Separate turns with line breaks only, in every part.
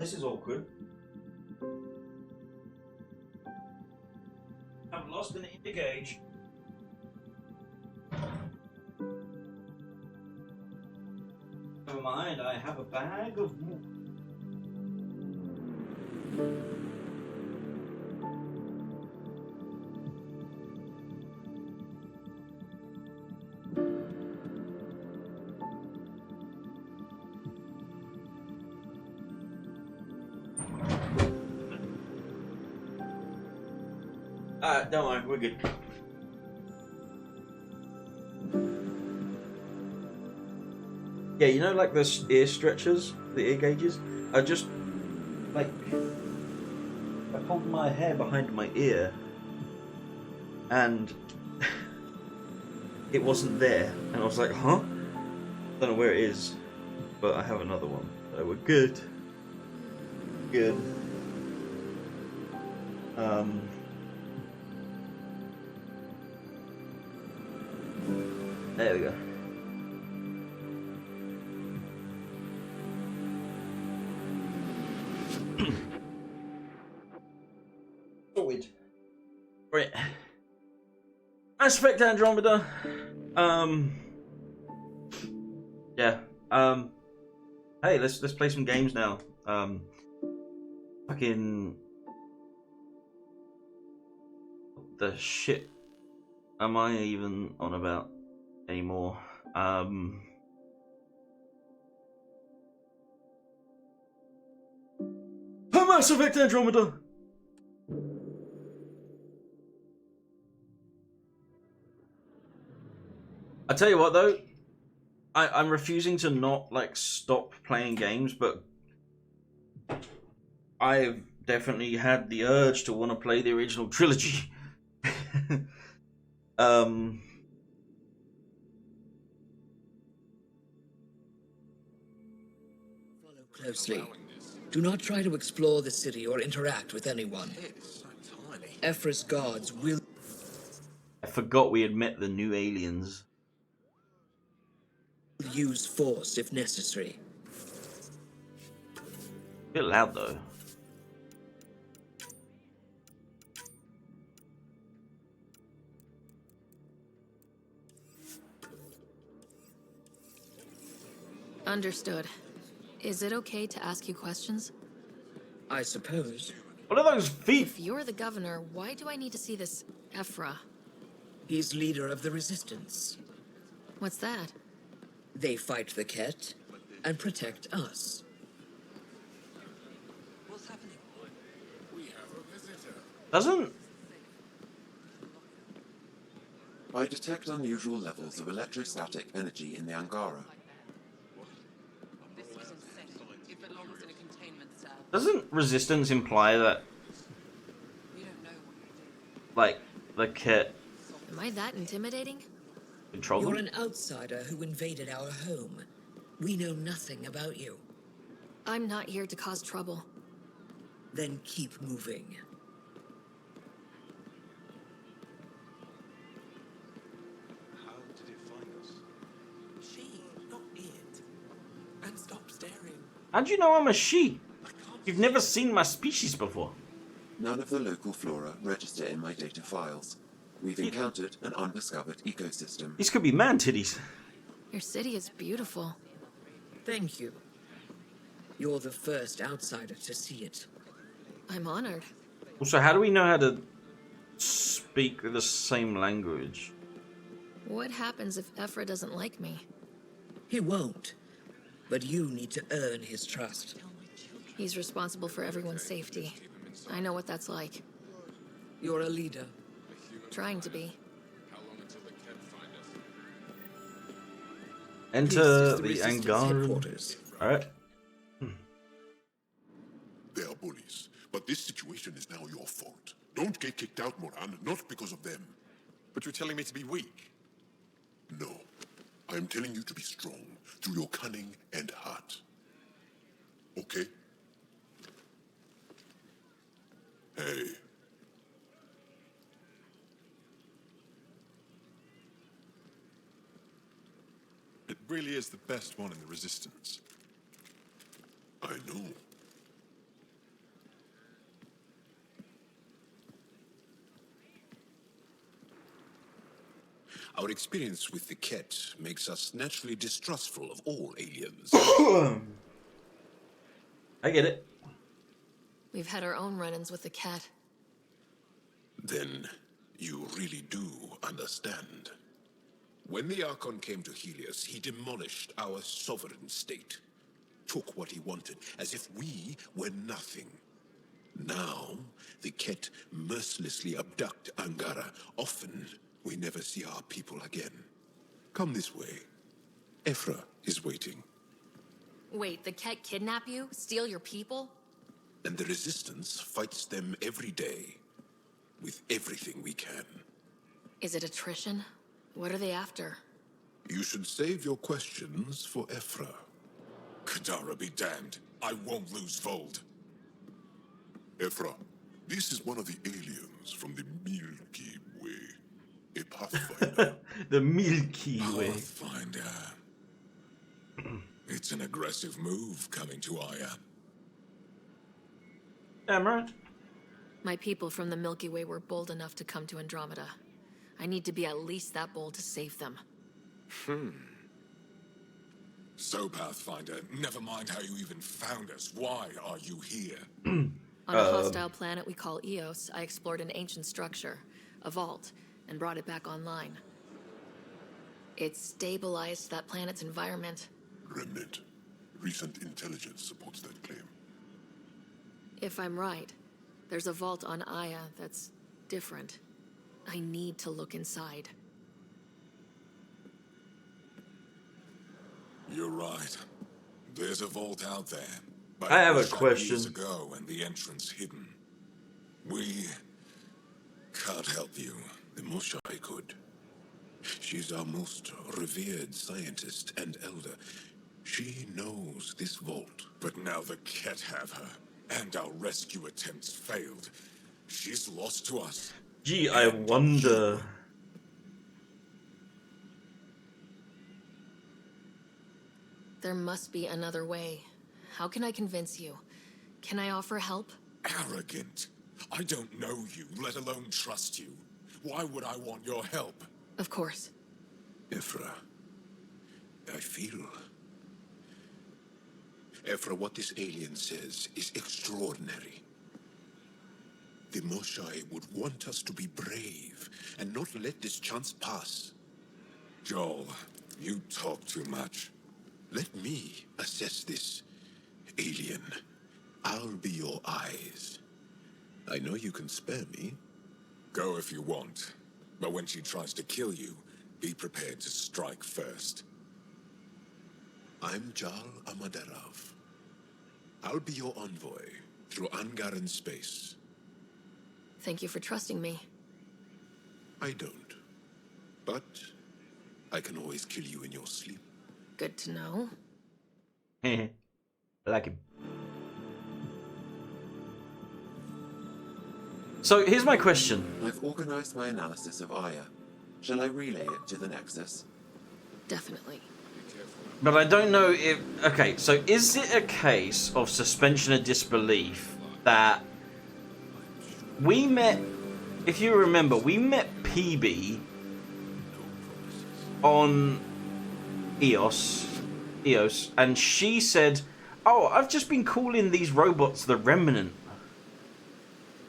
This is awkward. I've lost an inner gauge. Never mind, I have a bag of wool. Don't worry, we're good. Yeah, you know, like the ear stretchers, the ear gauges? I just, like, I pulled my hair behind my ear, and it wasn't there. And I was like, huh? Don't know where it is, but I have another one. So we're good. Good. There we go. Sorted. Right. Mass Effect Andromeda. Yeah. Hey, let's play some games now. Fucking. What the shit am I even on about anymore? Mass Effect Andromeda. I tell you what though, I'm refusing to not like stop playing games, but I've definitely had the urge to want to play the original trilogy.
Follow closely. Do not try to explore the city or interact with anyone. Ephra's guards will
I forgot we had met the new aliens.
use force if necessary.
A bit loud though.
Understood. Is it okay to ask you questions?
I suppose.
What are those feet?
If you're the governor, why do I need to see this Ephra?
He's leader of the resistance.
What's that?
They fight the Ket and protect us.
What's happening? We have a visitor.
Doesn't.
I detect unusual levels of electrostatic energy in the Angara.
This was insane. It belongs in a containment cell.
Doesn't resistance imply that,
We don't know what you do.
like, the kit
Am I that intimidating?
control
You're
them?
an outsider who invaded our home. We know nothing about you.
I'm not here to cause trouble.
Then keep moving.
How did it find us? She, not it. And stop staring.
How do you know I'm a she?
I can't.
You've never seen my species before.
None of the local flora register in my data files. We've encountered an undiscovered ecosystem.
These could be man titties.
Your city is beautiful.
Thank you. You're the first outsider to see it.
I'm honored.
Also, how do we know how to speak the same language?
What happens if Ephra doesn't like me?
He won't. But you need to earn his trust.
He's responsible for everyone's safety. I know what that's like.
You're a leader.
Trying to be.
How long until the Ket find us?
Enter
This
the
is Resistance
Angara.
headquarters.
Alright.
They are bullies, but this situation is now your fault. Don't get kicked out, Moran, not because of them.
But you're telling me to be weak.
No, I am telling you to be strong through your cunning and heart. Okay? Hey.
It really is the best one in the Resistance.
I know.
Our experience with the Ket makes us naturally distrustful of all aliens.
I get it.
We've had our own run-ins with the cat.
Then you really do understand. When the Archon came to Helios, he demolished our sovereign state. Took what he wanted, as if we were nothing. Now, the Ket mercilessly abduct Angara. Often, we never see our people again. Come this way. Ephra is waiting.
Wait, the cat kidnap you? Steal your people?
And the Resistance fights them every day. With everything we can.
Is it attrition? What are they after?
You should save your questions for Ephra.
Kadara be damned. I won't lose Vold.
Ephra, this is one of the aliens from the Milky Way. A pathfinder.
The Milky Way.
Pathfinder. It's an aggressive move coming to Aya.
Damn right.
My people from the Milky Way were bold enough to come to Andromeda. I need to be at least that bold to save them.
So, Pathfinder, never mind how you even found us. Why are you here?
On a hostile planet we call Eos, I explored an ancient structure, a vault, and brought it back online. It stabilized that planet's environment.
Remnant. Recent intelligence supports that claim.
If I'm right, there's a vault on Aya that's different. I need to look inside.
You're right. There's a vault out there. But
I have a
it was shut
question.
years ago and the entrance hidden. We can't help you.
The Moshai could. She's our most revered scientist and elder. She knows this vault.
But now the Ket have her, and our rescue attempts failed. She's lost to us.
Gee, I wonder.
There must be another way. How can I convince you? Can I offer help?
Arrogant. I don't know you, let alone trust you. Why would I want your help?
Of course.
Ephra, I feel... Ephra, what this alien says is extraordinary. The Moshai would want us to be brave and not let this chance pass.
Joel, you talk too much.
Let me assess this, alien. I'll be your eyes. I know you can spare me.
Go if you want. But when she tries to kill you, be prepared to strike first.
I'm Jal Amaderov. I'll be your envoy through Angaran space.
Thank you for trusting me.
I don't. But I can always kill you in your sleep.
Good to know.
I like him. So here's my question.
I've organized my analysis of Aya. Shall I relay it to the Nexus?
Definitely.
But I don't know if... Okay, so is it a case of suspension of disbelief that we met... If you remember, we met PB on Eos, and she said, oh, I've just been calling these robots the Remnant.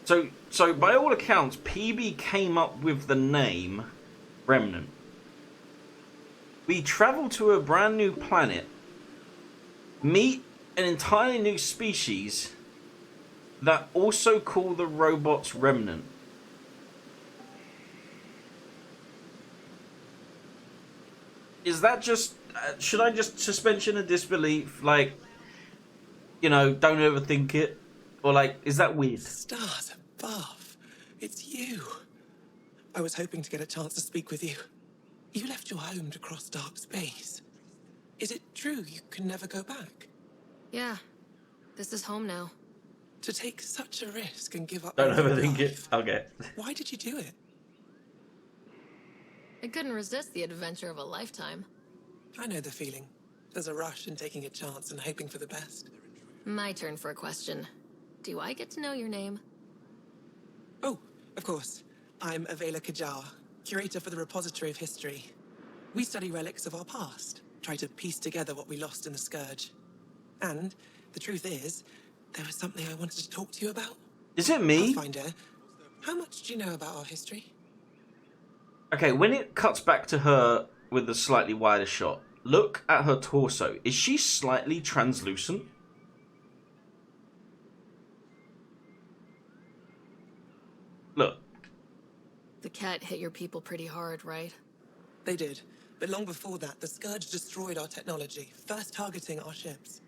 So by all accounts, PB came up with the name Remnant. We travel to a brand new planet, meet an entirely new species that also call the robots Remnant. Is that just... should I just suspension of disbelief? Like, you know, don't overthink it? Or like, is that weird?
Stars above. It's you. I was hoping to get a chance to speak with you. You left your home to cross dark space. Is it true you can never go back?
Yeah. This is home now.
To take such a risk and give up
Don't
your
overthink it.
life.
Okay.
Why did you do it?
I couldn't resist the adventure of a lifetime.
I know the feeling. There's a rush in taking a chance and hoping for the best.
My turn for a question. Do I get to know your name?
Oh, of course. I'm Avela Kajar, curator for the Repository of History. We study relics of our past, try to piece together what we lost in the Scourge. And the truth is, there was something I wanted to talk to you about.
Is it me?
Pathfinder, how much do you know about our history?
Okay, when it cuts back to her with the slightly wider shot, look at her torso. Is she slightly translucent? Look.
The cat hit your people pretty hard, right?
They did. But long before that, the Scourge destroyed our technology, first targeting our ships.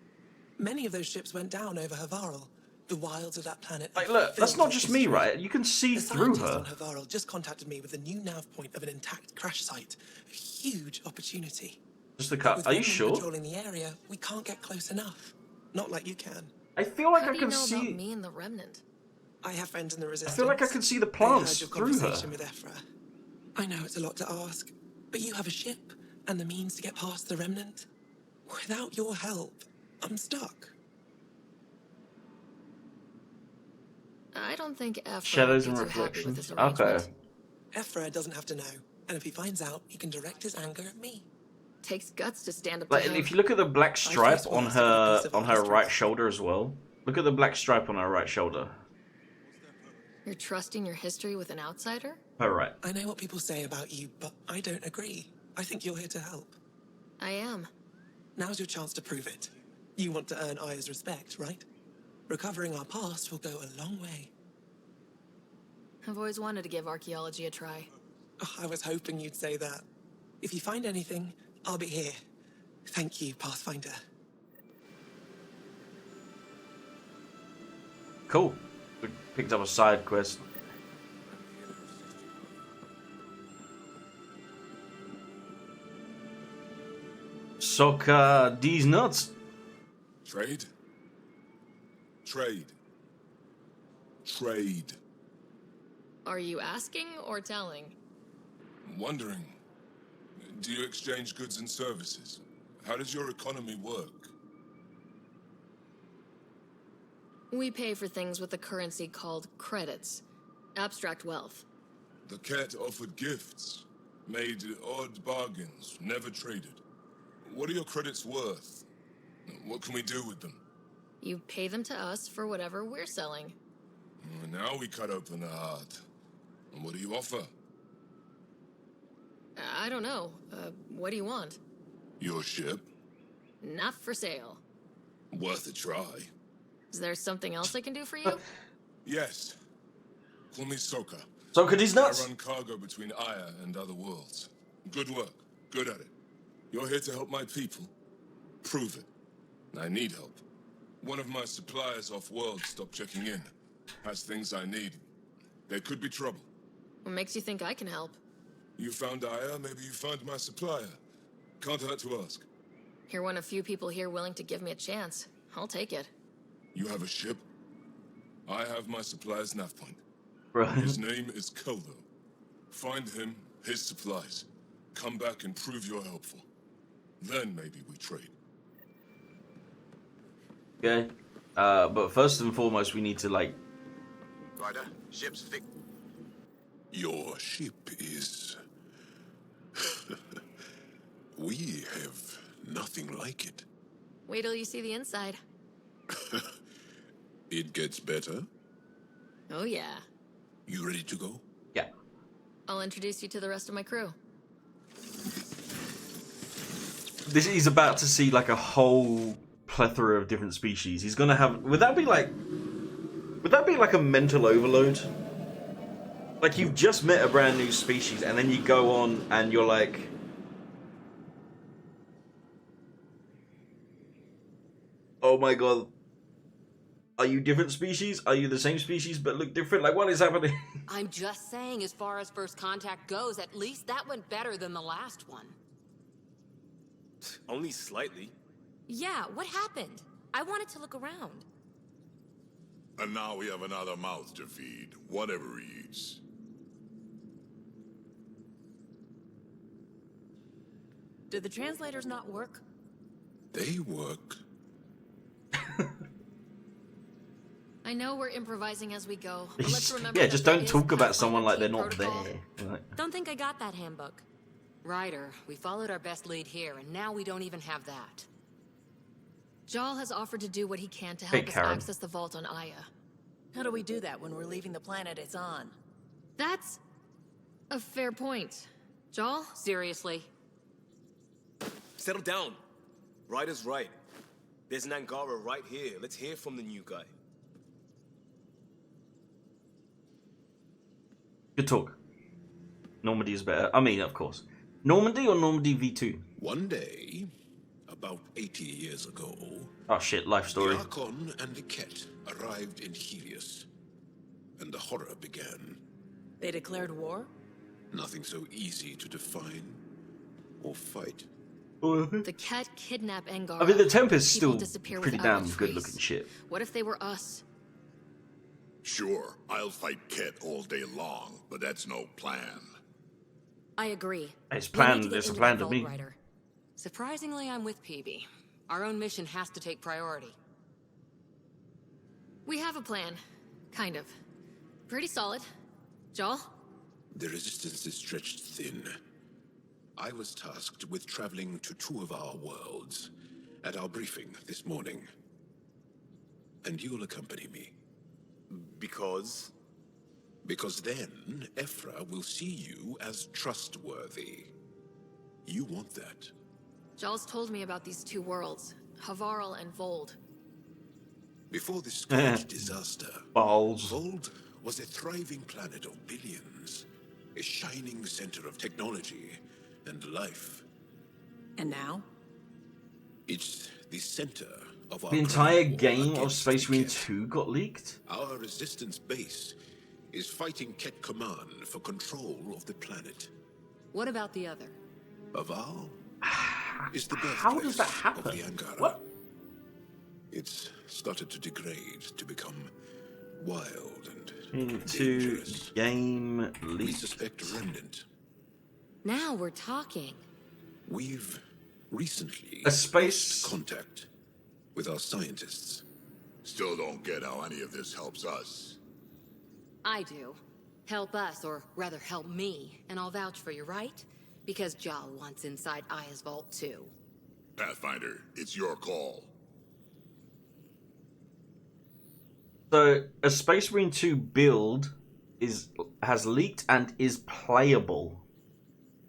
Many of those ships went down over Havarl. The wilds of that planet.
Like, look, that's not just me, right? You can see through her.
The scientist on Havarl just contacted me with a new nav point of an intact crash site. A huge opportunity.
Just the cut. Are you sure?
Patrolling the area, we can't get close enough. Not like you can.
I feel like
How
I
do
can
you know
see.
about me and the Remnant?
I have friends in the
I
Resistance.
feel like I can see the
I
plants
heard your
through her.
conversation with Ephra. I know it's a lot to ask, but you have a ship and the means to get past the Remnant. Without your help, I'm stuck.
I don't think Ephra
Shadows and
is too happy with
reflections.
this arrangement.
Okay.
Ephra doesn't have to know, and if he finds out, he can direct his anger at me.
Takes guts to stand up
Like,
to him.
if you look at the black stripe on her right shoulder as well. Look at the black stripe on her right shoulder.
You're trusting your history with an outsider?
Her right.
I know what people say about you, but I don't agree. I think you're here to help.
I am.
Now's your chance to prove it. You want to earn Aya's respect, right? Recovering our past will go a long way.
I've always wanted to give archaeology a try.
Oh, I was hoping you'd say that. If you find anything, I'll be here. Thank you, Pathfinder.
Cool. We picked up a side quest. Suck these nuts.
Trade? Trade. Trade.
Are you asking or telling?
Wondering, do you exchange goods and services? How does your economy work?
We pay for things with a currency called credits. Abstract wealth.
The cat offered gifts, made odd bargains, never traded. What are your credits worth? What can we do with them?
You pay them to us for whatever we're selling.
Now we cut open the heart. And what do you offer?
I don't know. What do you want?
Your ship?
Not for sale.
Worth a try.
Is there something else I can do for you?
Yes. Call me Soka.
Soka these nuts.
I run cargo between Aya and other worlds. Good work. Good at it. You're here to help my people. Prove it. I need help. One of my suppliers off-world stopped checking in. Has things I need. There could be trouble.
What makes you think I can help?
You found Aya, maybe you found my supplier. Can't hurt to ask.
You're one of few people here willing to give me a chance. I'll take it.
You have a ship? I have my supplier's nav point.
Right.
His name is Koldo. Find him, his supplies. Come back and prove you're helpful. Then maybe we trade.
Okay. But first and foremost, we need to, like...
Ryder, ship's fixed.
Your ship is...
We have nothing like it.
Wait till you see the inside.
It gets better.
Oh yeah.
You ready to go?
Yeah.
I'll introduce you to the rest of my crew.
This he's about to see, like, a whole plethora of different species. He's gonna have... Would that be like a mental overload? Like, you've just met a brand new species, and then you go on and you're like... Oh my god. Are you different species? Are you the same species but look different? Like, what is happening?
I'm just saying, as far as first contact goes, at least that went better than the last one.
Only slightly.
Yeah, what happened? I wanted to look around.
And now we have another mouth to feed, whatever he eats.
Did the translators not work?
They work.
I I know we're improvising as we go, but let's remember
Yeah,
that
just
there
don't
is
talk about
Pathfinder
someone like they're
team
not
protocol.
there. Like,
Don't think I got that handbook. Ryder, we followed our best lead here, and now we don't even have that.
Jal has offered to do what he can to
Hey,
help us
Karen.
access the vault on Aya.
How do we do that when we're leaving the planet it's on?
That's a fair point. Jal?
Seriously?
Settle down. Ryder's right. There's an Angara right here. Let's hear from the new guy.
good talk. Normandy is better. I mean, of course. Normandy or Normandy V2?
One day, about 80 years ago,
Oh shit, life story.
the Archon and the Ket arrived in Helios, and the horror began.
They declared war?
Nothing so easy to define or fight.
The Ket kidnap Angara.
I mean, the Tempest's
People
still
disappear
pretty
without
damn
a trace.
good looking shit.
What if they were us?
Sure, I'll fight Ket all day long, but that's no plan.
I agree.
It's
We need
planned.
to get
It's a
into
plan
that
to
vault,
me.
Ryder. Surprisingly, I'm with PB. Our own mission has to take priority.
We have a plan. Kind of. Pretty solid. Jal?
The resistance is stretched thin. I was tasked with traveling to 2 of our worlds at our briefing this morning. And you'll accompany me.
Because?
Because then, Ephra will see you as trustworthy. You want that.
Jal's told me about these 2 worlds, Havarl and Vold.
Before this scourge disaster,
Balls.
Vold was a thriving planet of billions, a shining center of technology and life.
And now?
It's the center of our
The entire
war
game of
against
Space
the
Marine
Ket.
2 got leaked?
Our resistance base is fighting Ket Command for control of the planet.
What about the other?
Aval is the
How
birthplace
does that happen?
of the Angara.
What?
It's started to degrade, to become wild and
Into
dangerous.
game
We
leaked.
suspect a remnant.
Now we're talking.
We've recently
A space-
lost contact with our scientists.
Still don't get how any of this helps us.
I do. Help us, or rather help me, and I'll vouch for you, right? Because Jal wants inside Aya's vault too.
Pathfinder, it's your call.
So, a Space Marine 2 build has leaked and is playable.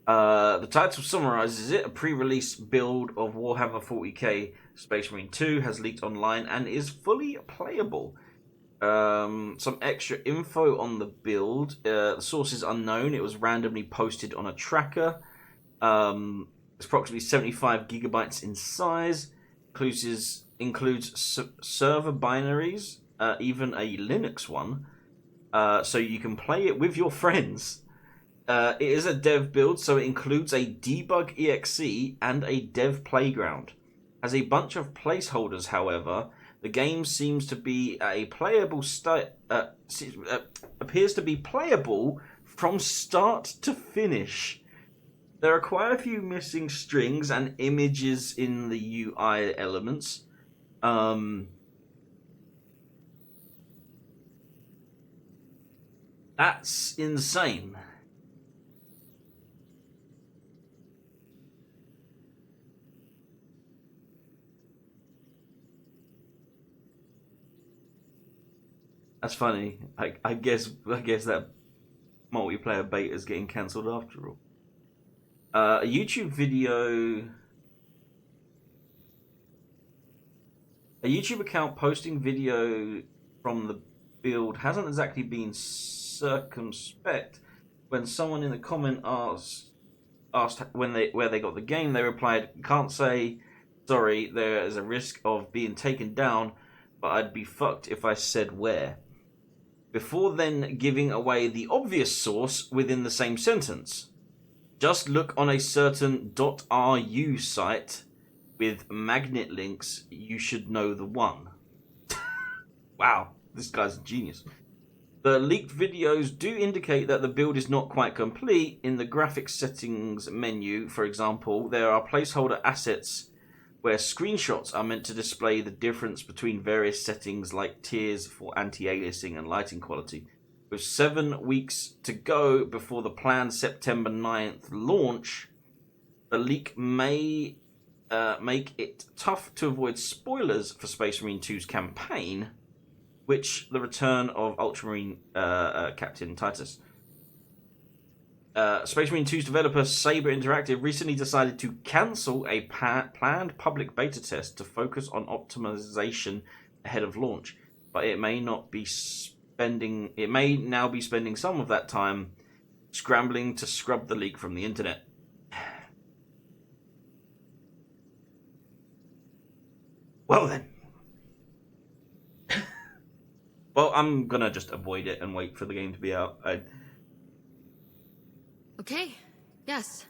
The title summarizes it. A pre-release build of Warhammer 40k Space Marine 2 has leaked online and is fully playable. Some extra info on the build. The source is unknown. It was randomly posted on a tracker. It's approximately 75 gigabytes in size. Includes server binaries, even a Linux one, so you can play it with your friends. It is a dev build, so it includes a debug exe and a dev playground. Has a bunch of placeholders, however. The game seems to be a playable appears to be playable from start to finish. There are quite a few missing strings and images in the UI elements. That's insane. That's funny. I guess that multiplayer beta is getting cancelled after all. A YouTube video. A YouTube account posting video from the build hasn't exactly been circumspect. When someone in the comment asked where they got the game, they replied, "Can't say. Sorry, there is a risk of being taken down, but I'd be fucked if I said where." Before then giving away the obvious source within the same sentence. Just look on a certain .ru site with magnet links, you should know the one. Wow, this guy's a genius. The leaked videos do indicate that the build is not quite complete. In the graphics settings menu, for example, there are placeholder assets where screenshots are meant to display the difference between various settings like tiers for anti-aliasing and lighting quality. With 7 weeks to go before the planned September 9th launch, the leak may make it tough to avoid spoilers for Space Marine 2's campaign, which the return of Ultramarine Captain Titus. Space Marine 2's developer Saber Interactive recently decided to cancel a planned public beta test to focus on optimization ahead of launch, but it may now be spending some of that time scrambling to scrub the leak from the internet. Well then. Well, I'm gonna just avoid it and wait for the game to be out.
Okay. Yes.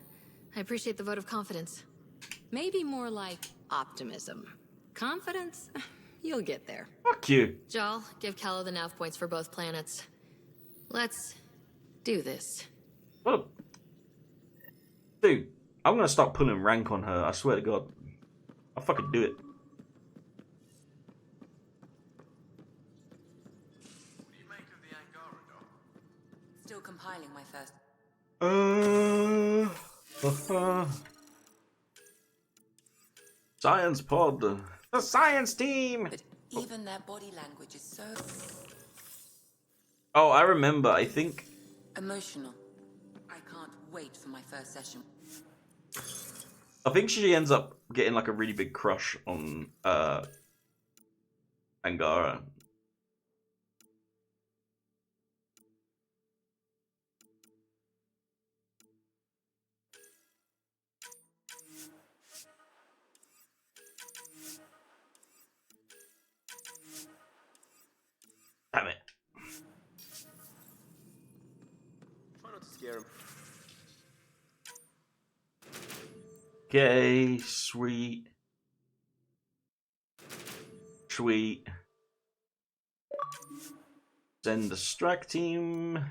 I appreciate the vote of confidence.
Maybe more like optimism. Confidence? You'll get there.
Fuck you.
Jal, give Callow the nav points for both planets. Let's do this.
Well, dude, I'm gonna start pulling rank on her. I swear to God. I'll fucking do it.
What do you make of the Angara, Doc? Still compiling my first.
Science pod. The science team!
But even their body language is so
Oh, I remember. I think...
emotional. I can't wait for my first session.
I think she ends up getting like a really big crush on Angara. Damn it.
Try not to scare him.
Okay, sweet. Sweet. Send the strike team.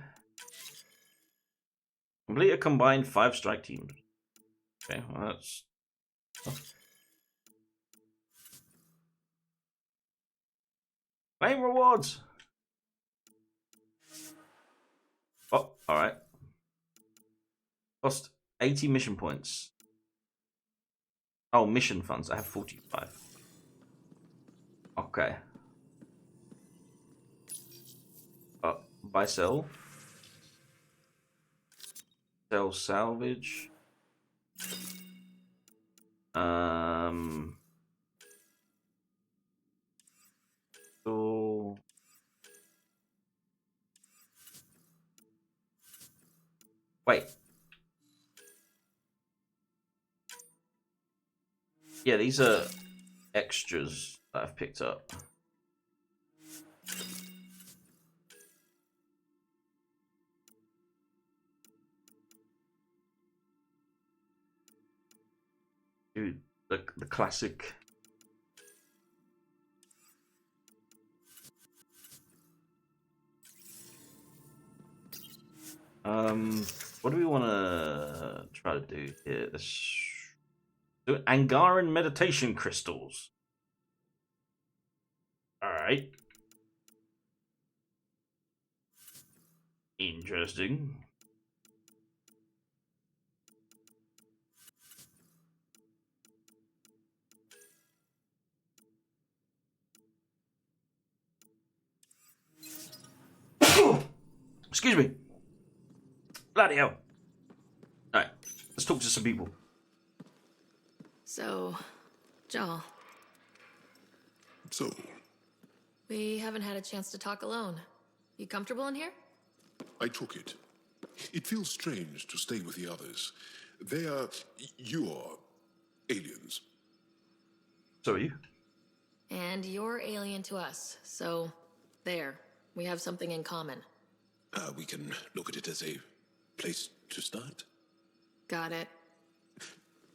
Complete a combined 5 strike teams. Okay, well that's... Claim rewards! Oh, alright. Cost 80 mission points. Oh, mission funds. I have 45. Okay. Buy sell. Sell salvage. So wait. Yeah, these are extras that I've picked up. Dude, the classic. What do we want to try to do here? Let's do Angaran meditation crystals. All right. Interesting. Excuse me. Bloody hell. Alright, let's talk to some people.
So, Jal,
So,
we haven't had a chance to talk alone. You comfortable in here?
I took it. It feels strange to stay with the others. They are... you are... aliens.
So are you?
And you're alien to us, so there. We have something in common.
We can look at it as a place to start.
Got it.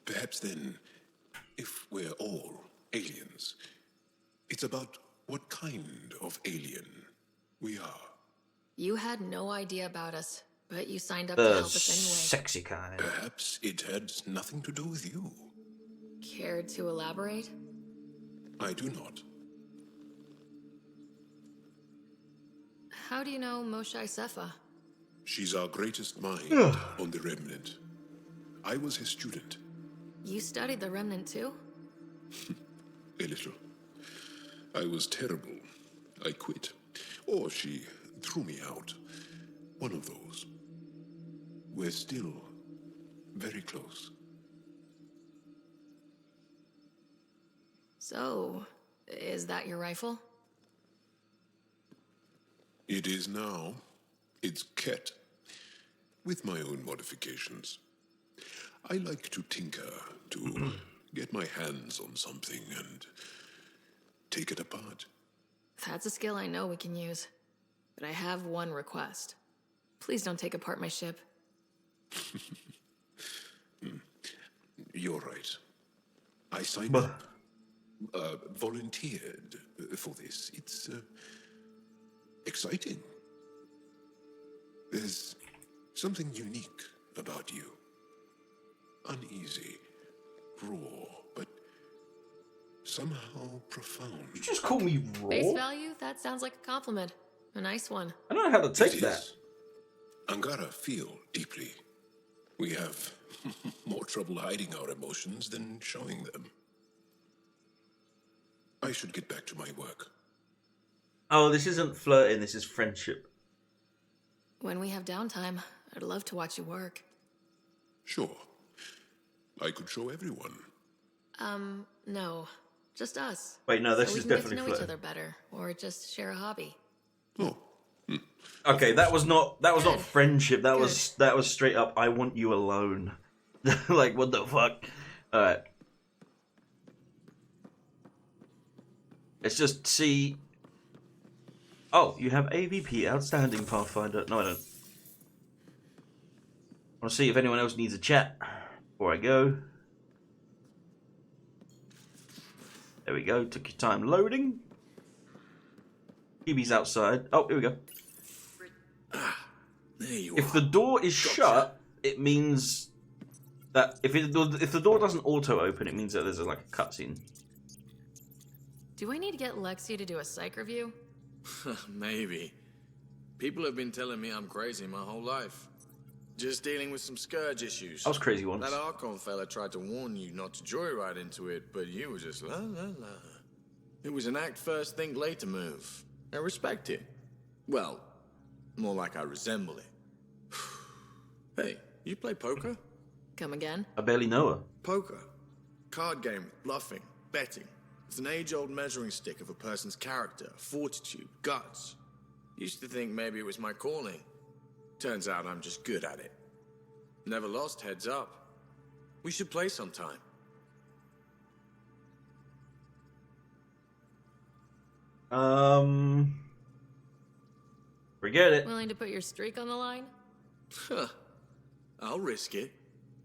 Perhaps then, if we're all aliens, it's about what kind of alien we are.
You had no idea about us, but you signed up to help us anyway.
Sexy kind.
Perhaps it had nothing to do with you.
Care to elaborate?
I do not.
How do you know Moshae Sefa?
She's our greatest mind on the Remnant. I was his student.
You studied the Remnant too?
A little. I was terrible. I quit. Or she threw me out. One of those. We're still very close.
So, is that your rifle?
It is now. It's Ket. With my own modifications. I like to tinker, to get my hands on something and take it apart.
That's a skill I know we can use. But I have one request. Please don't take apart my ship.
You're right. I signed up. Volunteered for this. It's exciting. There's something unique about you. Uneasy, raw, but somehow profound.
You just call me raw?
Face value? That sounds like a compliment. A nice one.
I don't know how to take
It
that.
is. Angara feel deeply. We have more trouble hiding our emotions than showing them. I should get back to my work.
Oh, this isn't flirting, this is friendship.
When we have downtime, I'd love to watch you work.
Sure. I could show everyone.
No. Just us.
Wait, no, this
so we
is
can
definitely
get to know each
flirting.
other better, or just share a hobby.
Oh.
Okay, that was not
Good.
friendship. That
Good.
was straight up. I want you alone. Like what the fuck? All right. Let's just see. Oh, you have AVP, outstanding Pathfinder. No, I don't. I want to see if anyone else needs a chat before I go. There we go. Took your time loading. QB's outside. Oh, here we go.
There you
If the door is shut, it means that if the door doesn't auto open, it means that there's like a cutscene.
Do I need to get Lexi to do a psych review?
Maybe. People have been telling me I'm crazy my whole life. Just dealing with some scourge issues.
I was crazy once.
That Archon fella tried to warn you not to joyride into it, but you were just la la la. It was an act first, think later move. I respect it. Well, more like I resemble it. Hey, you play poker?
Come again?
I barely know her.
Poker. Card game with bluffing, betting. It's an age-old measuring stick of a person's character, fortitude, guts. Used to think maybe it was my calling. Turns out I'm just good at it. Never lost, heads up. We should play sometime.
Forget it.
Willing to put your streak on the line?
Huh. I'll risk it.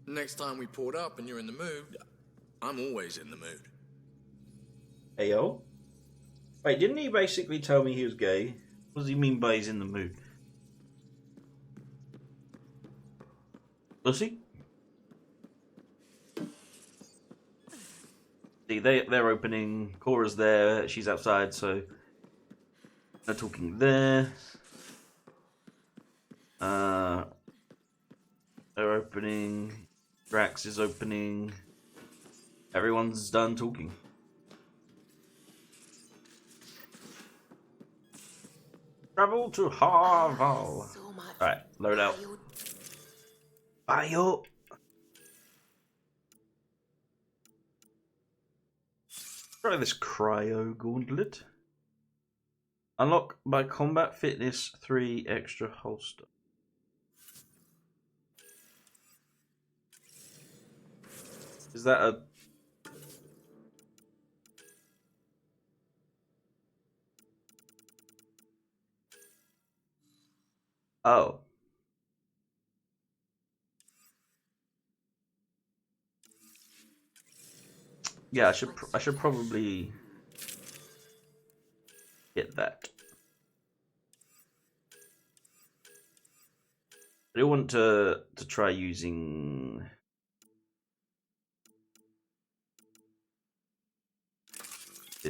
Next time we port up and you're in the mood, I'm always in the mood.
Ayo. Wait, didn't he basically tell me he was gay? What does he mean by he's in the mood? Lucy? See, they're opening. Cora's there. She's outside, so they're talking there. They're opening. Drax is opening. Everyone's done talking. Travel to Harval.
So much.
Alright, load out. Bio. Try this cryo gauntlet. Unlock by combat fitness 3 extra holster. Is that a... Oh. Yeah, I should probably get that. I do want to try using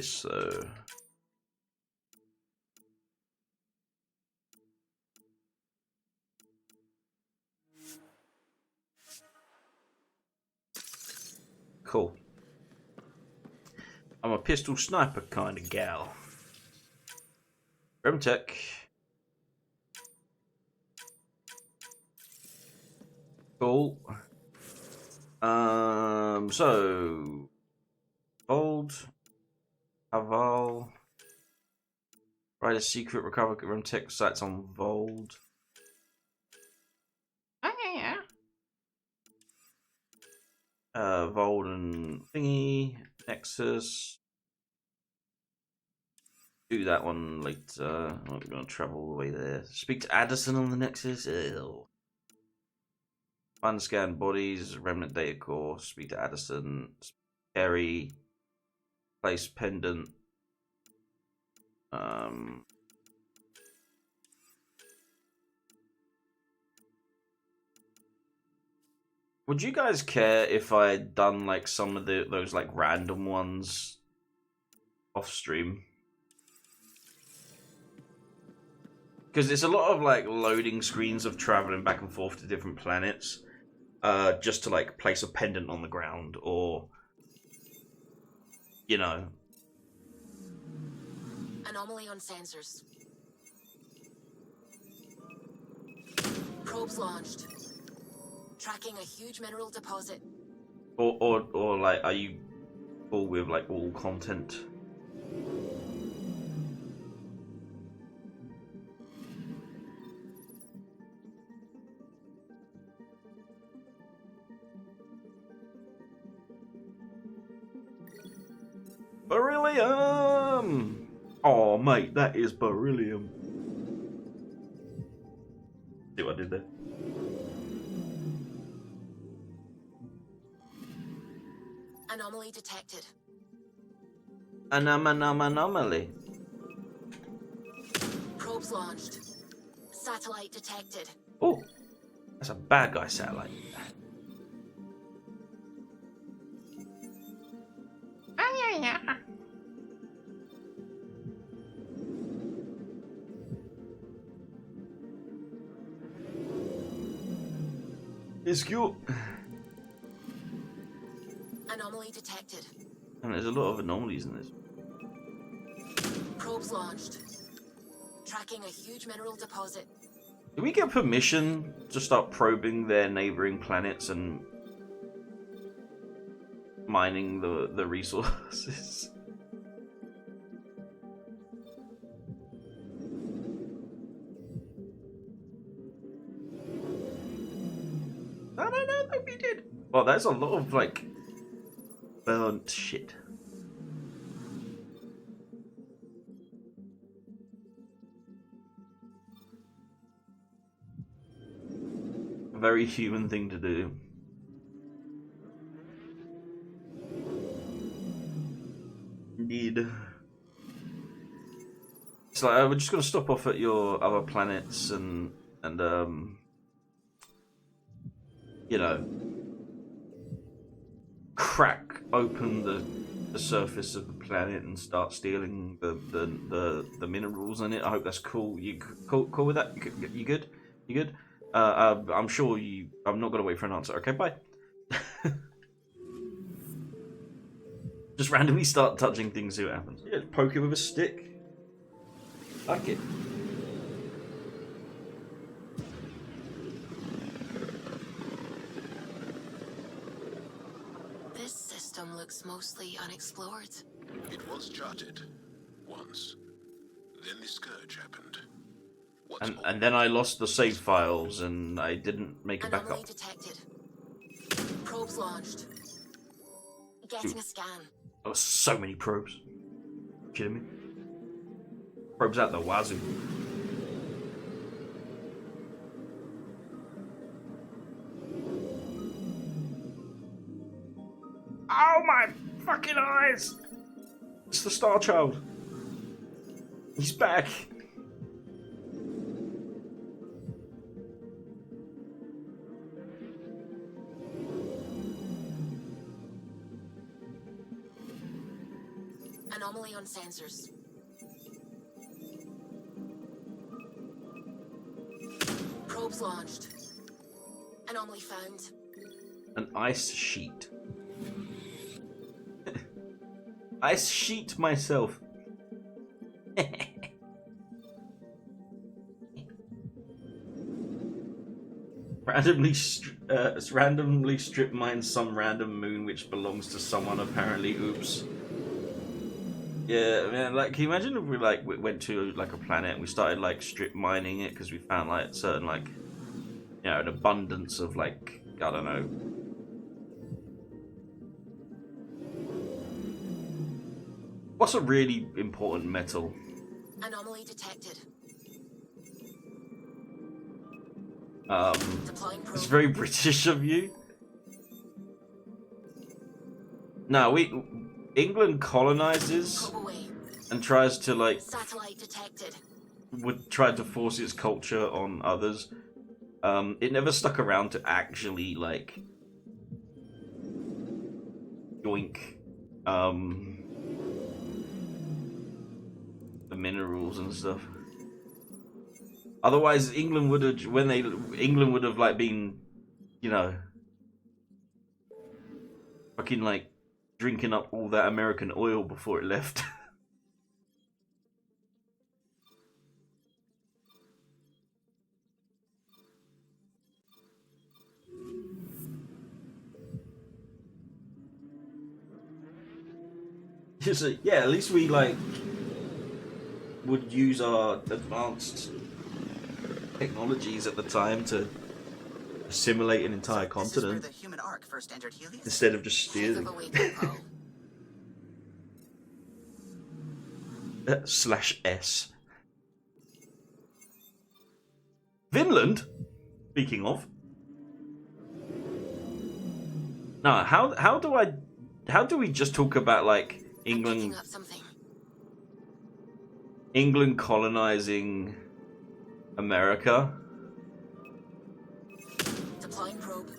this though. Cool. I'm a pistol sniper kind of gal. Remtech. Cool. So Bold, Aval, write a secret, recover Remtech sites on Vold. Vold and Thingy, Nexus. Do that one later. I'm not going to travel all the way there. Speak to Addison on the Nexus. Ew. Find and scan bodies, remnant data core. Speak to Addison. Carry. Place pendant. Would you guys care if I had done like some of those like random ones off stream? Because it's a lot of like loading screens of traveling back and forth to different planets, just to like place a pendant on the ground, or you know.
Anomaly on sensors. Probes launched. Tracking a huge mineral deposit.
Or like, are you cool with like all content? Beryllium! Oh, mate, that is beryllium. See what I did there?
Anomaly detected.
Anomaly.
Probes launched. Satellite detected.
Oh, that's a bad guy satellite. It's cute.
Anomaly detected.
And there's a lot of anomalies in this.
Probes launched. Tracking a huge mineral deposit.
Do we get permission to start probing their neighboring planets and mining the resources? No, we did. Well, there's a lot of like burnt shit. A very human thing to do. Indeed. It's like we're just gonna stop off at your other planets and you know, crack open the surface of the planet and start stealing the minerals in it. I hope that's cool. You cool with that? You good? You good? I'm sure you. I'm not gonna wait for an answer. Okay, bye. Just randomly start touching things, see what happens. Yeah, poke it with a stick. Like it.
This system looks mostly unexplored.
It was charted once. Then the scourge happened.
And then I lost the save files and I didn't make a backup.
Anomaly detected. Probes launched. Getting a scan.
There were so many probes. Kidding me? Probes out the wazoo. Oh my fucking eyes! It's the Star Child. He's back.
Anomaly on sensors. Probes launched. Anomaly found.
An ice sheet. Ice sheet myself. randomly strip mine some random moon which belongs to someone apparently. Oops. Yeah, man. Like, can you imagine if we went to like a planet and we started like strip mining it because we found like certain like, you know, an abundance of like, I don't know. What's a really important metal?
Anomaly detected.
It's very British of you. No, England colonizes and tries to like
Satellite detected.
would try to force its culture on others. It never stuck around to actually like yoink the minerals and stuff. Otherwise, England would have like been, you know, fucking like drinking up all that American oil before it left. Yeah, at least we like would use our advanced technologies at the time to assimilate an entire continent
the human ark first entered Helios?
instead of just stealing. /S. Vinland. Speaking of. No, how do we just talk about like England colonizing America?
Deploying probe.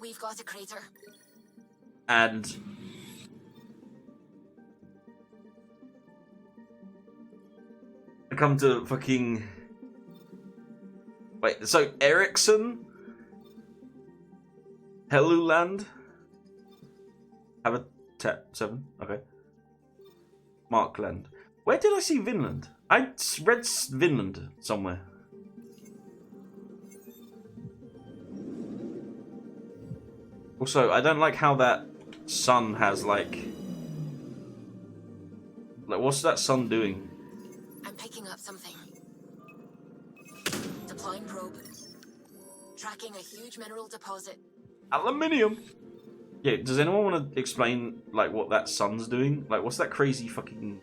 We've got a crater.
And I come to fucking wait. So Ericsson, Helluland, Habitat 7. Okay. Markland. Where did I see Vinland? I read Vinland somewhere. Also, I don't like how that sun has like what's that sun doing?
I'm picking up something. Deploying probe. Tracking a huge mineral deposit.
Aluminium. Yeah, does anyone want to explain like what that sun's doing? Like, what's that crazy fucking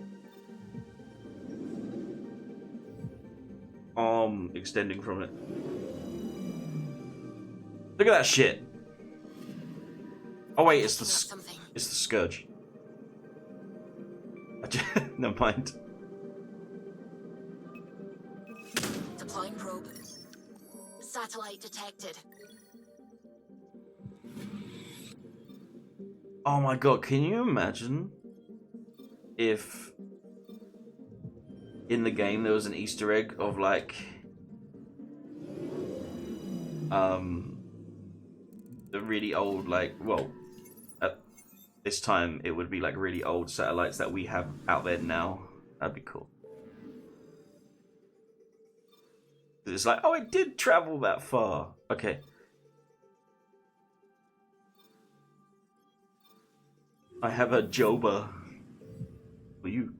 arm extending from it? Look at that shit. Oh wait, it's the scourge. Never mind.
Deploying probe. Satellite detected.
Oh my god, can you imagine if in the game there was an Easter egg of like the really old, like, well, at this time it would be like really old satellites that we have out there now. That'd be cool. It's like, oh, it did travel that far. Okay. I have a Joba for you.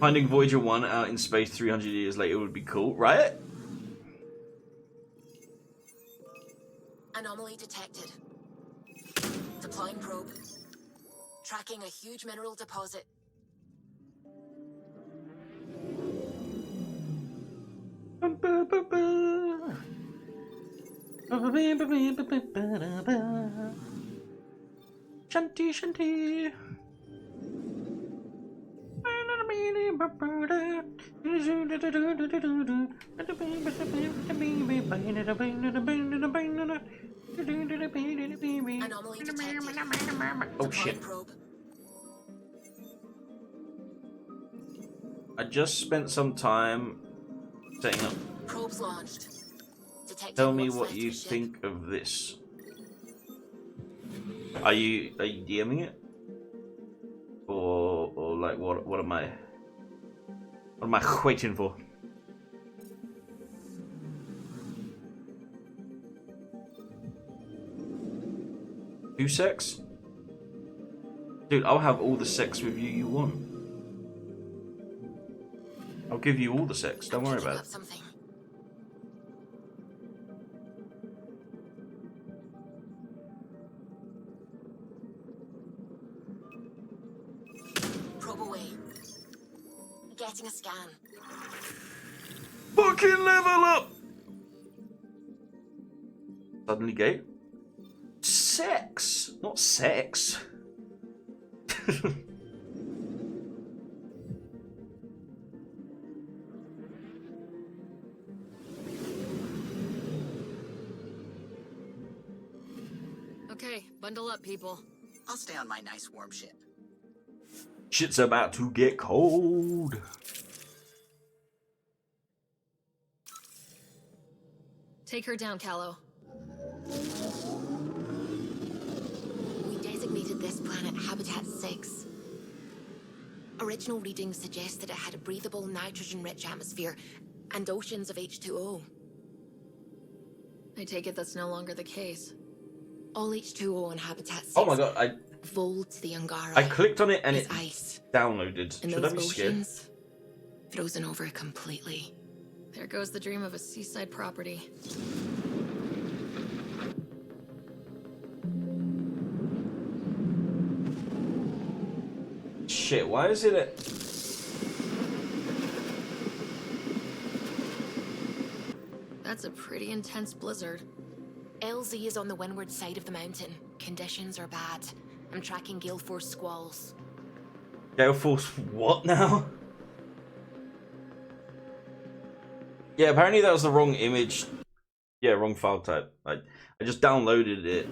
Finding Voyager 1 out in space 300 years later would be cool, right?
Anomaly detected. Deploying probe. Tracking a huge mineral deposit.
Shanty, shanty.
Anomaly detected.
Oh shit.
Probe.
I just spent some time setting up.
Probes launched. Detecting
Tell me
what's
what
left
you
of ship.
think of this. Are you DMing it? Or like what am I waiting for? Two sex? Dude, I'll have all the sex with you want. I'll give you all the sex, don't worry about it.
Something. Probe away. Getting a scan.
Fucking level up! Suddenly gay? Sex! Not sex.
Okay, bundle up, people.
I'll stay on my nice warm ship.
Shit's about to get cold.
Take her down, Callow. We designated this planet Habitat 6. Original readings suggest that it had a breathable, nitrogen-rich atmosphere and oceans of H2O. I take it that's no longer the case. All H2O on Habitat 6.
Oh my god,
Volts the Angara.
I clicked on it and it
ice.
downloaded.
And
Should I
those
be scared?
oceans, frozen over completely. There goes the dream of a seaside property.
Shit, why is it
That's a pretty intense blizzard. LZ is on the windward side of the mountain. Conditions are bad. I'm tracking gale force squalls.
Gale Force what now? Yeah, apparently that was the wrong image. Yeah, wrong file type. I just downloaded it.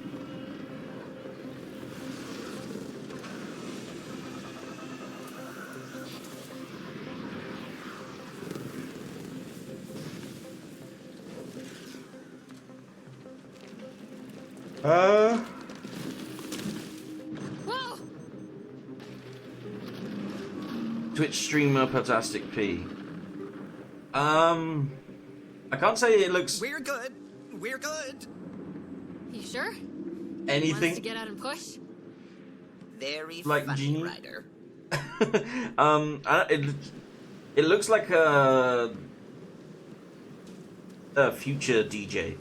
Whoa!
Twitch streamer Patastic P. I can't say it looks
We're good. We're good.
You sure?
anything
Want us to get out and push?
Very
like
funny,
Genie.
Ryder.
It looks like a future DJ.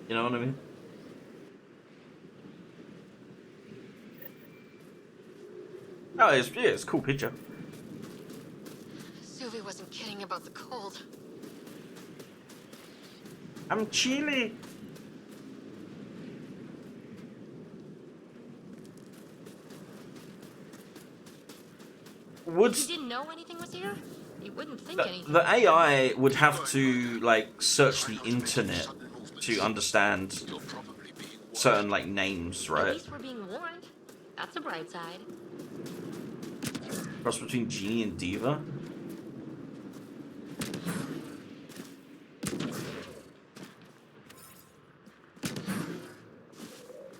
You know what I mean? Oh, it's a cool picture.
Sylvie wasn't kidding about the cold.
I'm chilly.
If you didn't know anything was here, you wouldn't think anything.
The AI would have to like search the internet to understand certain like names,
At
right?
least we're being warned. That's a bright side.
Cross between Genie and Diva.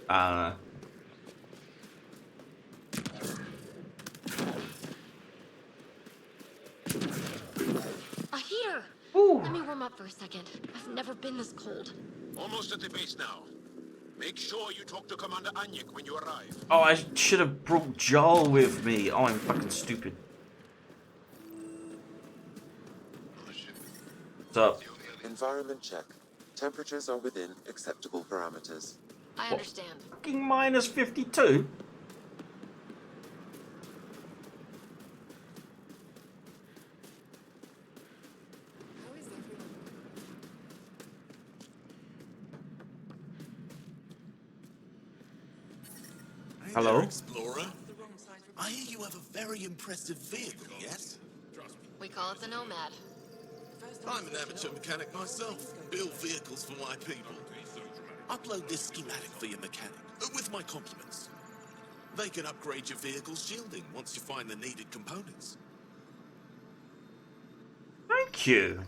I
A heater!
Ooh.
Let me warm up for a second. I've never been this cold.
Almost at the base now. Make sure you talk to Commander Anyik when you arrive.
Oh, I should have brought Jarl with me. Oh, I'm fucking stupid. What's up?
Environment check. Temperatures are within acceptable parameters.
I understand.
Fucking minus 52? Hello?
Explorer. I hear you have a very impressive vehicle, yes?
We call it the Nomad.
I'm an amateur mechanic myself. Build vehicles for my people. Upload this schematic for your mechanic, with my compliments. They can upgrade your vehicle's shielding once you find the needed components.
Thank you.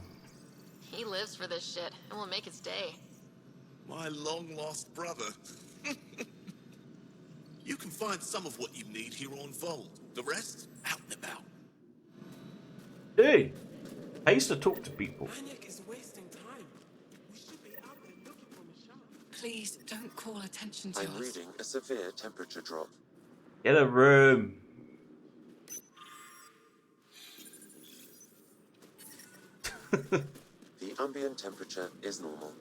He lives for this shit, and will make his day.
My long-lost brother. You can find some of what you need here on Vold. The rest, out and about.
Hey, I used to talk to people.
Maniac is wasting time. We should be out there looking for Michonne. Please don't call attention to us.
I'm reading a severe temperature drop.
Get a room.
The ambient temperature is normal.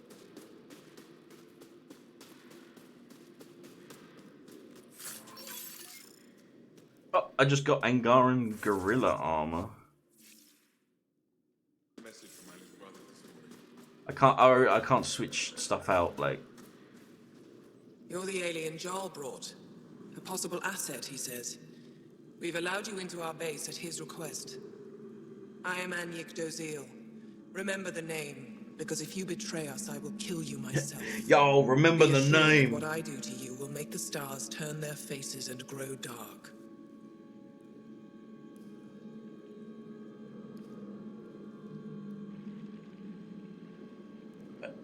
Oh, I just got Angaran gorilla armor. I can't switch stuff out like.
You're the alien Jarl brought. A possible asset, he says. We've allowed you into our base at his request. I am Anyik Dozil. Remember the name, because if you betray us, I will kill you myself.
Yo, remember
Be
the
assured that
name.
what I do to you will make the stars turn their faces and grow dark.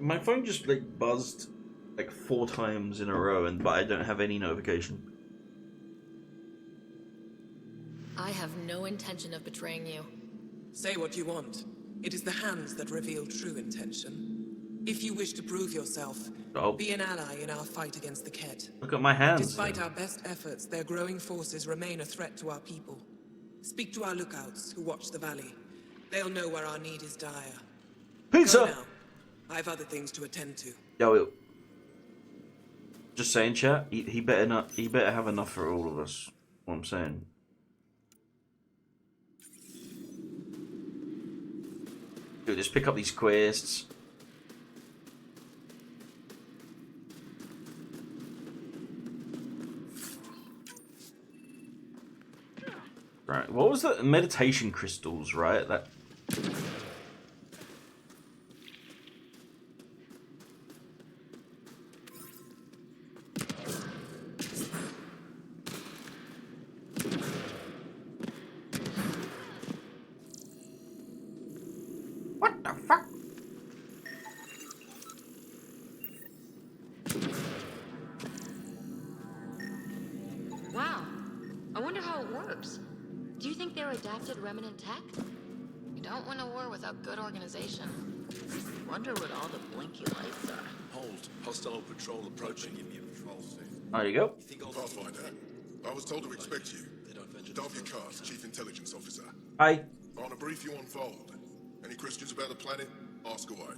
My phone just like buzzed like 4 times in a row, but I don't have any notification.
I have no intention of betraying you.
Say what you want. It is the hands that reveal true intention. If you wish to prove yourself, be an ally in our fight against the Ket.
Look at my hands.
Despite our best efforts, their growing forces remain a threat to our people. Speak to our lookouts who watch the valley. They'll know where our need is dire.
Pizza!
Go now. I have other things to attend to.
Yo, just saying, chat. He better not. He better have enough for all of us. What I'm saying. Dude, just pick up these quests. Right. What was the meditation crystals? Right. That.
Wow. I wonder how it works. Do you think they're adapted remnant tech? You don't win a war without good organization. Wonder what all the blinky lights are.
Hold. Hostile patrol approaching. Give me a patrol suit.
There you go.
Pathfinder, I was told to expect you. W. Cars, Chief Intelligence Officer.
Hi.
I want to brief you on Fold. Any questions about the planet? Ask away.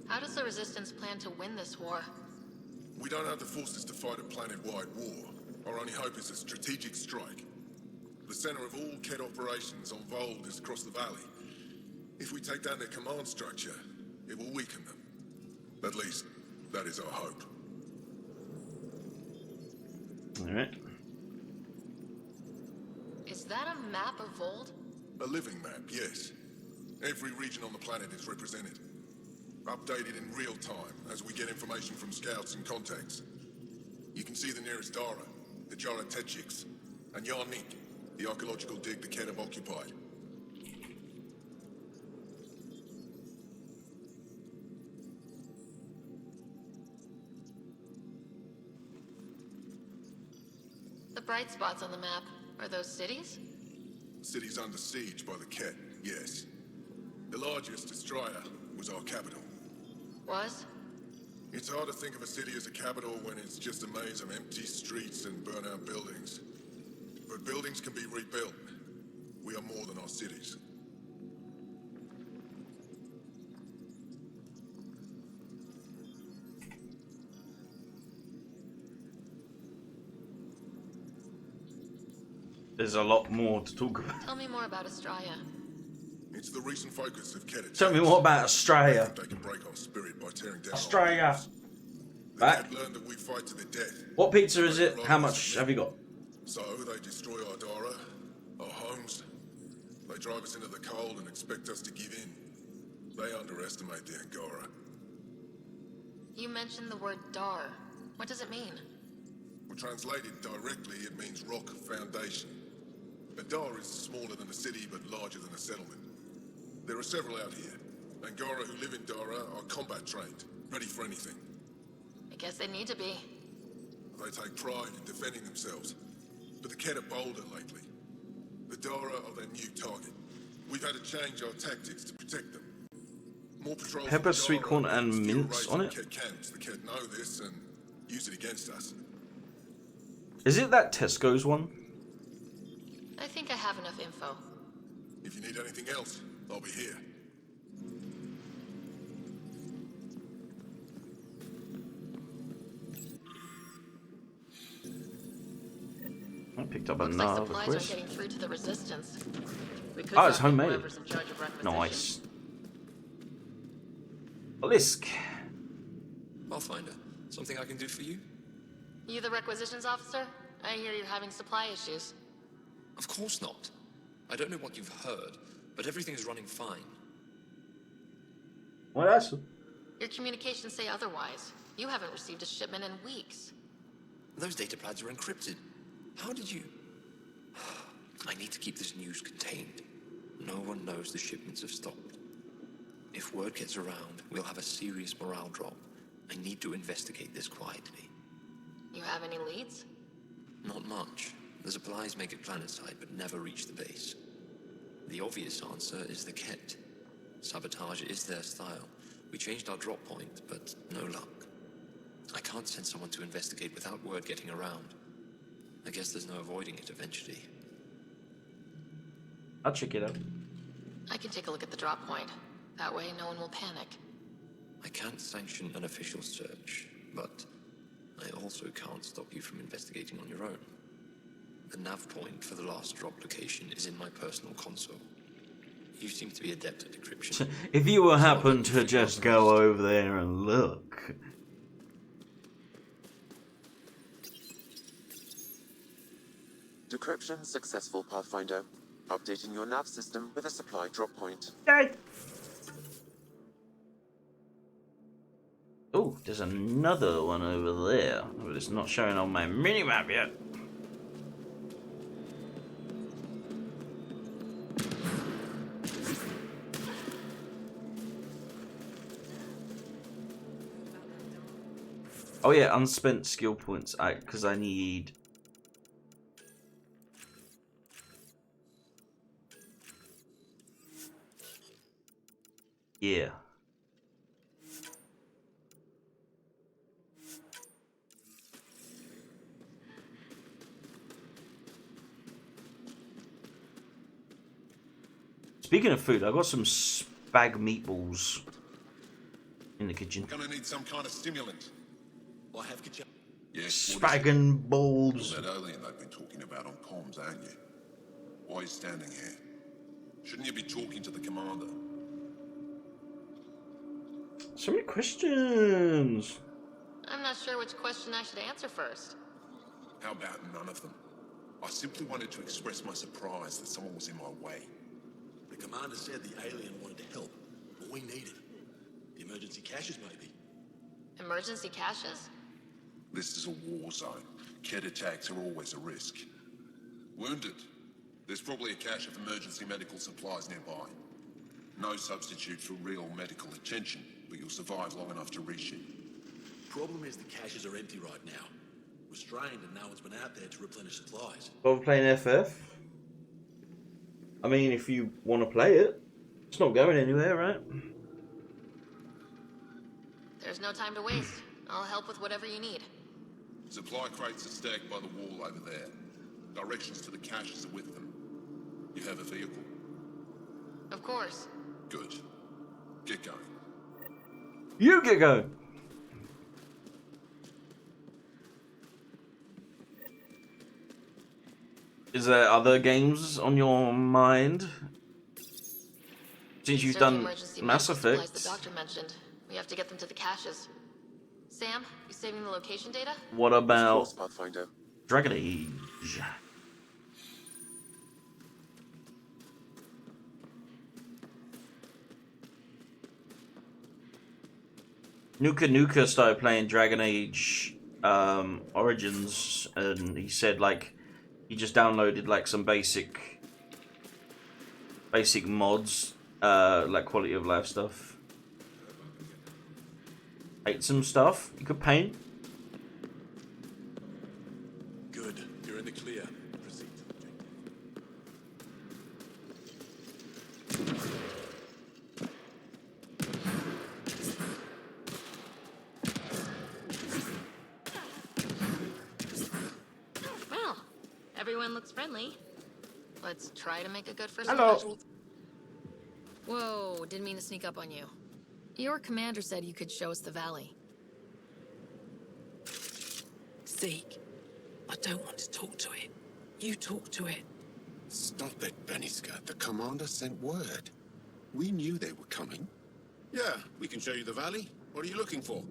How does the Resistance plan to win this war?
We don't have the forces to fight a planet-wide war. Our only hope is a strategic strike. The center of all Ket operations on Vold is across the valley. If we take down their command structure, it will weaken them. At least, that is our hope.
Alright.
Is that a map of Vold?
A living map, yes. Every region on the planet is represented. Updated in real time as we get information from scouts and contacts. You can see the nearest Dara, the Jara Tetchiks, and Yarnik, the archaeological dig the Ket have occupied.
The bright spots on the map, are those cities?
Cities under siege by the Ket, yes. The largest, Astraea, was our capital.
Was?
It's hard to think of a city as a capital when it's just a maze of empty streets and burnt-out buildings. But buildings can be rebuilt. We are more than our cities.
There's a lot more to talk about.
Tell me more about Astraea.
It's the recent focus of Ket attacks.
Tell me more about
I
Australia.
think they can break our spirit by tearing down
Australia. Back.
Learned that we fight to the death.
What pizza is it? How much have you got?
So they destroy our Dara, our homes. They drive us into the cold and expect us to give in. They underestimate the Angara.
You mentioned the word Dar. What does it mean?
Well, translated directly, it means rock foundation. A Dar is smaller than a city, but larger than a settlement. There are several out here. Angara who live in Dara are combat trained, ready for anything.
I guess they need to be.
They take pride in defending themselves. But the Kett are bolder lately. The Dara are their new target. We've had to change our tactics to protect them. More patrols.
Pepper, sweet corn, and mince on it.
Kett camps. The Kett know this and use it against us.
Is it that Tesco's one?
I think I have enough info.
If you need anything else, I'll be here.
I picked up
Looks
another
like supplies
quest.
are getting through to the Resistance. We could
Oh, it's
talk to
homemade.
whoever's in charge of requisition.
Nice. Lisk.
Pathfinder, something I can do for you?
You the requisitions officer? I hear you're having supply issues.
Of course not. I don't know what you've heard, but everything's running fine.
What else?
Your communications say otherwise. You haven't received a shipment in weeks.
Those data pads are encrypted. How did you... I need to keep this news contained. No one knows the shipments have stopped. If word gets around, we'll have a serious morale drop. I need to investigate this quietly.
You have any leads?
Not much. The supplies make it planetside, but never reach the base. The obvious answer is the Kett. Sabotage is their style. We changed our drop point, but no luck. I can't send someone to investigate without word getting around. I guess there's no avoiding it eventually.
I'll check it out.
I can take a look at the drop point. That way no one will panic.
I can't sanction an official search, but I also can't stop you from investigating on your own. The nav point for the last drop location is in my personal console. You seem to be adept at decryption.
If you were happen to just go over there and look.
Decryption successful, Pathfinder. Updating your nav system with a supply drop point.
Oh, there's another one over there, but it's not showing on my minimap yet. Oh yeah, unspent skill points. Because I need... Yeah. Speaking of food, I got some spag meatballs in the kitchen.
Gonna need some kind of stimulant.
I have to.
Yes.
Spag and balls.
That alien they've been talking about on comms, aren't you? Why are you standing here? Shouldn't you be talking to the commander?
So many questions.
I'm not sure which question I should answer first.
How about none of them? I simply wanted to express my surprise that someone was in my way.
The commander said the alien wanted to help. What we needed. The emergency caches, maybe.
Emergency caches?
This is a war zone. Kett attacks are always a risk. Wounded. There's probably a cache of emergency medical supplies nearby. No substitute for real medical attention, but you'll survive long enough to reshoot.
Problem is the caches are empty right now. We're strained and no one's been out there to replenish supplies.
While we're playing FF. I mean, if you want to play it, it's not going anywhere, right?
There's no time to waste. I'll help with whatever you need.
Supply crates are stacked by the wall over there. Directions to the caches are with them. You have a vehicle?
Of course.
Good. Get going.
You get going. Is there other games on your mind? Since you've done Mass
Supplies
Effect.
the doctor mentioned. We have to get them to the caches.
Sam, you saving the location data?
What
Of
about
course, Pathfinder.
Dragon Age? Nuka Nuka started playing Dragon Age Origins, and he said like he just downloaded like some basic mods, like quality of life stuff. Paint some stuff. You could paint.
Good. You're in the clear. Proceed to objective.
Well, everyone looks friendly. Let's try to make a good first
Hello.
impression. Whoa, didn't mean to sneak up on you. Your commander said you could show us the valley.
Zeke, I don't want to talk to it. You talk to it.
Stop it, Bennyska. The commander sent word. We knew they were coming.
Yeah, we can show you the valley. What are you looking for?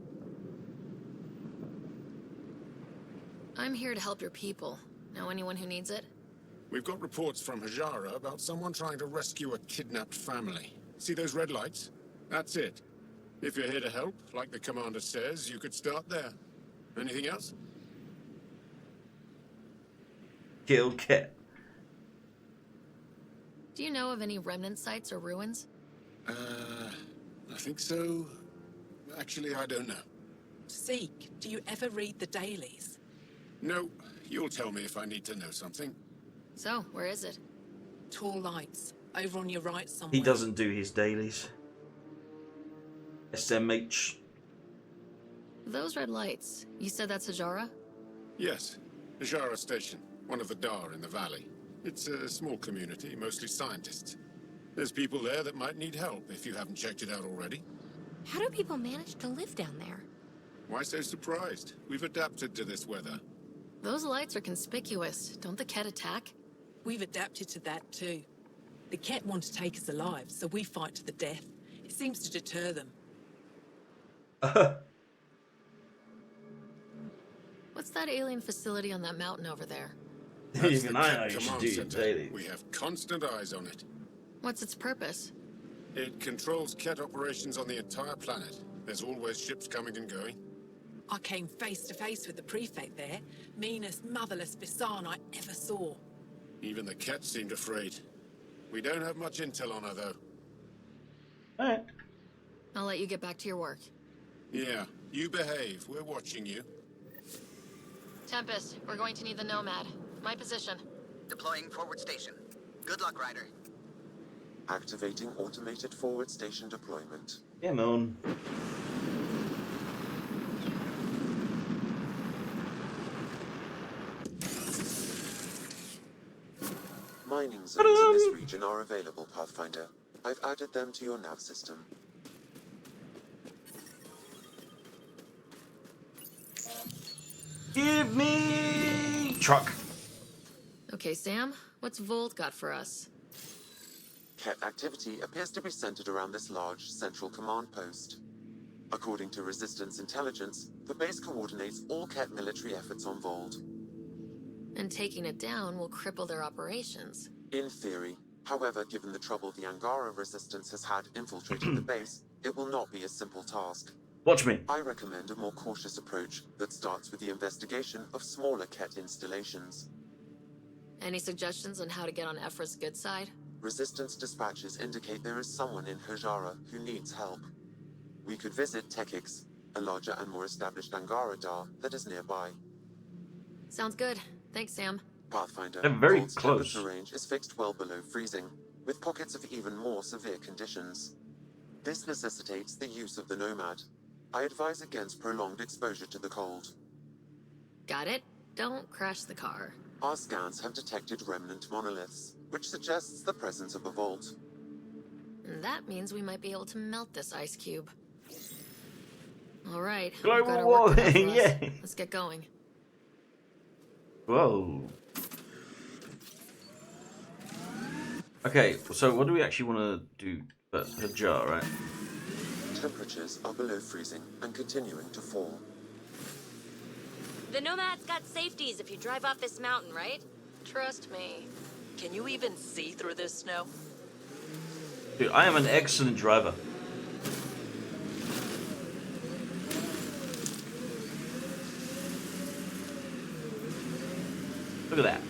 I'm here to help your people. Know anyone who needs it?
We've got reports from Hajara about someone trying to rescue a kidnapped family. See those red lights? That's it. If you're here to help, like the commander says, you could start there. Anything else?
Killed Ket.
Do you know of any remnant sites or ruins?
I think so. Actually, I don't know.
Zeke, do you ever read the dailies?
No, you'll tell me if I need to know something.
So, where is it?
Tall lights, over on your right somewhere.
He doesn't do his dailies. SMH.
Those red lights. You said that's Hajara?
Yes, Hajara Station, one of the Dar in the valley. It's a small community, mostly scientists. There's people there that might need help if you haven't checked it out already.
How do people manage to live down there?
Why so surprised? We've adapted to this weather.
Those lights are conspicuous. Don't the Ket attack?
We've adapted to that too. The Ket want to take us alive, so we fight to the death. It seems to deter them.
What's that alien facility on that mountain over there?
That's the
Even I know
Ket
you should
command
do your
center.
dailies.
We have constant eyes on it.
What's its purpose?
It controls Ket operations on the entire planet. There's always ships coming and going.
I came face to face with the prefect there. Meanest, motherless Bisan I ever saw.
Even the Ket seemed afraid. We don't have much intel on her, though.
Alright.
I'll let you get back to your work.
Yeah, you behave. We're watching you.
Tempest, we're going to need the Nomad. My position.
Deploying forward station. Good luck, Ryder.
Activating automated forward station deployment.
Yeah, man.
Mining zones in this region are available, Pathfinder. I've added them to your nav system.
Give me truck.
Okay, Sam, what's Volt got for us?
Ket activity appears to be centered around this large central command post. According to Resistance intelligence, the base coordinates all Ket military efforts on Vold.
And taking it down will cripple their operations.
In theory. However, given the trouble the Angara Resistance has had infiltrating the base, it will not be a simple task.
Watch me.
I recommend a more cautious approach that starts with the investigation of smaller Ket installations.
Any suggestions on how to get on Ephra's good side?
Resistance dispatches indicate there is someone in Hajara who needs help. We could visit Tekix, a larger and more established Angara Dar that is nearby.
Sounds good. Thanks, Sam.
Pathfinder,
They're very
Vold's
close.
temperature range is fixed well below freezing, with pockets of even more severe conditions. This necessitates the use of the Nomad. I advise against prolonged exposure to the cold.
Got it. Don't crash the car.
Our scans have detected remnant monoliths, which suggests the presence of a vault.
And that means we might be able to melt this ice cube. All right. we've
Global
got our work cut out for
warming,
us.
yeah.
Let's get going.
Whoa. Okay, so what do we actually want to do? But Hajar, right?
Temperatures are below freezing and continuing to fall.
The Nomad's got safeties if you drive off this mountain, right?
Trust me. Can you even see through this snow?
Dude, I am an excellent driver. Look at that.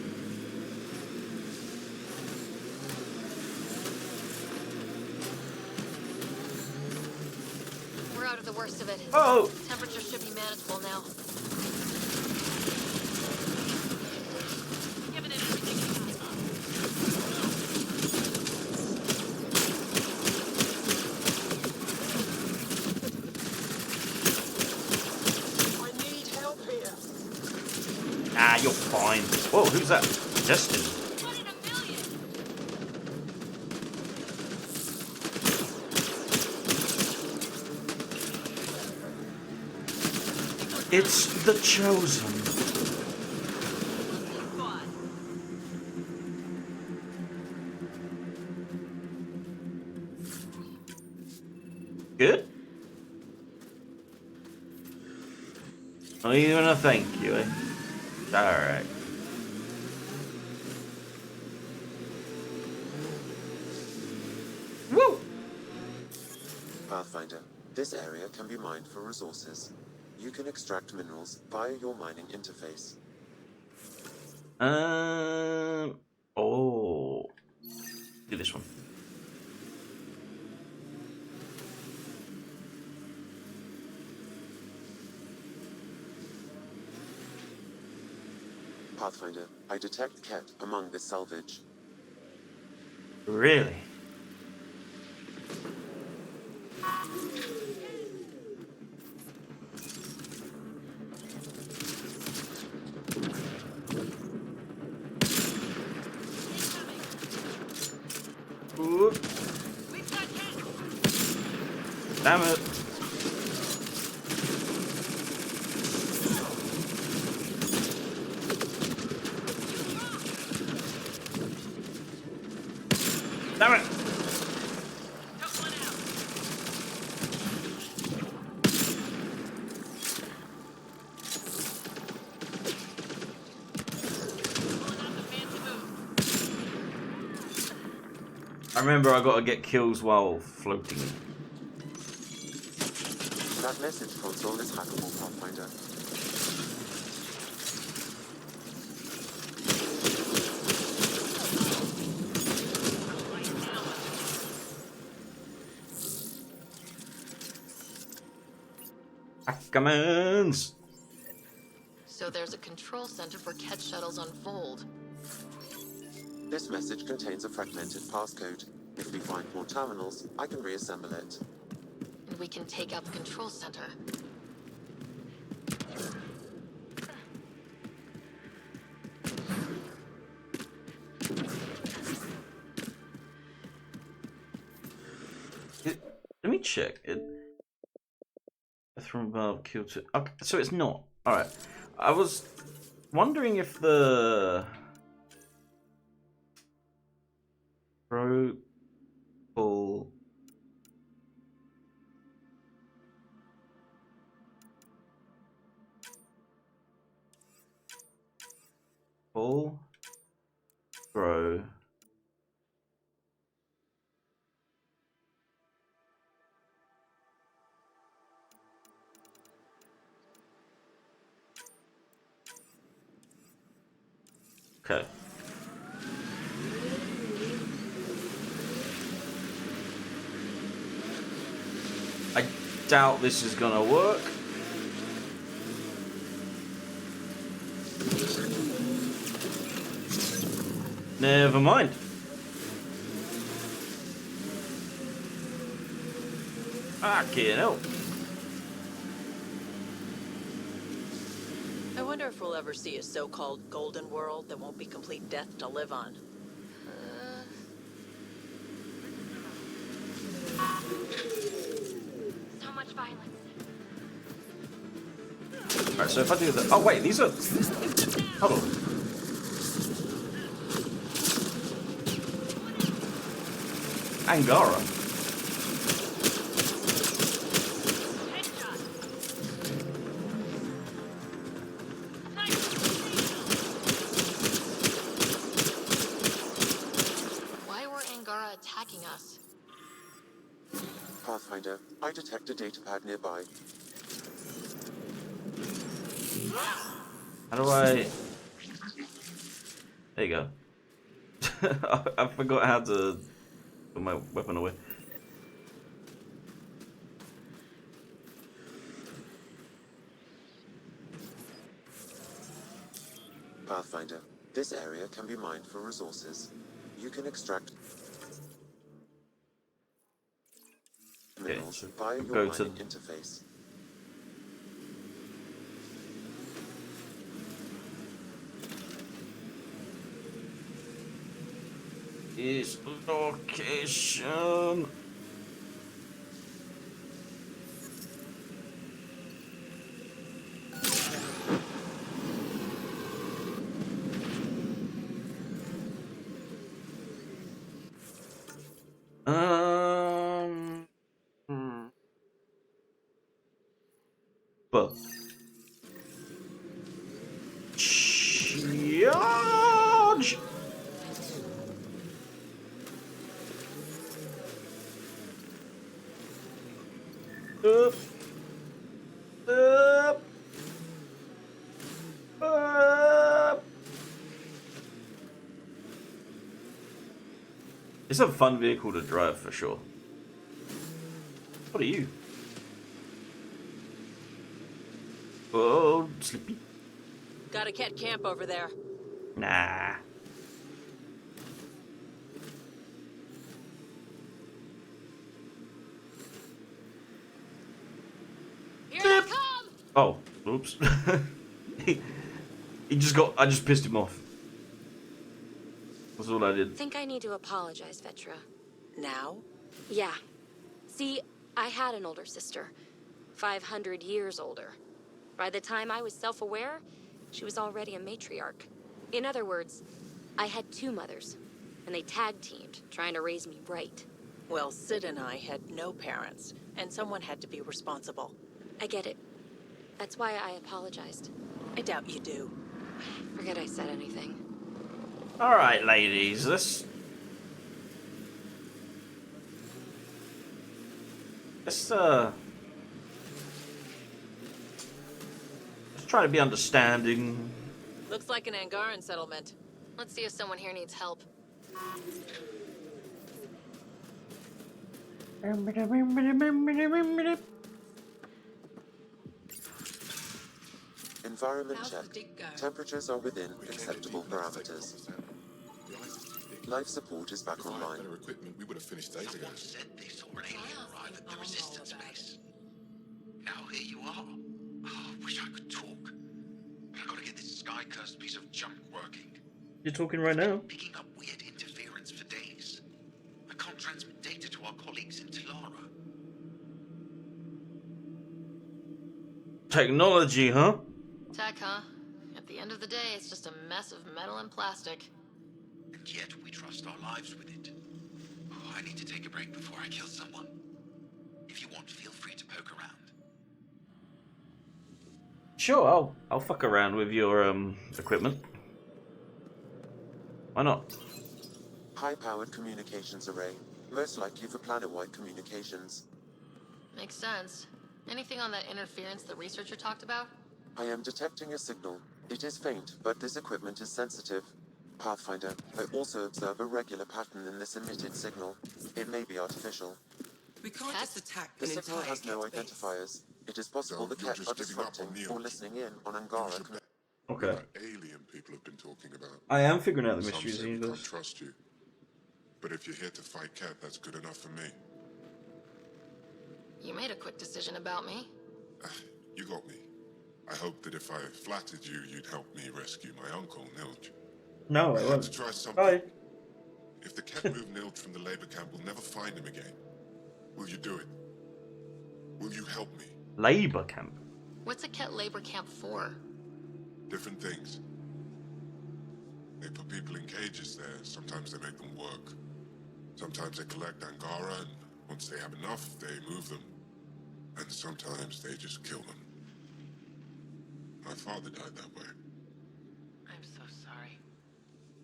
We're out of the worst of it.
Oh!
Temperature should be manageable now. Giving it everything we got.
I need help here.
Ah, you're fine. Whoa, who's that? Destin. It's the Chosen. Good? Not even a thank you, eh? Alright. Woo!
Pathfinder, this area can be mined for resources. You can extract minerals via your mining interface.
Oh. Do this one.
Pathfinder, I detect Ket among this salvage.
Really? Ooh. Damn it. Damn it. I remember I gotta get kills while floating.
That message console is hackable, Pathfinder.
Commands.
So there's a control center for Ket shuttles on Fold.
This message contains a fragmented passcode. If we find more terminals, I can reassemble it.
And we can take out the control center.
Let me check it. From above, kill two. Okay, so it's not. Alright. I was wondering if the pull grow okay. I doubt this is gonna work. Never mind. I can't help.
I wonder if we'll ever see a so-called golden world that won't be complete death to live on.
So much violence.
Alright, so if I do that. Oh, wait, these are. Hold on. Angara.
Pathfinder, I detect a datapad nearby.
How do I... There you go. I forgot how to put my weapon away.
Pathfinder, this area can be mined for resources. You can extract minerals via your
go to
mining interface.
Is location. But charge. Up. Up. Up. It's a fun vehicle to drive for sure. What are you? Oh, sleepy.
Got a cat camp over there.
Nah.
Here I come!
Oh, oops. he just got. I just pissed him off. That's all I did.
Think I need to apologize, Vetra.
Now?
Yeah. See, I had an older sister. 500 years older. By the time I was self-aware, she was already a matriarch. In other words, I had two mothers, and they tag-teamed, trying to raise me right.
Well, Sid and I had no parents, and someone had to be responsible.
I get it. That's why I apologized.
I doubt you do.
Forget I said anything.
Alright, ladies, let's try to be understanding.
Looks like an Angaran settlement.
Let's see if someone here needs help.
Environment check. Temperatures are within acceptable parameters. Life support is back online.
Better equipment, we would have finished days ago.
Someone said they saw an alien arrive at the resistance base. Now here you are. Oh, I wish I could talk. But I gotta get this sky-cursed piece of junk working.
You're talking right now.
Picking up weird interference for days. I can't transmit data to our colleagues in Talara.
Technology, huh?
Tech, huh? At the end of the day, it's just a mess of metal and plastic.
And yet we trust our lives with it. Oh, I need to take a break before I kill someone. If you want, feel free to poke around.
Sure, I'll fuck around with your equipment. Why not?
High-powered communications array, most likely for planet-wide communications.
Makes sense. Anything on that interference the researcher talked about?
I am detecting a signal. It is faint, but this equipment is sensitive. Pathfinder, I also observe a regular pattern in this emitted signal. It may be artificial.
We can't just attack
The
an
signal
entire
has no
cat base.
identifiers. It is possible
So
the
you're
cat
just
are
giving up
disrupting
on me,
or
aren't you?
listening in on Angara.
Okay.
That alien people have been talking about.
I am figuring out the
Some
mysteries
say
in
we can't
this.
trust you. But if you're here to fight Cat, that's good enough for me.
You made a quick decision about me.
You got me. I hoped that if I flattered you, you'd help me rescue my uncle, Nilch.
No,
I
I
had
won't.
to try something.
Bye.
If the Cat moved Nilch from the labor camp, we'll never find him again. Will you do it? Will you help me?
Labor camp.
What's a Ket labor camp for?
Different things. They put people in cages there. Sometimes they make them work. Sometimes they collect Angara, and once they have enough, they move them. And sometimes they just kill them. My father died that way.
I'm so sorry.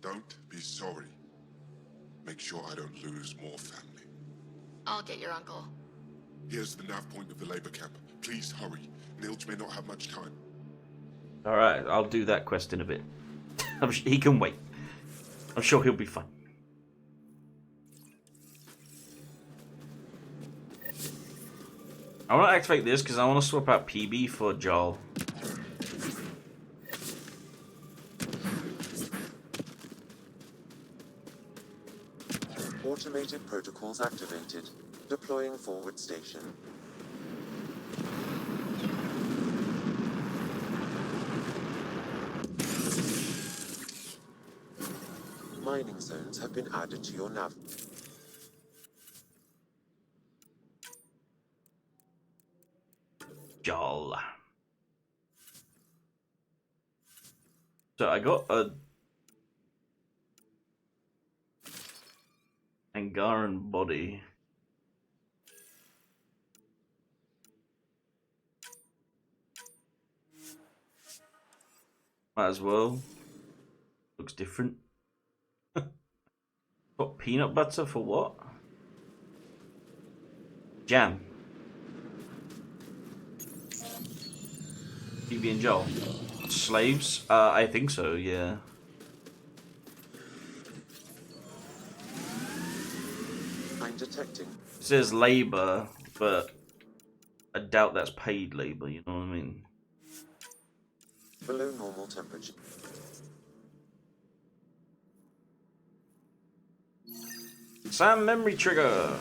Don't be sorry. Make sure I don't lose more family.
I'll get your uncle.
Here's the nav point of the labor camp. Please hurry. Nilge may not have much time.
Alright, I'll do that quest in a bit. He can wait. I'm sure he'll be fine. I want to activate this because I want to swap out PB for Joel.
Automated protocols activated. Deploying forward station. Mining zones have been added to your nav.
Joel. So I got a Angaran body. Might as well. Looks different. What, peanut butter for what? Jam. PB and Joel. Slaves? I think so, yeah.
I'm detecting.
It says labor, but I doubt that's paid labor, you know what I mean?
Below normal temperature.
Sam memory trigger.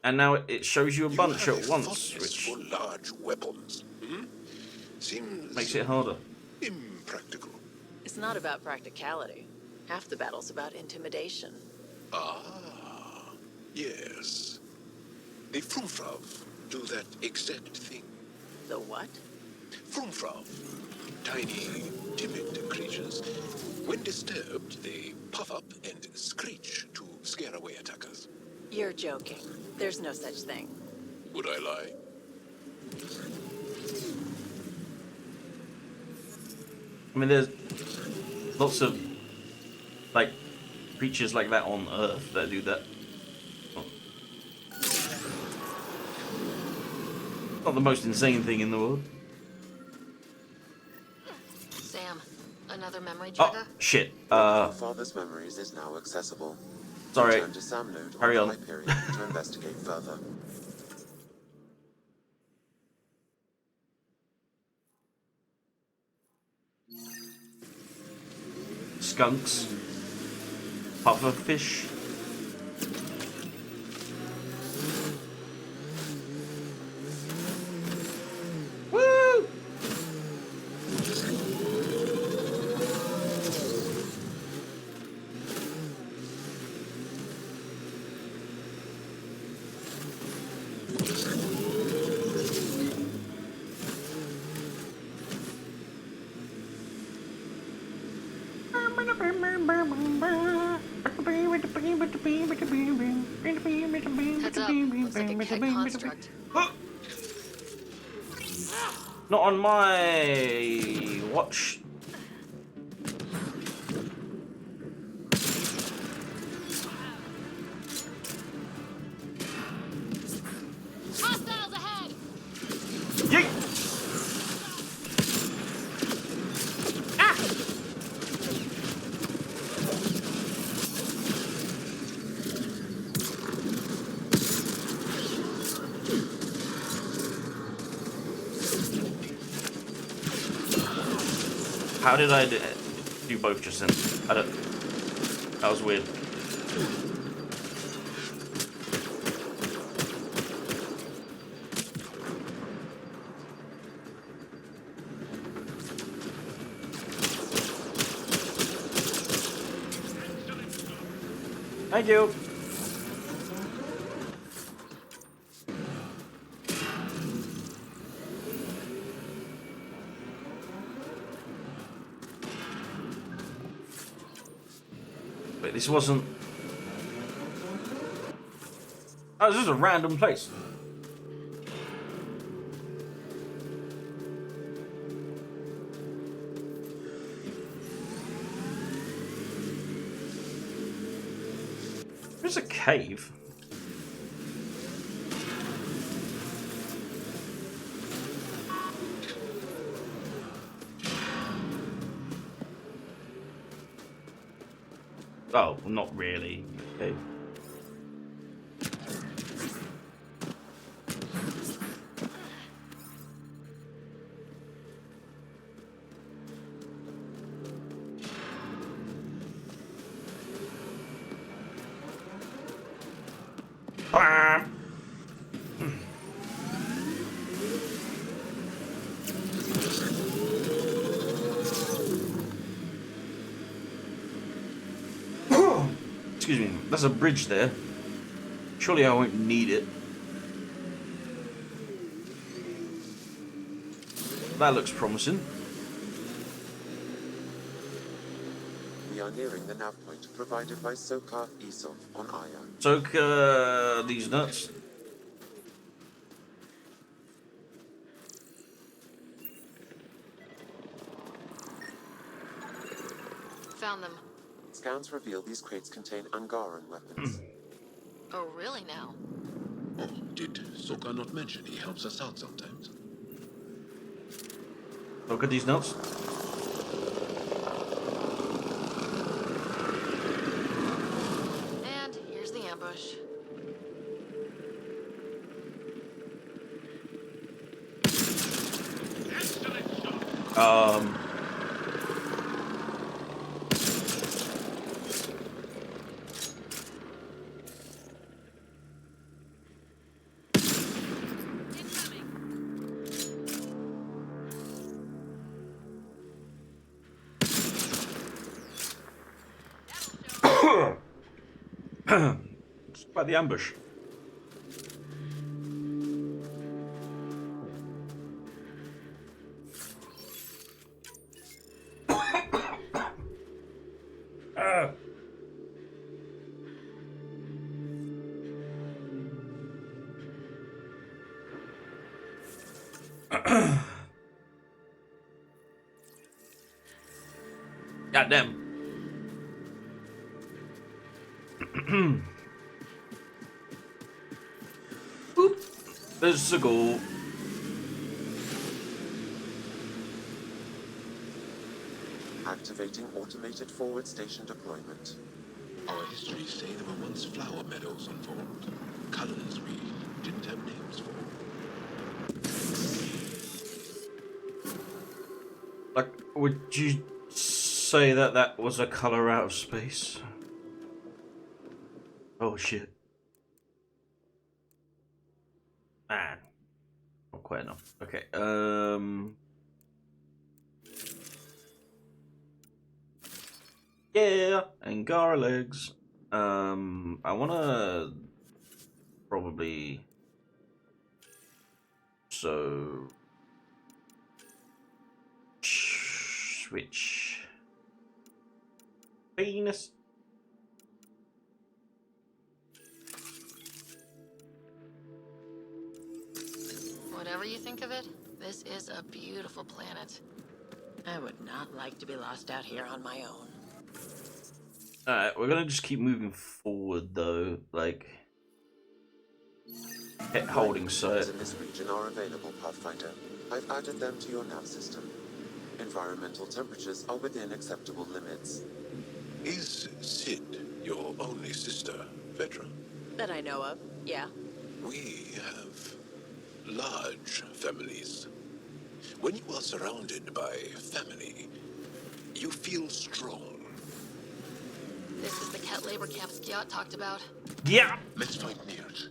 And now it shows you a bunch at once, which
for large weapons. Seems
makes it harder.
impractical.
It's not about practicality. Half the battle's about intimidation.
Ah, yes. The Frumfrav do that exact thing.
The what?
Frumfrav, tiny, timid creatures. When disturbed, they puff up and screech to scare away attackers.
You're joking. There's no such thing.
Would I lie?
I mean, there's lots of, like, creatures like that on Earth that do that. Not the most insane thing in the world.
Sam, another memory trigger?
Oh, shit.
Father's memories is now accessible.
Sorry.
Return to Sam node
Carry on.
Hyperion to investigate further.
Skunks. Pufferfish. Woo!
Heads up. Looks like a Keg construct.
Not on my watch.
Hostiles ahead!
Yeet! How did I do both just then? I don't. That was weird. Thank you. But this wasn't. Oh, this is a random place. There's a cave. Oh, well, not really. Okay. Ah! Excuse me, there's a bridge there. Surely I won't need it. That looks promising.
We are nearing the nav point provided by Sokar Isov on Aya.
Soak these nuts.
Found them.
Scans reveal these crates contain Angaran weapons.
Oh, really now?
Oh, did Sokar not mention he helps us out sometimes?
Look at these nuts.
And here's the ambush.
Um. By the ambush. Goddamn. Boop. There's a goal.
Activating automated forward station deployment.
Our histories say there were once flower meadows unfold. Colors we didn't have names for.
Like, would you say that that was a color out of space? Oh shit. Man. Not quite enough. Okay, yeah, Angara legs. I wanna probably switch Venus.
Whatever you think of it, this is a beautiful planet. I would not like to be lost out here on my own.
Alright, we're gonna just keep moving forward though, like holding sight.
In this region are available, Pathfinder. I've added them to your nav system. Environmental temperatures are within acceptable limits.
Is Sid your only sister, Vedra?
That I know of, yeah.
We have large families. When you are surrounded by family, you feel strong.
This is the cat labor camp Skiot talked about.
Yeah.
Let's find near it.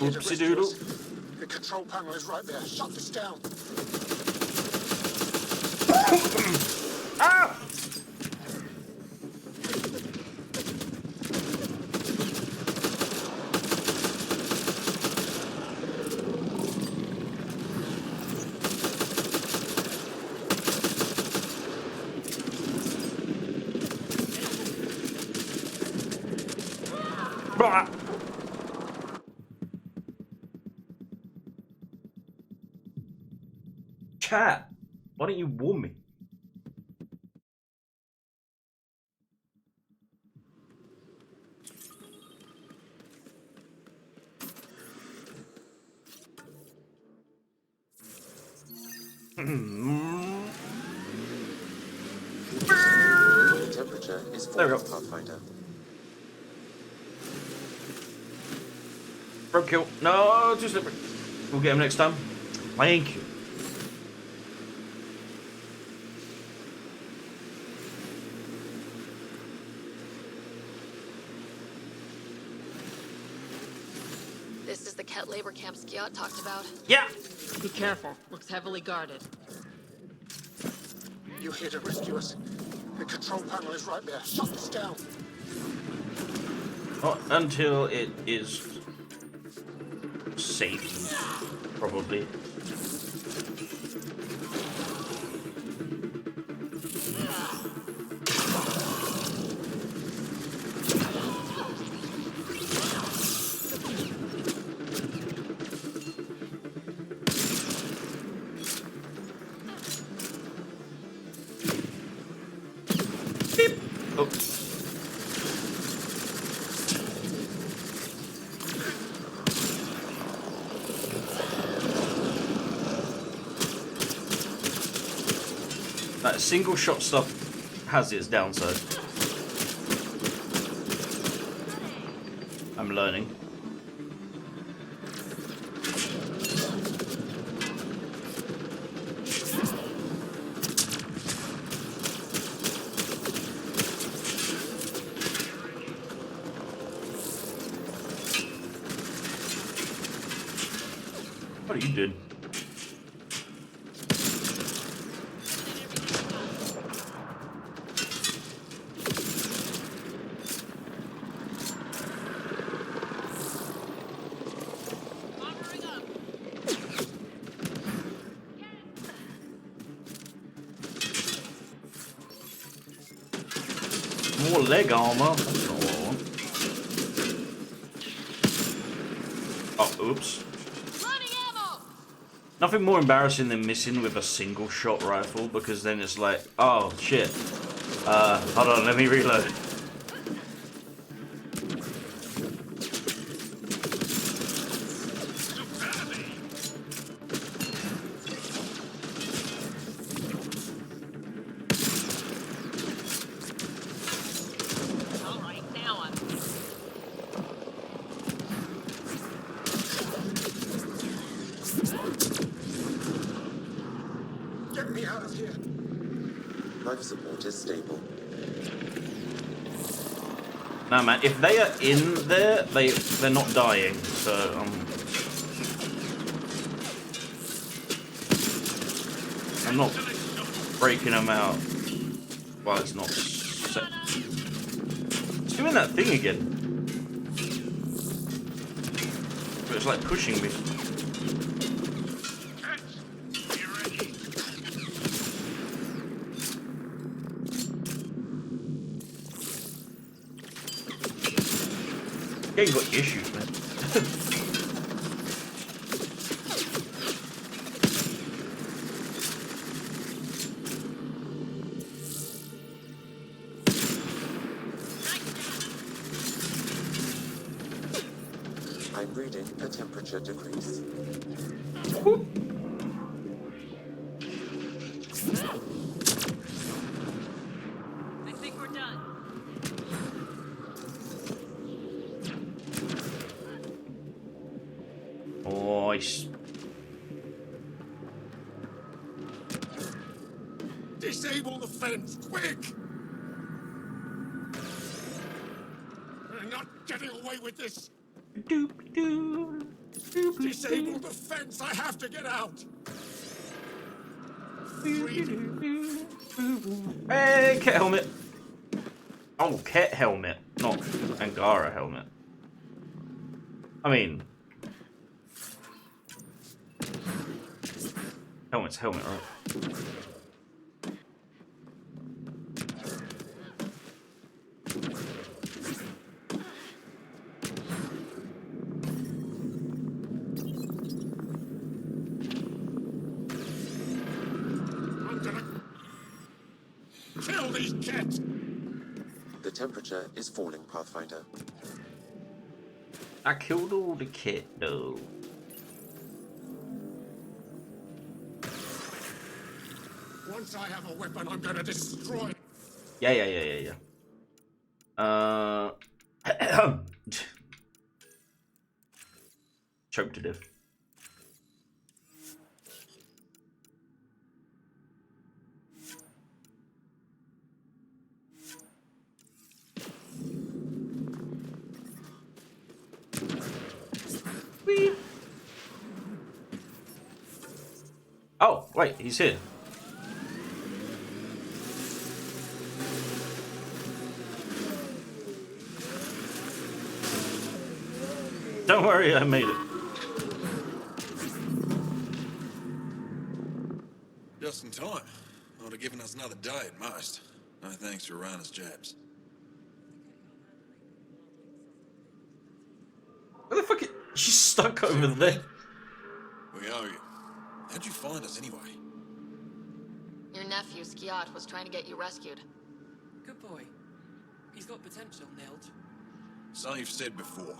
Oopsie doodle.
The control panel is right there. Shut this down.
Ah! Bah! Cat, why don't you warn me?
The temperature is
There we
40,
go.
Pathfinder.
Roadkill. No, too slippery. We'll get him next time. Thank you.
This is the Ket labor camp Skiot talked about.
Yeah.
Be careful. Looks heavily guarded.
You're here to rescue us. The control panel is right there. Shut this down.
Not until it is safe, probably. Beep. Oh. That single shot stuff has its downside. I'm learning. What are you doing? More leg armor. That's not what I want. Oh, oops. Nothing more embarrassing than missing with a single shot rifle, because then it's like, oh shit. Hold on, let me reload.
Get me out of here.
Life support is stable.
No man, if they are in there, they're not dying, so I'm not breaking them out while it's not set. It's doing that thing again. But it's like pushing me. Game got issues, man.
I'm reading a temperature decrease.
I think we're done.
Nice.
Disable the fence, quick! We're not getting away with this. Disable the fence. I have to get out.
Hey, Ket helmet. Oh, Ket helmet, not Angara helmet. I mean, helmet's helmet, right?
these cats!
The temperature is falling, Pathfinder.
I killed all the kit though.
Once I have a weapon, I'm gonna destroy it.
Yeah. Choked to death. Whee. Oh, wait, he's here. Don't worry, I made it.
Just in time. Would have given us another day at most. No thanks to Rana's jabs.
Where the fuck is... She's stuck over there.
We owe you. How'd you find us anyway?
Your nephew, Skiat, was trying to get you rescued.
Good boy. He's got potential, Nilge.
So you've said before.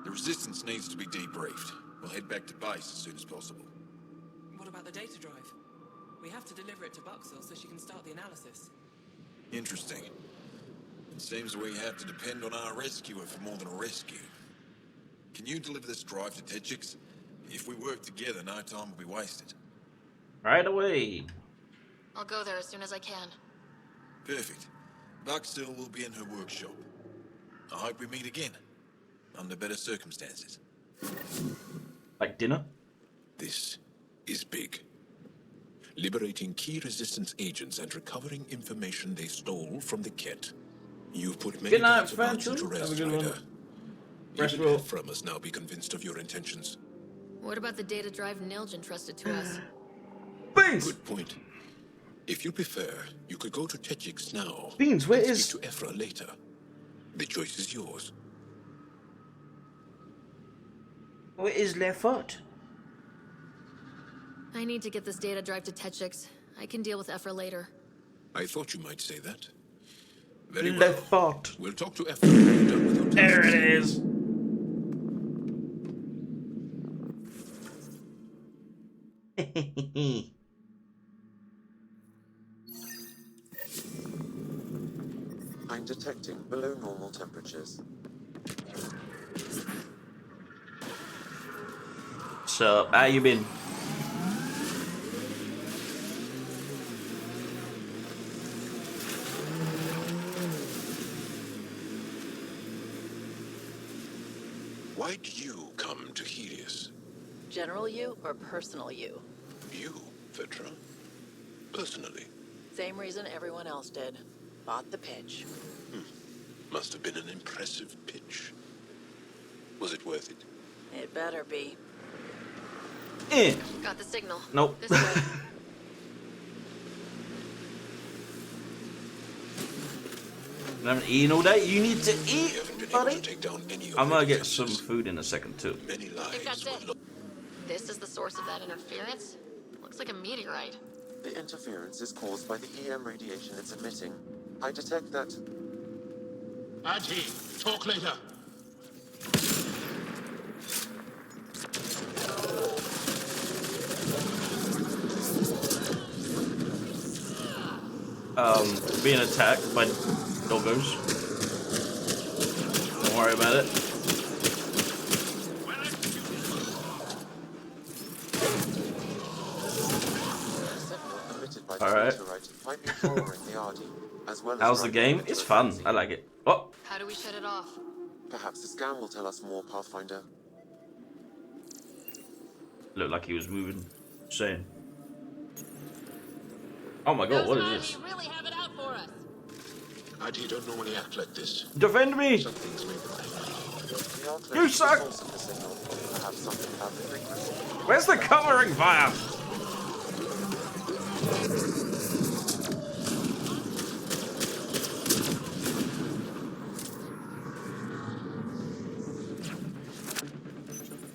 The Resistance needs to be debriefed. We'll head back to base as soon as possible.
What about the data drive? We have to deliver it to Buxel so she can start the analysis.
Interesting. It seems we have to depend on our rescuer for more than a rescue. Can you deliver this drive to Techix? If we work together, no time will be wasted.
Right away.
I'll go there as soon as I can.
Perfect. Buxel will be in her workshop. I hope we meet again. Under better circumstances.
Like dinner?
This is big. Liberating key Resistance agents and recovering information they stole from the Ket. You've put many
Good night,
doubts about you to
Phantom. Have
rest,
a good one.
Ryder.
Rest
Even
well.
Ephra must now be convinced of your intentions.
What about the data drive Nilge entrusted to us?
Beans!
Good point. If you prefer, you could go to Techix now.
Beans, where
and
is...
speak to Ephra later. The choice is yours.
Where is Lefort?
I need to get this data drive to Techix. I can deal with Ephra later.
I thought you might say that. Very well.
Lefort.
We'll talk to Ephra when you're done with your
There
tasks.
it is.
I'm detecting below normal temperatures.
So, how you been?
Why did you come to Helios?
General you or personal you?
You, Vetra? Personally.
Same reason everyone else did. Bought the pitch.
Must have been an impressive pitch. Was it worth it?
It better be.
Got the signal.
Nope.
This way.
I haven't eaten all day. You need to eat, buddy.
Take down any of
I'm gonna
their
get some food in a second too.
Many
I
lives
think that's it. This is the source of that interference? Looks like a meteorite.
The interference is caused by the EM radiation it's emitting. I detect that...
Adi, talk later.
Being attacked by doggos. Don't worry about it. Alright. How's the game? It's fun. I like it. Oh!
How do we shut it off?
Perhaps the scan will tell us more, Pathfinder.
Looked like he was moving. Saying. Oh my god, what is this?
You really have it out for us.
Adi don't normally act like this.
Defend me!
Some things may be.
You suck! Where's the covering fire?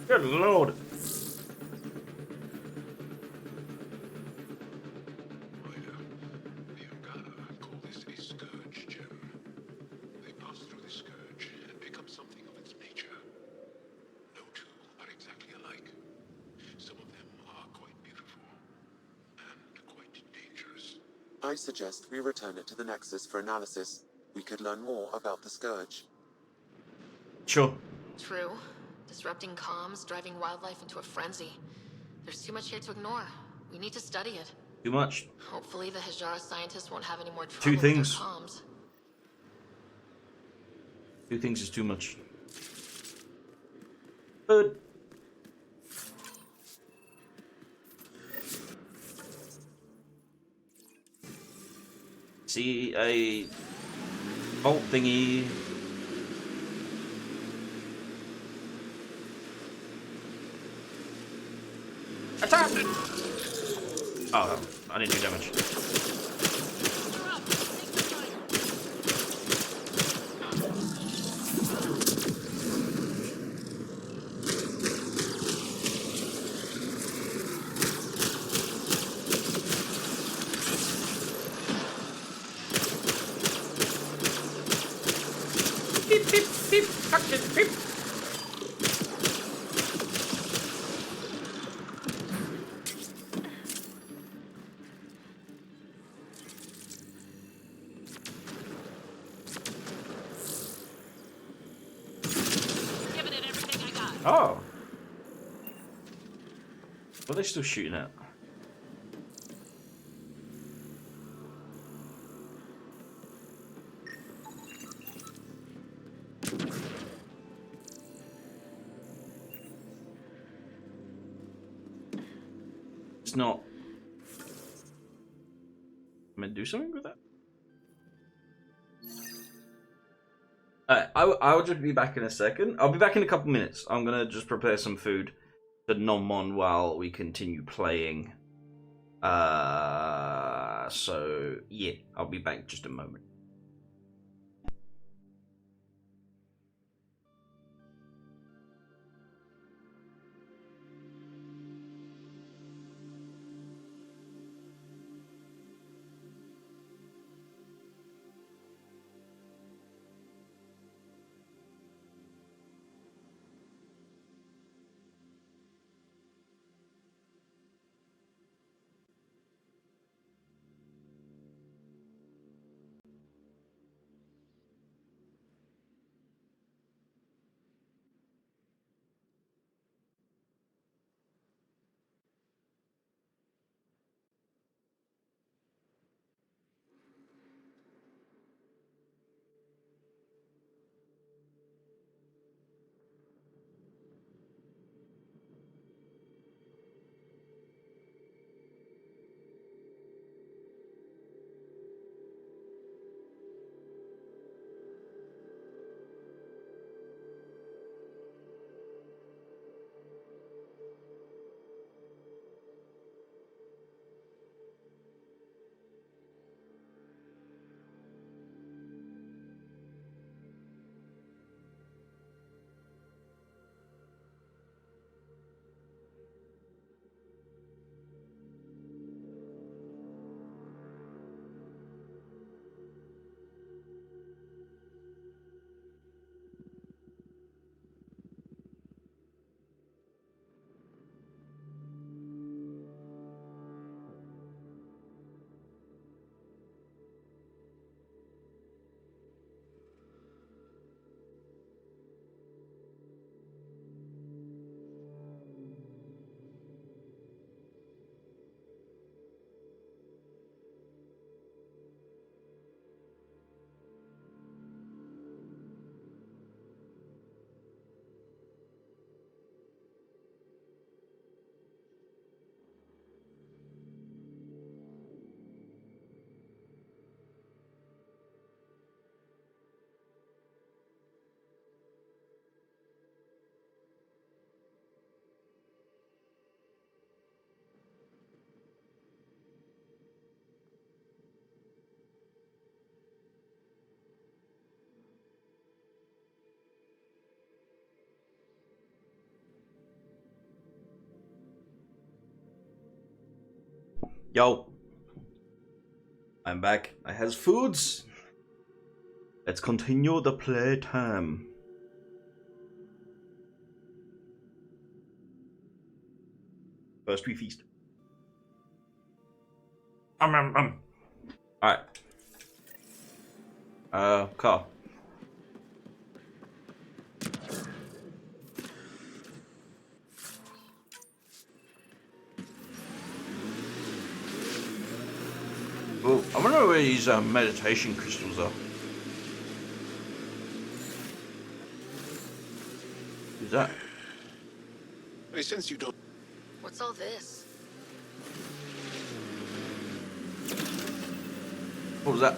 Good lord.
I suggest we return it to the Nexus for analysis. We could learn more about the Scourge.
Sure.
True. Disrupting comms, driving wildlife into a frenzy. There's too much here to ignore. We need to study it.
Too much.
Hopefully the Hijara scientists won't have any more trouble
Two
with their
things.
comms.
2 things is too much. But see a bolt thingy. Attack! Oh, I didn't do damage. Beep, beep, beep, action, beep.
Giving it everything I got.
Oh. What are they still shooting at? It's not. I'm gonna do something with that. I'll just be back in a second. I'll be back in a couple minutes. I'm gonna just prepare some food for Non-Mon while we continue playing. So yeah, I'll be back in just a moment. Yo, I'm back. I has foods. Let's continue the playtime. First we feast. Car. Oh, I wonder where these meditation crystals are. Who's that?
Hey, since you don't...
What's all this?
What was that?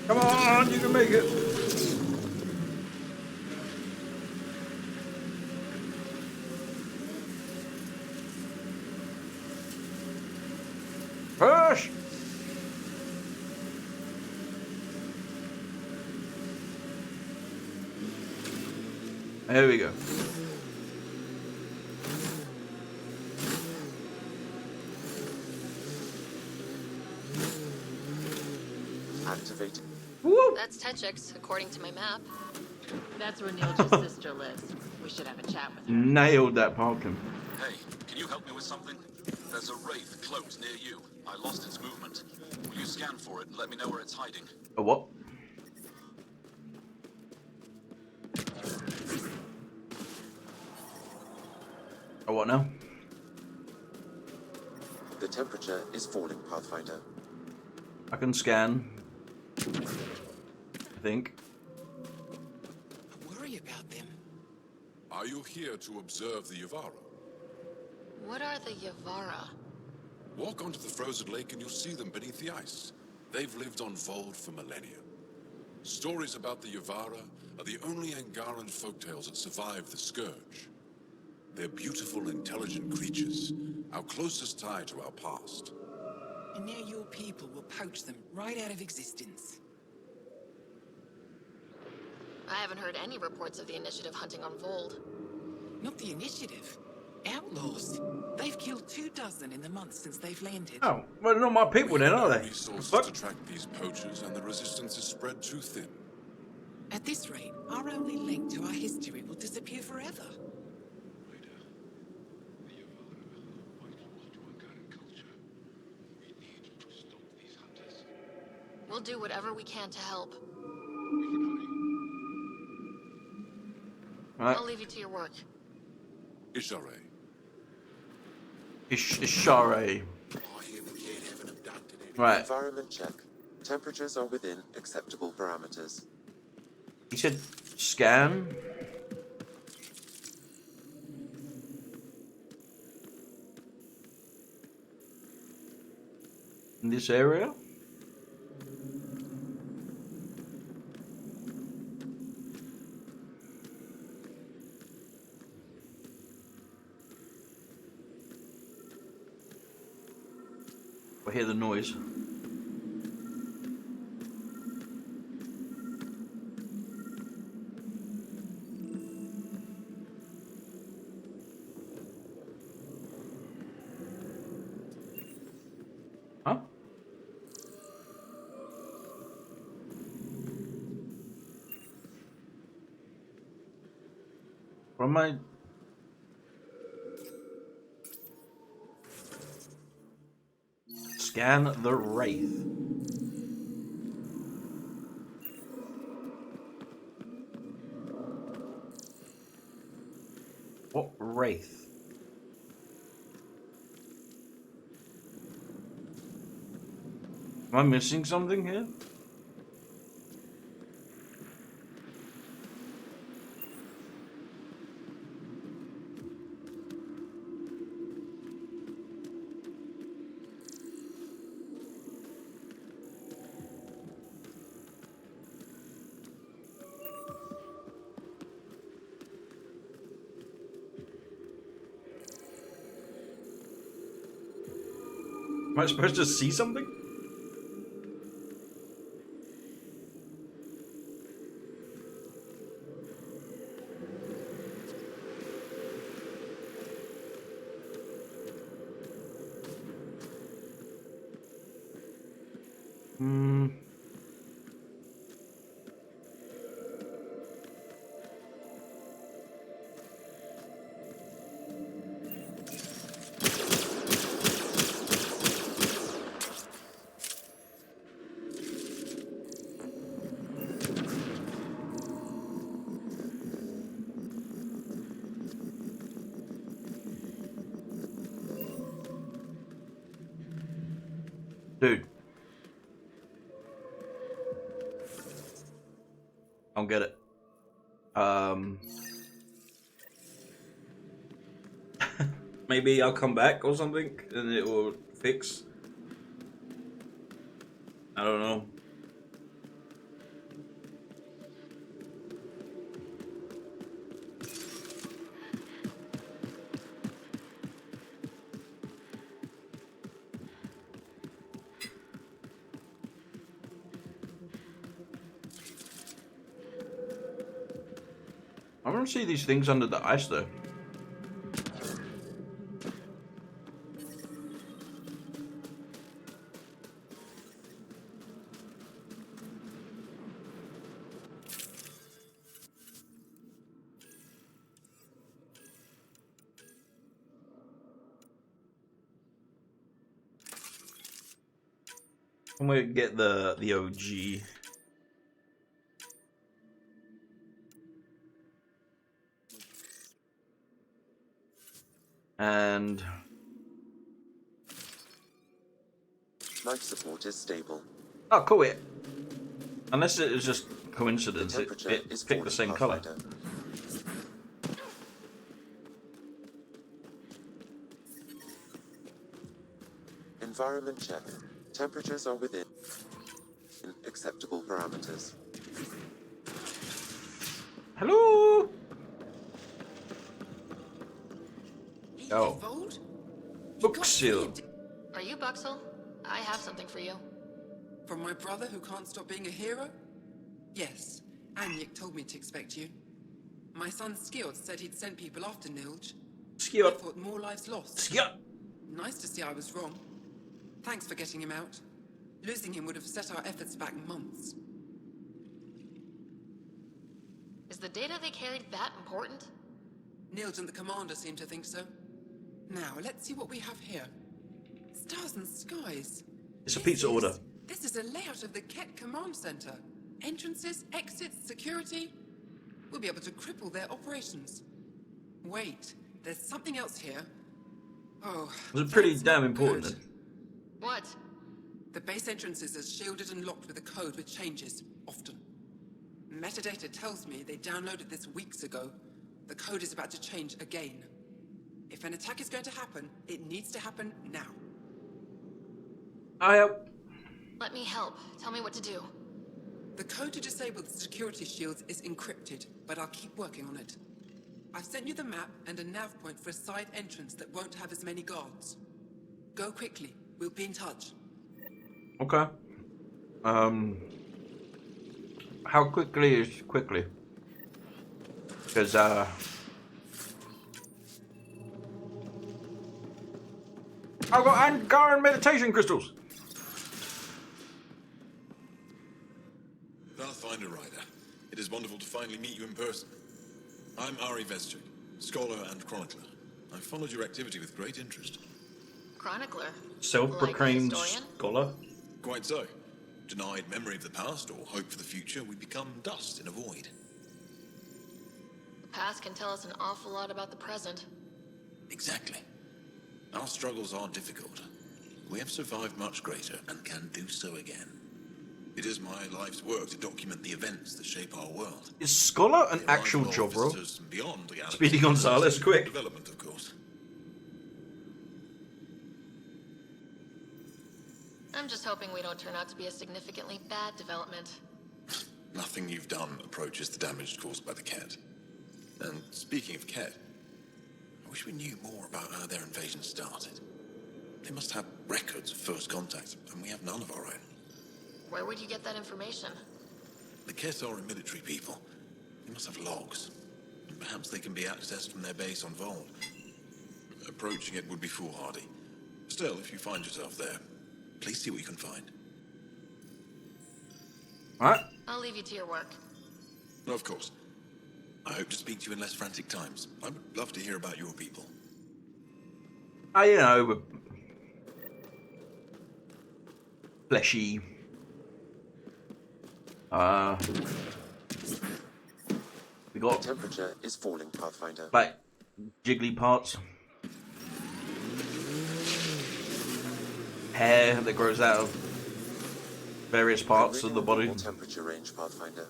Come on, you can make it. Push! There we go.
Activate.
Woo!
That's Techix, according to my map.
That's where Neil's sister lives. We should have a chat with her.
Nailed that pumpkin.
Hey, can you help me with something? There's a wraith cloaked near you. I lost its movement. Will you scan for it and let me know where it's hiding?
A what? A what now?
The temperature is falling, Pathfinder.
I can scan. I think.
I worry about them.
Are you here to observe the Yavara?
What are the Yavara?
Walk onto the frozen lake and you'll see them beneath the ice. They've lived on Vold for millennia. Stories about the Yavara are the only Angaran folktales that survive the Scourge. They're beautiful, intelligent creatures, our closest tie to our past.
And now your people will poach them right out of existence.
I haven't heard any reports of the Initiative hunting on Vold.
Not the Initiative. Outlaws. They've killed 24 in the months since they've landed.
Oh, well, they're not my people then, are they?
Resources
Fuck.
to track these poachers, and the resistance is spread too thin.
At this rate, our only link to our history will disappear forever.
We'll do whatever we can to help.
Right.
I'll leave you to your work.
Ishare.
Ishare. Right.
Environment check. Temperatures are within acceptable parameters.
He said scan. In this area? I hear the noise. Huh? What am I? Scan the Wraith. What Wraith? Am I missing something here? Am I supposed to see something? Hmm. Dude. I don't get it. Maybe I'll come back or something and it will fix. I don't know. I want to see these things under the ice though. I'm gonna get the OG. And
life support is stable.
oh, cool. Unless it is just coincidence, it
is
picked the same color.
Environment check. Temperatures are within acceptable parameters.
Hello. Oh. Buxil.
Are you Buxel? I have something for you.
From my brother who can't stop being a hero? Yes, Anyik told me to expect you. My son Skjord said he'd sent people after Nilj.
Skjord.
I thought more lives lost.
Skjord.
Nice to see I was wrong. Thanks for getting him out. Losing him would have set our efforts back months.
Is the data they carried that important?
Nilj and the commander seem to think so. Now, let's see what we have here. Stars and skies.
It's a pizza order.
This is a layout of the Ket Command Center. Entrances, exits, security. We'll be able to cripple their operations. Wait, there's something else here. Oh,
it's pretty damn important. Then.
What?
The base entrances are shielded and locked with a code which changes, often. Metadata tells me they downloaded this weeks ago. The code is about to change again. If an attack is going to happen, it needs to happen now.
I help.
Let me help. Tell me what to do.
The code to disable the security shields is encrypted, but I'll keep working on it. I've sent you the map and a nav point for a side entrance that won't have as many guards. Go quickly. We'll be in touch.
Okay. How quickly is quickly? Because, I've got Angar and meditation crystals.
Pathfinder Rider, it is wonderful to finally meet you in person. I'm Ari Vestrik, scholar and chronicler. I followed your activity with great interest.
Chronicler?
Self-proclaimed
like
scholar?
Quite so. Denied memory of the past or hope for the future, we become dust in a void.
The past can tell us an awful lot about the present.
Exactly. Our struggles are difficult. We have survived much greater and can do so again. It is my life's work to document the events that shape our world.
Is scholar an actual job, bro? Speedy Gonzalez, quick.
Development, of course.
I'm just hoping we don't turn out to be a significantly bad development.
Nothing you've done approaches the damage caused by the Ket. And speaking of Ket, I wish we knew more about how their invasion started. They must have records of first contact, and we have none of our own.
Where would you get that information?
The Ket are a military people. They must have logs. And perhaps they can be accessed from their base on Vold. Approaching it would be foolhardy. Still, if you find yourself there, please see what you can find.
What?
I'll leave you to your work.
Of course. I hope to speak to you in less frantic times. I would love to hear about your people.
You know, fleshy. We got
temperature is falling, Pathfinder.
Like jiggly parts. hair that grows out of various parts of the body.
Temperature range, Pathfinder.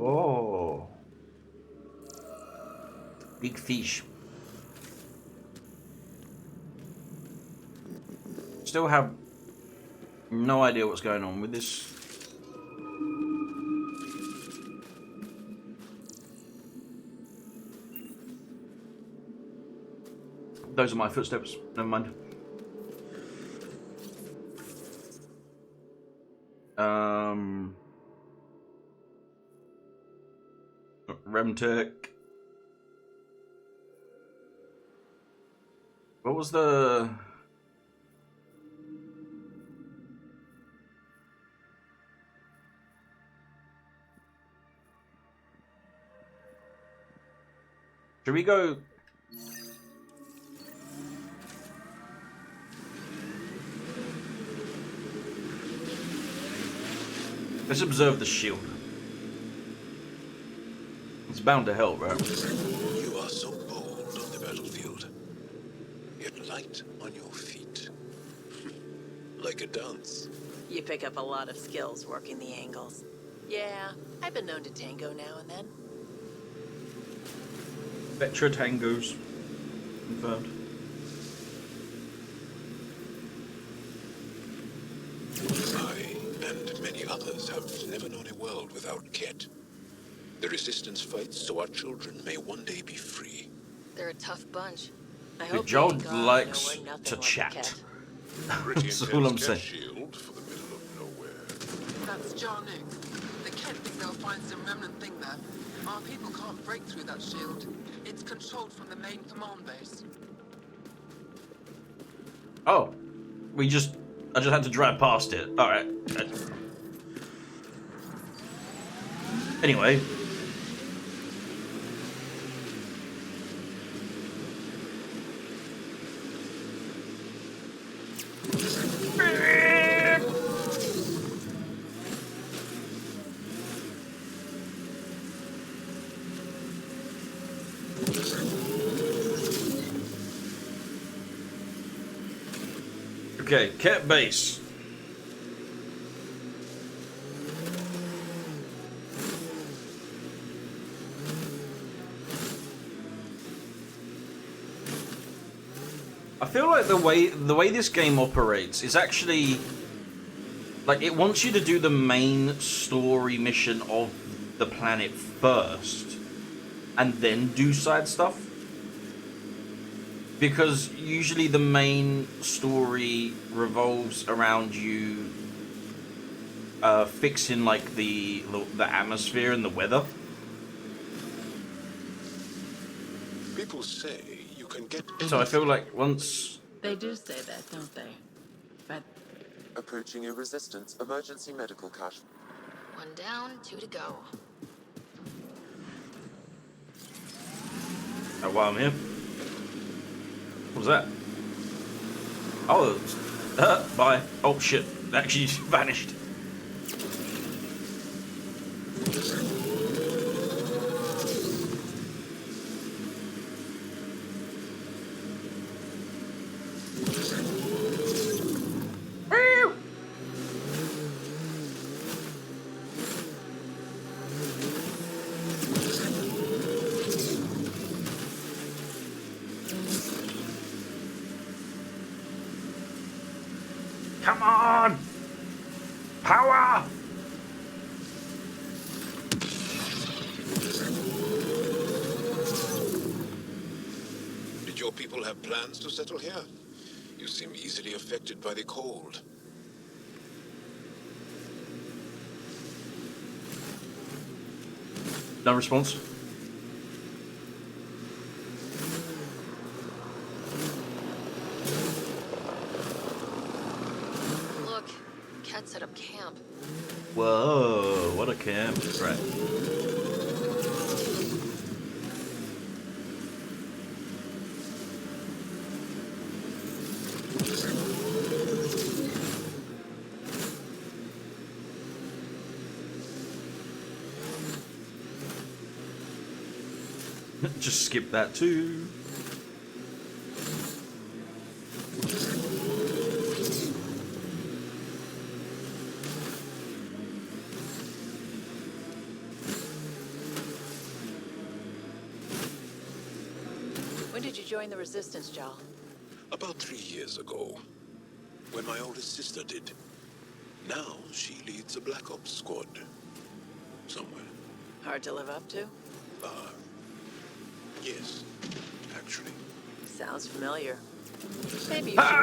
Oh, big fish. Still have no idea what's going on with this. Those are my footsteps. Never mind. Remtech. What was the... Should we go... Let's observe the shield. It's bound to help, right?
You are so bold on the battlefield, yet light on your feet. Like a dance.
You pick up a lot of skills working the angles. Yeah, I've been known to tango now and then.
Vetra tangos. Confirmed.
I and many others have never known a world without Ket. The Resistance fights so our children may one day be free.
They're a tough bunch.
I
Dude,
hope
Joel
they ain't gone
likes
nowhere nothing
to
like
chat.
Pretty
That's all I'm
intense
saying.
Ket shield for the middle of nowhere.
That's Jarnu. The Kent think they'll find some remnant thing there. Our people can't break through that shield. It's controlled from the main command base.
Oh, I just had to drive past it. All right. Anyway. Okay, Ket base. I feel like the way this game operates is actually like it wants you to do the main story mission of the planet first and then do side stuff. Because usually the main story revolves around you fixing like the atmosphere and the weather.
People say you can get
So I feel like once...
They do say that, don't they? But...
Approaching a Resistance emergency medical cache.
1 down, 2 to go.
Oh, while I'm here. What was that? Oh, bye. Oh shit, that actually just vanished. Come on! Power!
Did your people have plans to settle here? You seem easily affected by the cold.
No response.
Cat set up camp.
Whoa, what a camp. Right. Just skip that too.
When did you join the Resistance, Jal?
About 3 years ago, when my oldest sister did. Now she leads a Black Ops squad. Somewhere.
Hard to live up to?
Yes, actually.
Sounds familiar. Maybe you should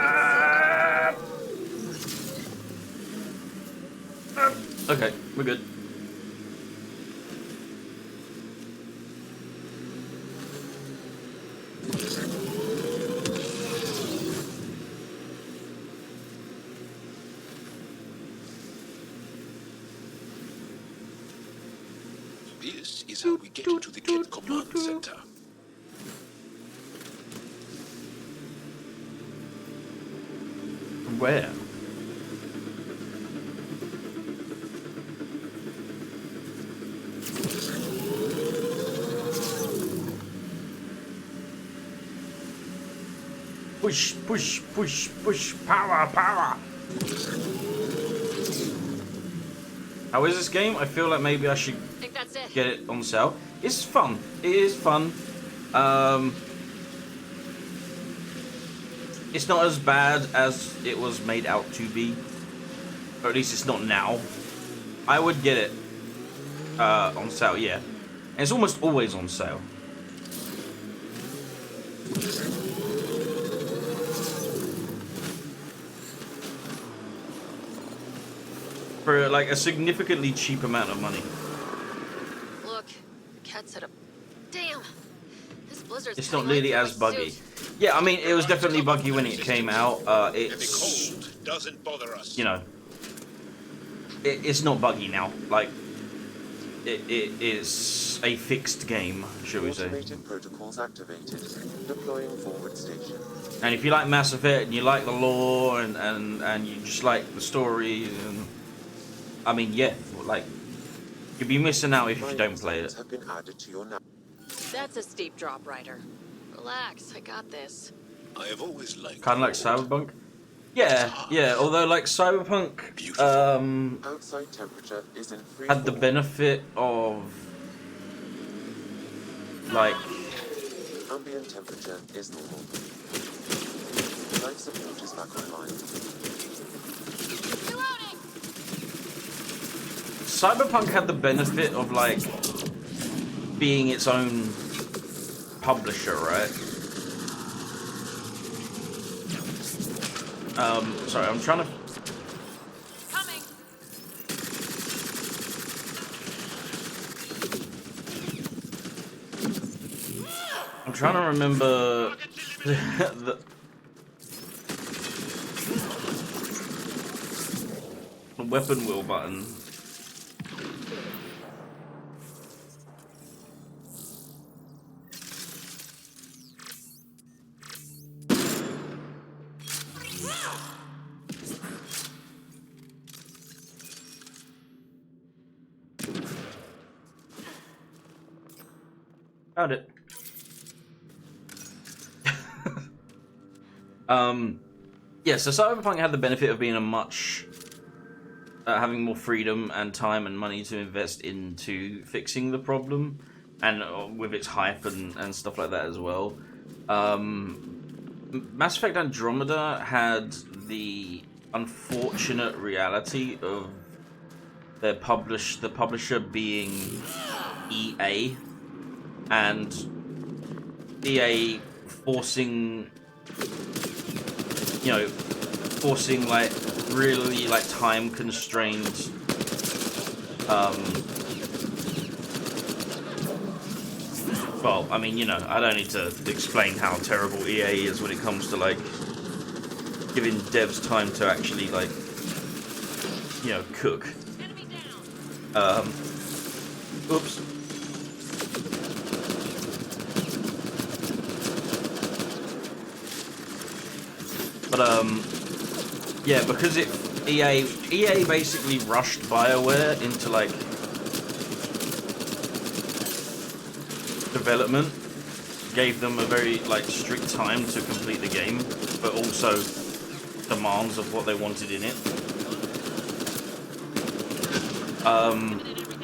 reconsider.
Okay, we're good.
This is how we get into the Kett Command Center.
Where? Push, push, push, push, power, power. How is this game? I feel like maybe I should get it on sale. It's fun. It is fun. It's not as bad as it was made out to be. Or at least it's not now. I would get it on sale, yeah. And it's almost always on sale. For like a significantly cheap amount of money.
Look, Cat set up. Damn! This blizzard's
It's not nearly as buggy. Yeah, I mean, it was definitely buggy when it came out. It's,
Cold doesn't bother us.
you know, it's not buggy now. Like, it is a fixed game, shall we say.
Automated protocols activated. Deploying forward station.
And if you like Mass Effect and you like the lore and you just like the story, and I mean, yeah, like, you'd be missing out if you don't play it.
Have been added to your
That's a steep drop, Ryder. Relax, I got this.
I have always liked
Kind of like Cyberpunk. Yeah, yeah. Although like Cyberpunk,
outside temperature is in free
had the benefit of like
ambient temperature is normal. Life support is back online.
Cyberpunk had the benefit of like being its own publisher, right? Sorry, I'm trying to.
Coming.
I'm trying to remember the weapon wheel button. Found it. Yeah, so Cyberpunk had the benefit of being a much having more freedom and time and money to invest into fixing the problem, and with its hype and stuff like that as well. Mass Effect Andromeda had the unfortunate reality of the publisher being EA, and EA forcing like really like time constrained well, I mean, I don't need to explain how terrible EA is when it comes to like giving devs time to actually like you know, cook. Oops. But yeah, because EA basically rushed BioWare into like development, gave them a very like strict time to complete the game, but also demands of what they wanted in it.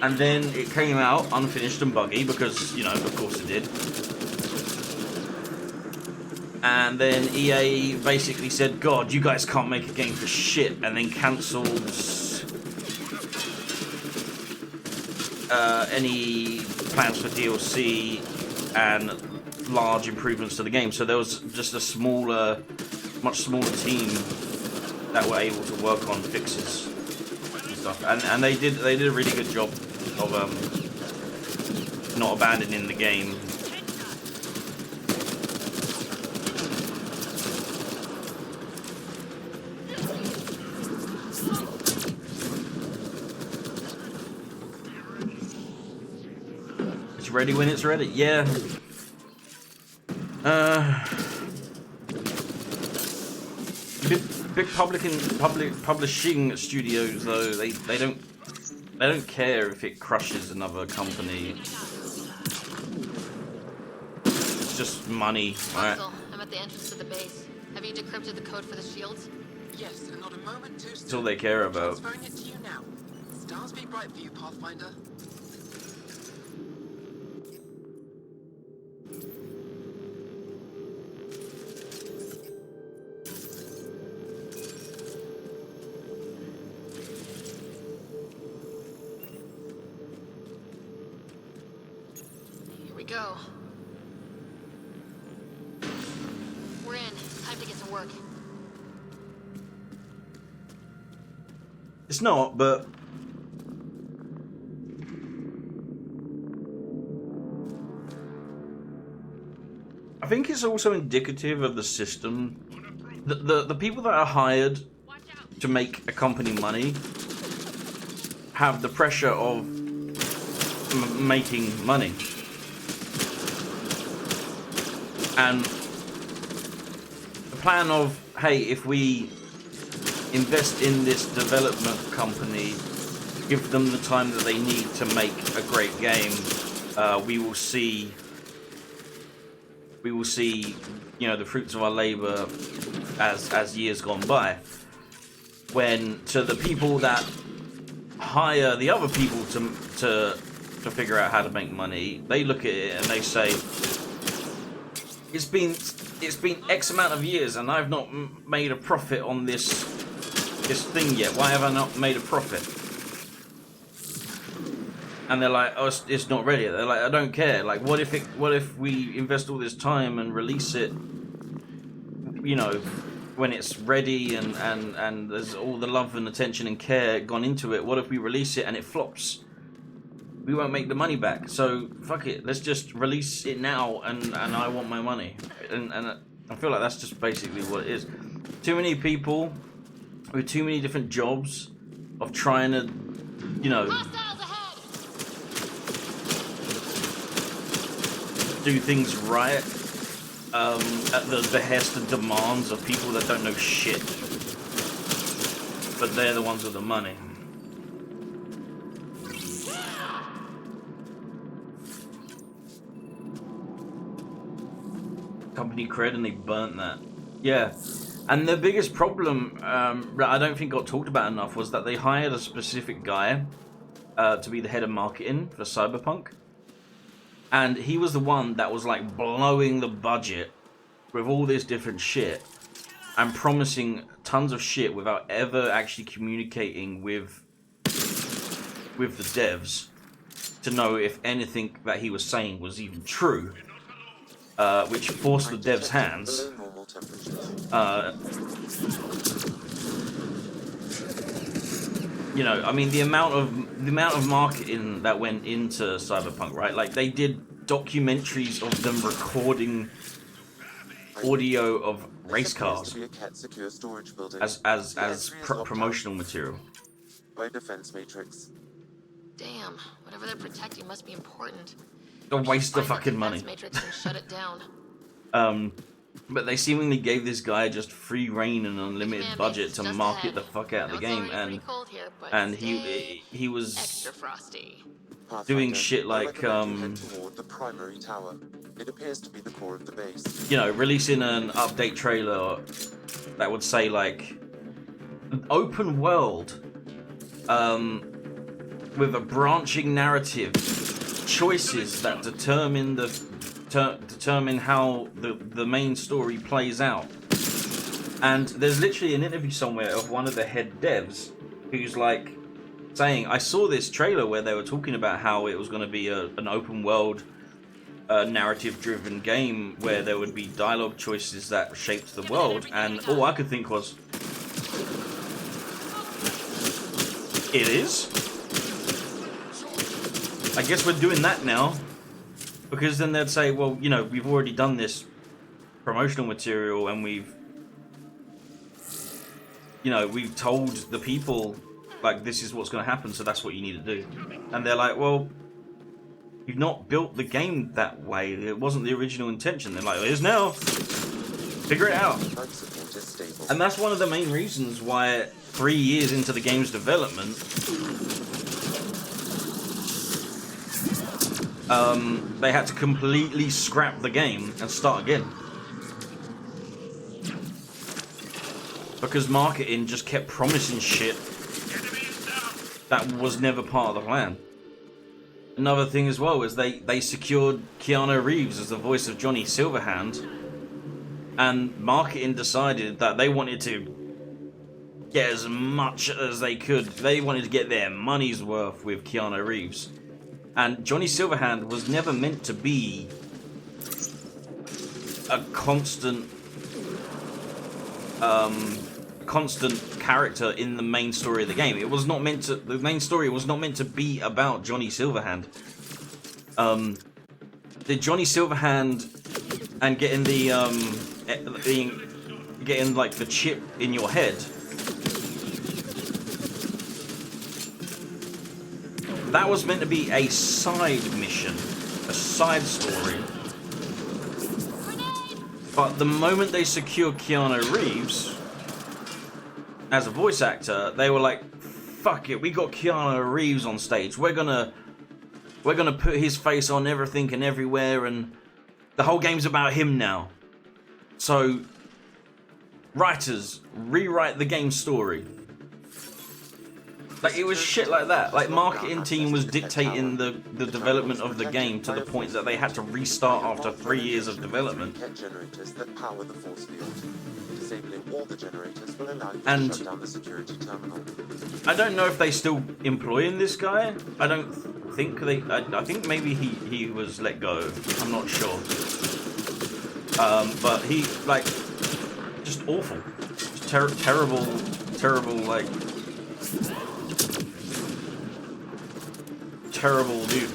And then it came out unfinished and buggy because, you know, of course it did. And then EA basically said, God, you guys can't make a game for shit, and then cancelled any plans for DLC and large improvements to the game. So there was just a smaller, much smaller team that were able to work on fixes and stuff. And they did a really good job of not abandoning the game. It's ready when it's ready. Yeah. Big publishing studios though, they don't care if it crushes another company. It's just money, right?
Russell, I'm at the entrance to the base. Have you decrypted the code for the shields?
Yes, and not a moment too soon.
That's all they care about.
Transferring it to you now. Stars be bright for you, Pathfinder.
Here we go. We're in. Time to get to work.
It's not, but I think it's also indicative of the system. The people that are hired to make a company money have the pressure of making money. And the plan of, hey, if we invest in this development company, give them the time that they need to make a great game, we will see, you know, the fruits of our labor as years gone by. When to the people that hire the other people to figure out how to make money, they look at it and they say, it's been X amount of years and I've not made a profit on this thing yet. Why have I not made a profit? And they're like, oh, it's not ready. They're like, I don't care. Like, what if we invest all this time and release it, you know, when it's ready and there's all the love and attention and care gone into it? What if we release it and it flops? We won't make the money back. So fuck it. Let's just release it now and I want my money. And I feel like that's just basically what it is. Too many people with too many different jobs of trying to, you know, do things right at the behest and demands of people that don't know shit, but they're the ones with the money. Company cred, and they burnt that. Yeah. And the biggest problem that I don't think got talked about enough was that they hired a specific guy to be the head of marketing for Cyberpunk. And he was the one that was like blowing the budget with all this different shit and promising tons of shit without ever actually communicating with the devs to know if anything that he was saying was even true. Which forced the devs' hands. You know, I mean, the amount of marketing that went into Cyberpunk, right? Like, they did documentaries of them recording audio of race cars as promotional material.
by a defense matrix.
Damn, whatever they're protecting must be important.
A waste of fucking
Defense
money.
matrix and shut it down.
But they seemingly gave this guy just free reign and unlimited budget to market the fuck out of the game, and he was
Extra frosty.
doing shit like
Toward the primary tower. It appears to be the core of the base.
you know, releasing an update trailer that would say like an open world with a branching narrative, choices that determine how the main story plays out. And there's literally an interview somewhere of one of the head devs who's like saying, I saw this trailer where they were talking about how it was going to be an open world narrative driven game where there would be dialogue choices that shaped the world, and all I could think was, it is? I guess we're doing that now. Because then they'd say, well, you know, we've already done this promotional material and we've told the people, like, this is what's going to happen, so that's what you need to do. And they're like, well, you've not built the game that way. It wasn't the original intention. They're like, it is now. Figure it out. And that's one of the main reasons why 3 years into the game's development, they had to completely scrap the game and start again. Because marketing just kept promising shit that was never part of the plan. Another thing as well is they secured Keanu Reeves as the voice of Johnny Silverhand, and marketing decided that they wanted to get as much as they could. They wanted to get their money's worth with Keanu Reeves. And Johnny Silverhand was never meant to be a constant character in the main story of the game. It was not meant to. The main story was not meant to be about Johnny Silverhand. The Johnny Silverhand and getting getting like the chip in your head. That was meant to be a side mission, a side story. But the moment they secured Keanu Reeves as a voice actor, they were like, fuck it, we got Keanu Reeves on stage. We're gonna put his face on everything and everywhere, and the whole game's about him now. So, writers, rewrite the game story. Like, it was shit like that. Like, marketing team was dictating the development of the game to the point that they had to restart after 3 years of development.
Generators that power the force field. Disabling all the generators will allow you
And
to shut down the security terminal.
I don't know if they still employing this guy. I don't think they. I think maybe he was let go. I'm not sure. But he, like, just awful, just terrible, like. Terrible dude.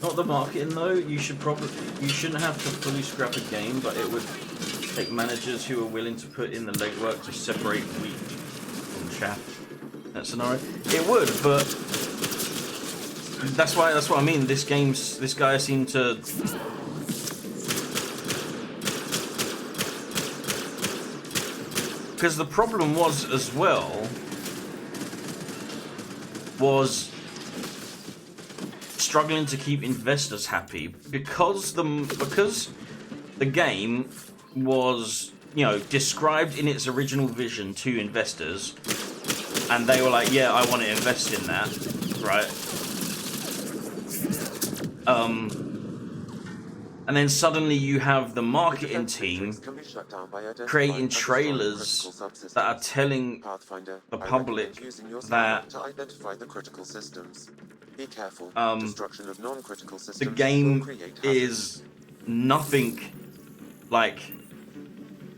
Not the marketing though. You shouldn't have to fully scrap a game, but it would take managers who are willing to put in the legwork to separate wheat from chaff. That scenario, it would, but that's what I mean. This guy seemed to. Because the problem was as well was struggling to keep investors happy because the game was, you know, described in its original vision to investors, and they were like, yeah, I want to invest in that, right? And then suddenly you have the marketing team creating trailers that are telling the public that the game is nothing like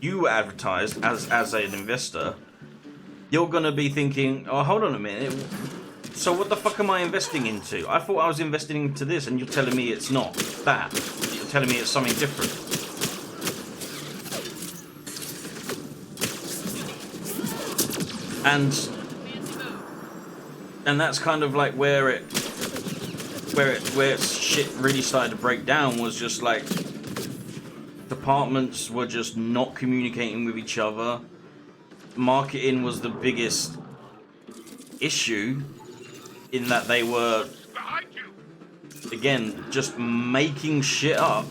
you advertised as an investor. You're gonna be thinking, oh, hold on a minute, So what the fuck am I investing into? I thought I was investing into this, and you're telling me it's not that. You're telling me it's something different. And that's kind of like where shit really started to break down, was just like departments were just not communicating with each other. Marketing was the biggest issue, in that they were, again, just making shit up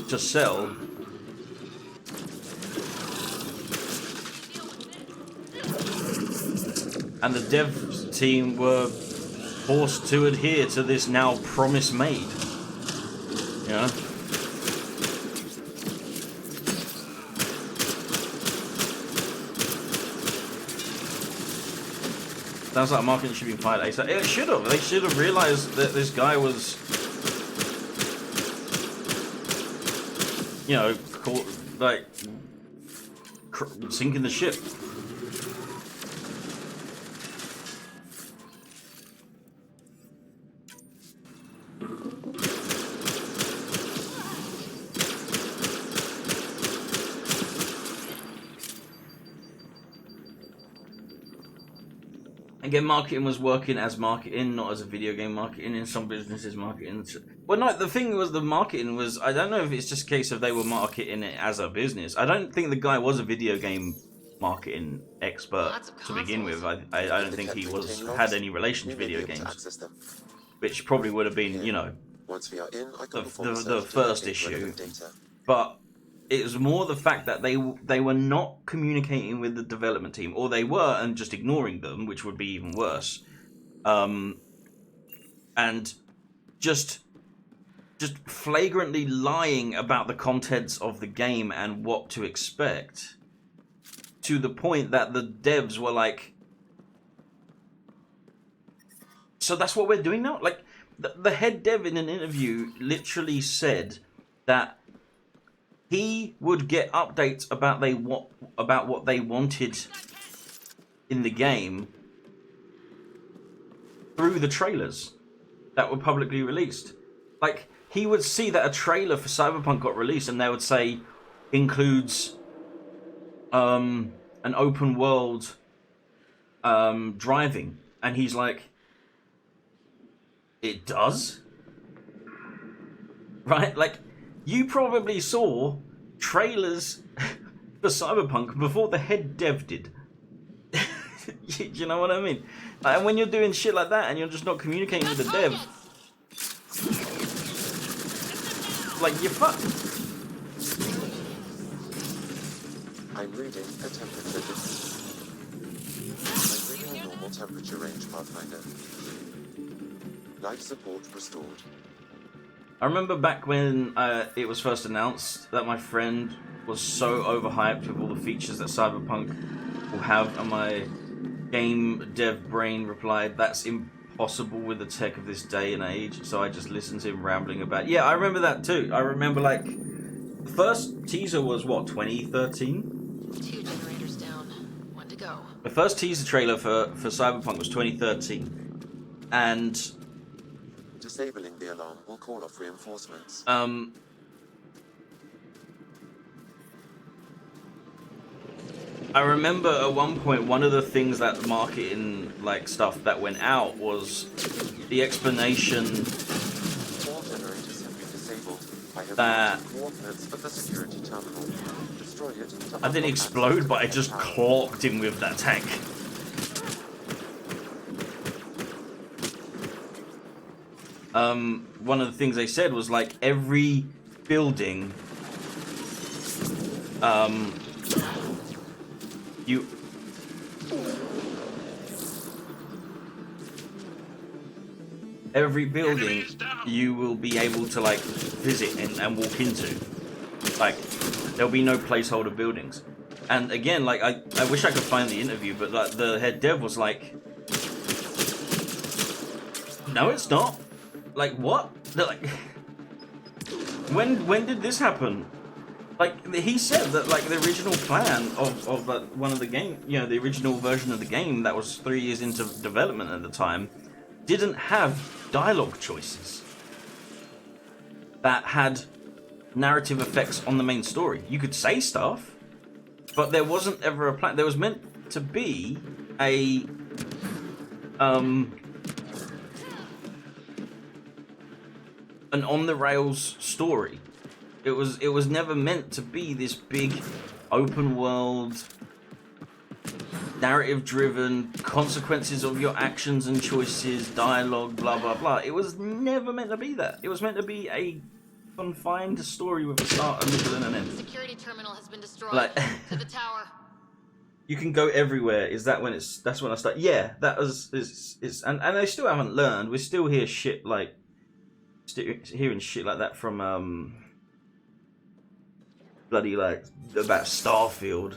to sell. And the dev team were forced to adhere to this now promise made. You know? Sounds like marketing should be fired ASAP. It should have. They should have realized that this guy was, you know, sinking the ship. Again, marketing was working as marketing, not as a video game marketing. In some businesses, marketing... Well, no, the thing was, the marketing was... I don't know if it's just a case of they were marketing it as a business. I don't think the guy was a video game marketing expert to begin with. I don't think he had any relation to video games. Which probably would have been, you know, the first issue. But it was more the fact that they were not communicating with the development team, or they were and just ignoring them, which would be even worse. And just flagrantly lying about the contents of the game and what to expect, to the point that the devs were like, so that's what we're doing now? Like, the head dev in an interview literally said that he would get updates about what they wanted in the game through the trailers that were publicly released. Like, he would see that a trailer for Cyberpunk got released, and they would say includes an open world driving, and he's like, it does? Right? Like, you probably saw trailers for Cyberpunk before the head dev did. You know what I mean? And when you're doing shit like that and you're just not communicating with the dev, like, you're fucked.
I'm reading a temperature I'm reading a normal temperature range, Pathfinder. Life support restored.
I remember back when it was first announced that my friend was so overhyped with all the features that Cyberpunk will have, and my game dev brain replied, "That's impossible with the tech of this day and age." So I just listened to him rambling about. Yeah, I remember that too. I remember, like, the first teaser was what, 2013?
2 generators down. 1 to go.
The first teaser trailer for Cyberpunk was 2013, and
disabling the alarm will call off reinforcements.
I remember at one point, one of the things that marketing, like, stuff that went out was the explanation
All generators have been disabled. I have
that
coordinates for the security terminal. Destroy it.
I didn't explode, but I just clocked him with that tank. One of the things they said was, like, every building, you will be able to, like, visit and walk into. Like, there'll be no placeholder buildings. And again, like, I wish I could find the interview, but, like, the head dev was like, no, it's not. Like, what? They're like, when did this happen? Like he said that like the original plan of one of the game, you know, the original version of the game that was 3 years into development at the time, didn't have dialogue choices that had narrative effects on the main story. You could say stuff, but there wasn't ever a plan. There was meant to be a an on the rails story. It was never meant to be this big open world narrative driven consequences of your actions and choices, dialogue, blah blah blah. It was never meant to be that. It was meant to be a confined story with a start, a middle, and an end.
Security terminal has been destroyed.
Like
To the tower.
you can go everywhere. Is that when it's? That's when I start. Yeah, that was. It's and they still haven't learned. We still hear shit like, hearing shit like that from bloody like about Starfield.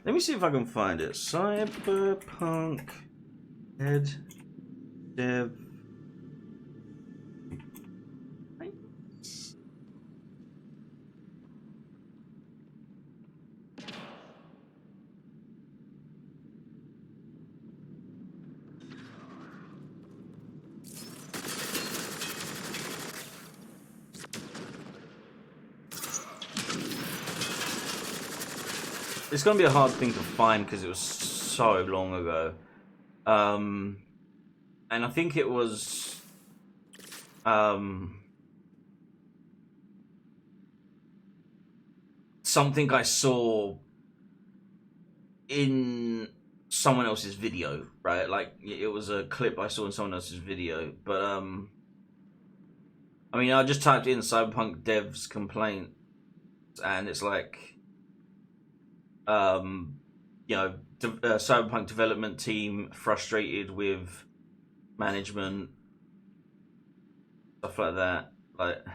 Let me see if I can find it. Cyberpunk head dev. It's gonna be a hard thing to find because it was so long ago, and I think it was something I saw in someone else's video, right? Like it was a clip I saw in someone else's video, but I mean, I just typed in Cyberpunk devs complaint, and it's like. You know, Cyberpunk development team frustrated with management, stuff like that. Like,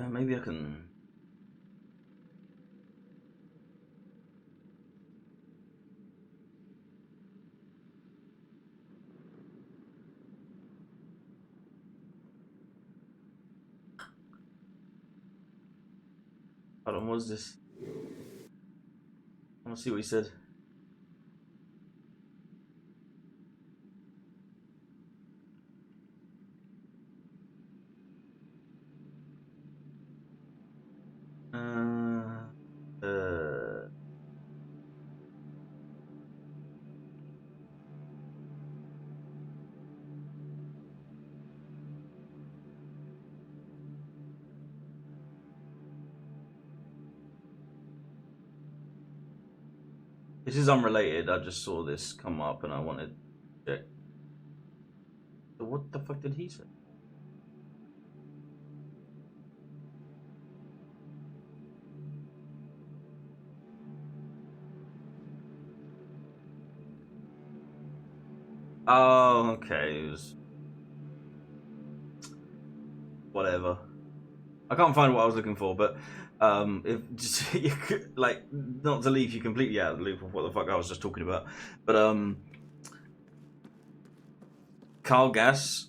maybe I can. Hold on, what is this? I want to see what he said. This is unrelated. I just saw this come up and I wanted to check. So what the fuck did he say? Oh, okay. It was whatever. I can't find what I was looking for, but if just you could, like, not to leave you completely out of the loop of what the fuck I was just talking about, but Carl Gass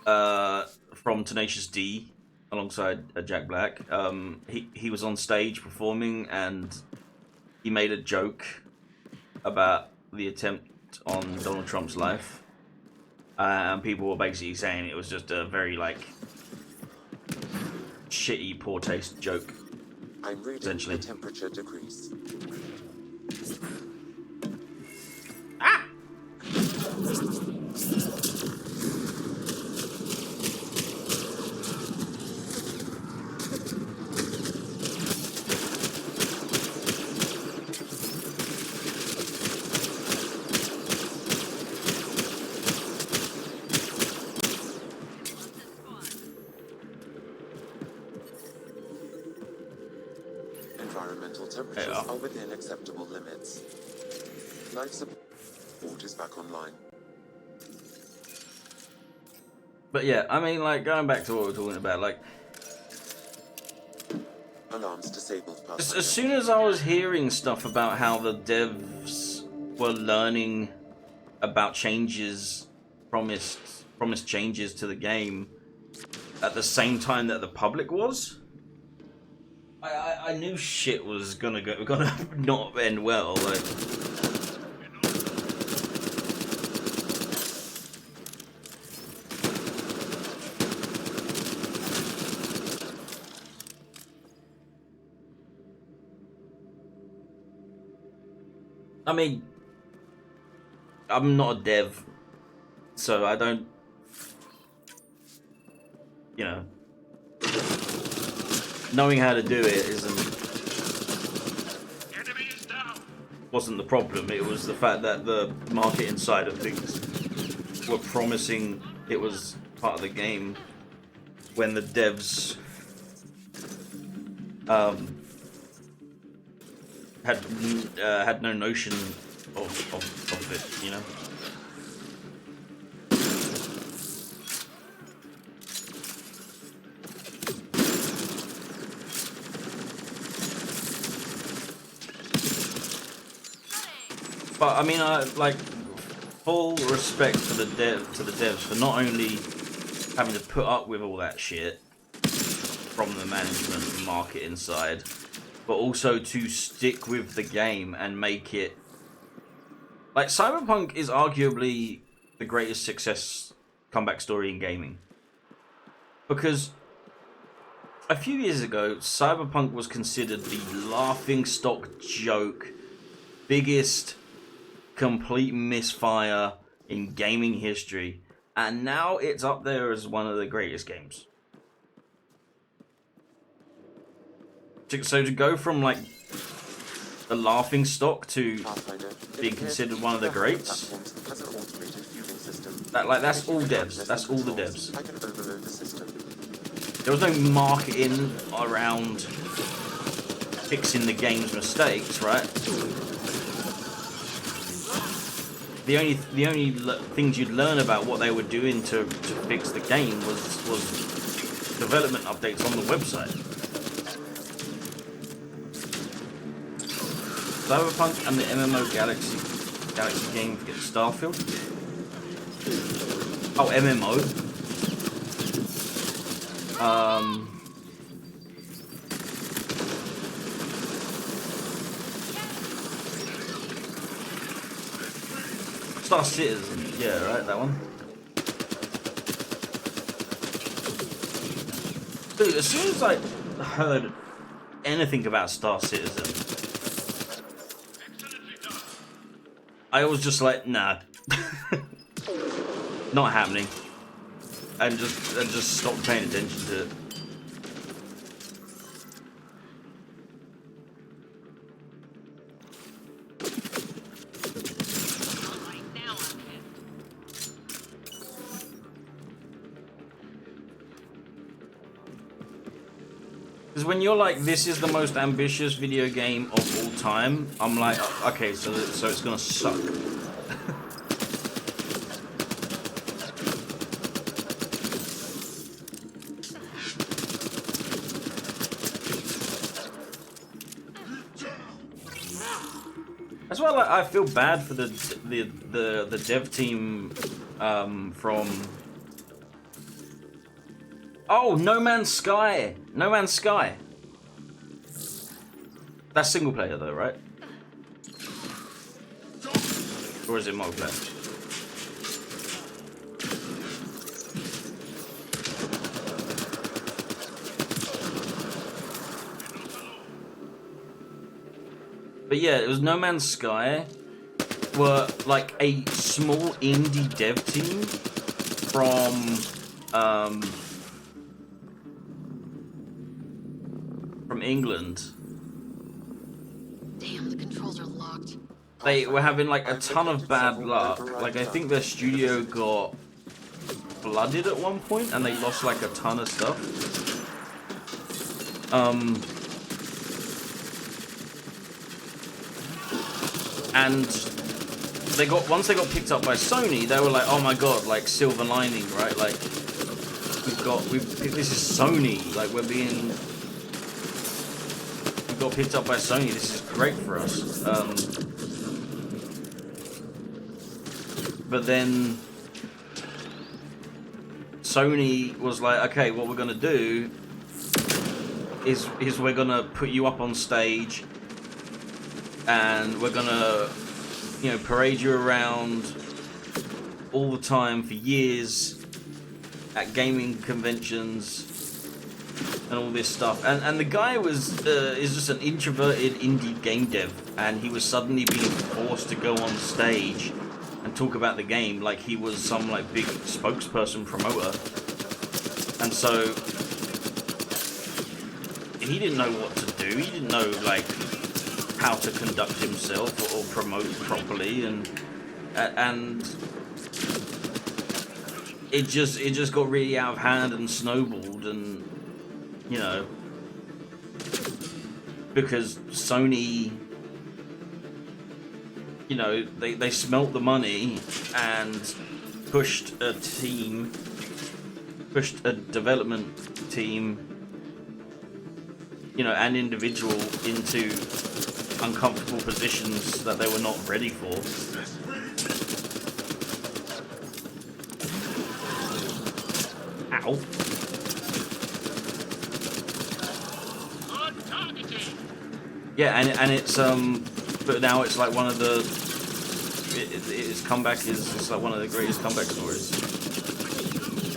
from Tenacious D alongside Jack Black, he was on stage performing and he made a joke about the attempt on Donald Trump's life, and people were basically saying it was just a very like shitty, poor taste joke.
I'm reading the temperature degrees. Environmental temperatures are within acceptable limits. Life support is back online.
But yeah, I mean, like, going back to what we were talking about, like,
Alarms disabled.
As soon as I was hearing stuff about how the devs were learning about changes, promised changes to the game at the same time that the public was, I knew shit was gonna not end well. Like, I mean, I'm not a dev, so I don't, you know, knowing how to do it wasn't the problem. It was the fact that the marketing side of things were promising it was part of the game when the devs had no notion of it, you know. But I mean, I like full respect to the devs for not only having to put up with all that shit from the management and marketing side, but also to stick with the game and make it like Cyberpunk is arguably the greatest success comeback story in gaming, because a few years ago Cyberpunk was considered the laughingstock joke, biggest complete misfire in gaming history, and now it's up there as one of the greatest games. So to go from like the laughingstock to being considered one of the greats, that's all devs. That's all the devs. There was no marketing around fixing the game's mistakes, right? The only things you'd learn about what they were doing to fix the game was development updates on the website. Cyberpunk and the MMO Galaxy game, forget Starfield. Oh, MMO. Star Citizen, yeah, right, that one. Dude, as soon as I heard anything about Star Citizen, I was just like, nah, not happening, and just stopped paying attention to it. Because when you're like, this is the most ambitious video game of all time, I'm like, okay, so it's gonna suck. That's why, like, I feel bad for the dev team from. Oh, No Man's Sky! No Man's Sky! That's single player though, right? Or is it multiplayer? But yeah, it was No Man's Sky were like a small indie dev team from England.
Damn, the controls are locked.
They were having like a ton of bad luck. Like, I think their studio got flooded at one point and they lost like a ton of stuff. And once they got picked up by Sony, they were like, oh my god, like silver lining, right? Like, this is Sony, like we're being got picked up by Sony. This is great for us. But then Sony was like, okay, what we're gonna do is we're gonna put you up on stage and we're gonna, you know, parade you around all the time for years at gaming conventions and all this stuff. And the guy is just an introverted indie game dev, and he was suddenly being forced to go on stage and talk about the game like he was some like big spokesperson promoter. And so he didn't know what to do. He didn't know like how to conduct himself or promote properly, and it just got really out of hand and snowballed, and you know, because Sony, you know, they smelt the money and pushed a development team, you know, an individual into uncomfortable positions that they were not ready for. Ow. Yeah, and it's but now it's like one of the its comeback is like one of the greatest comeback stories.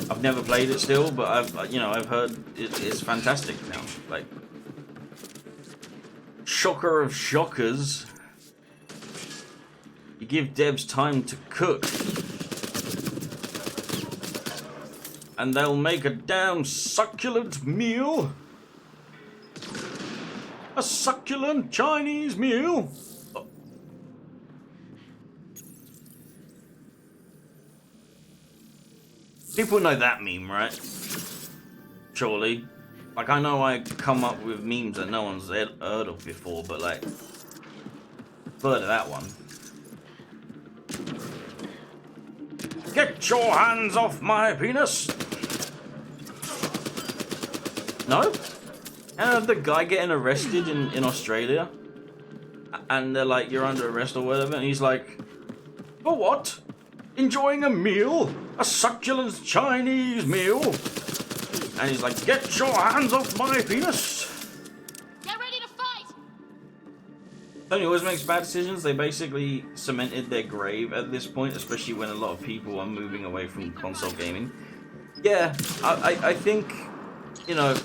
I've never played it still, but I've heard it's fantastic now. Like, shocker of shockers, you give devs time to cook and they'll make a damn succulent meal. A succulent Chinese meal. Oh. People know that meme, right? Surely. Like, I know I come up with memes that no one's heard of before, but like, I've heard of that one. Get your hands off my penis! No? And the guy getting arrested in Australia, and they're like, you're under arrest or whatever, and he's like, for what? Enjoying a meal? A succulent Chinese meal? And he's like, get your hands off my penis!
Get ready to fight!
Sony always makes bad decisions. They basically cemented their grave at this point, especially when a lot of people are moving away from console gaming. Yeah, I think, you know,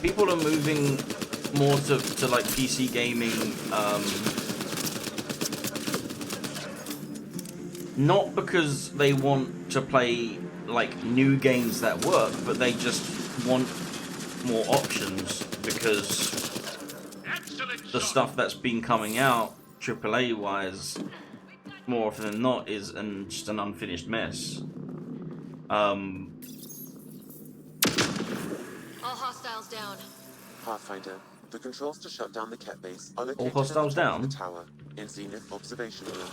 people are moving more to like PC gaming, not because they want to play like new games that work, but they just want more options, because the stuff that's been coming out AAA wise more often than not is just an unfinished mess.
All hostiles down.
Pathfinder, the controls to shut down the Ket base are
All
located
hostiles
at the top
down?
of the tower in Zenith Observation Room.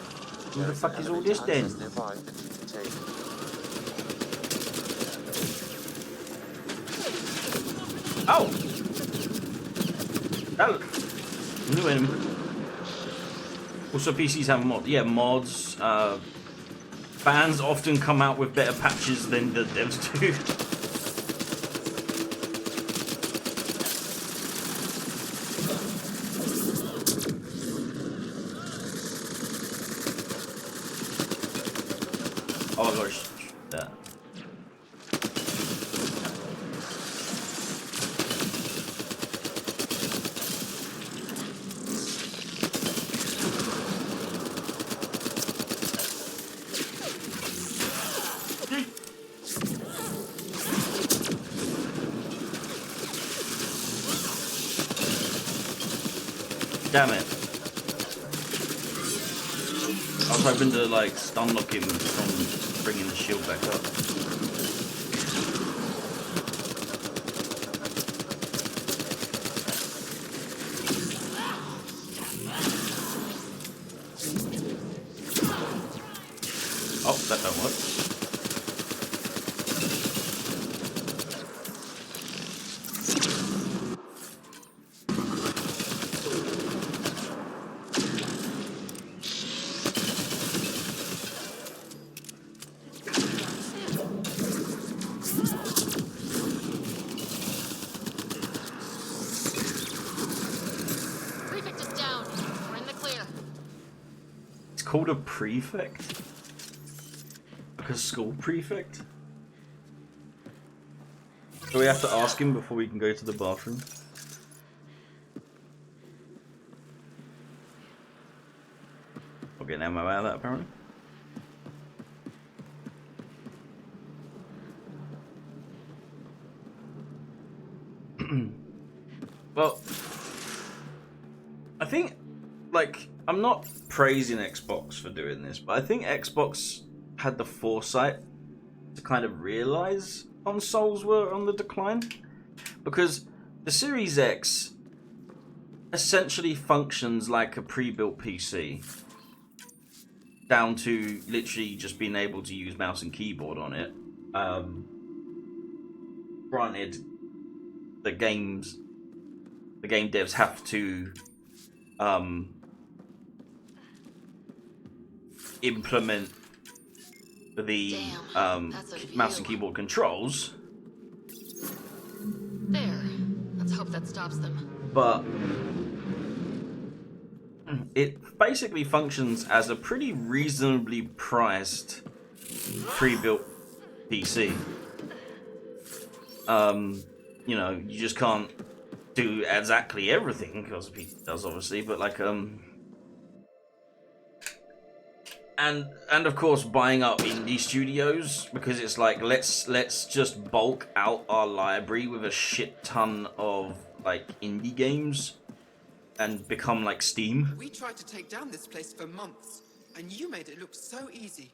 Who the fuck is all this then?
Nearby that you can take.
Oh! That new enemy. Also, PCs have mods. Yeah, mods. Fans often come out with better patches than the devs do. Oh my gosh. Yeah. Damn it. I was hoping to like stun lock him from bringing the shield back up. Oh, that don't work. It's called a prefect? Like a school prefect? So we have to ask him before we can go to the bathroom. I'll get an ammo out of that apparently. Well, I think, like, I'm not praising Xbox for doing this, but I think Xbox had the foresight to kind of realize consoles were on the decline, because the Series X essentially functions like a pre-built PC, down to literally just being able to use mouse and keyboard on it. Granted, the game devs have to implement the mouse and keyboard controls.
There. Let's hope that stops them.
But it basically functions as a pretty reasonably priced pre-built PC. You know, you just can't do exactly everything because PC does, obviously, but like and of course buying up indie studios, because it's like let's just bulk out our library with a shit ton of like indie games and become like Steam.
We tried to take down this place for months, and you made it look so easy.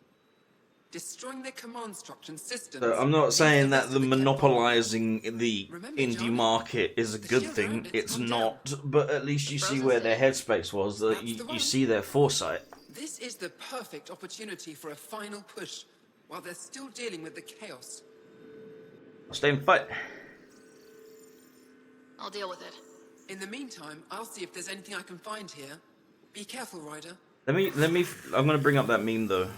Destroying their command structure and systems.
So I'm not saying that the monopolizing the indie market is a good thing. It's not, but at least you see where their headspace was. That you see their foresight.
This is the perfect opportunity for a final push, while they're still dealing with the chaos.
I'll stay and fight.
I'll deal with it.
In the meantime, I'll see if there's anything I can find here. Be careful, Ryder.
Let me. I'm gonna bring up that meme though.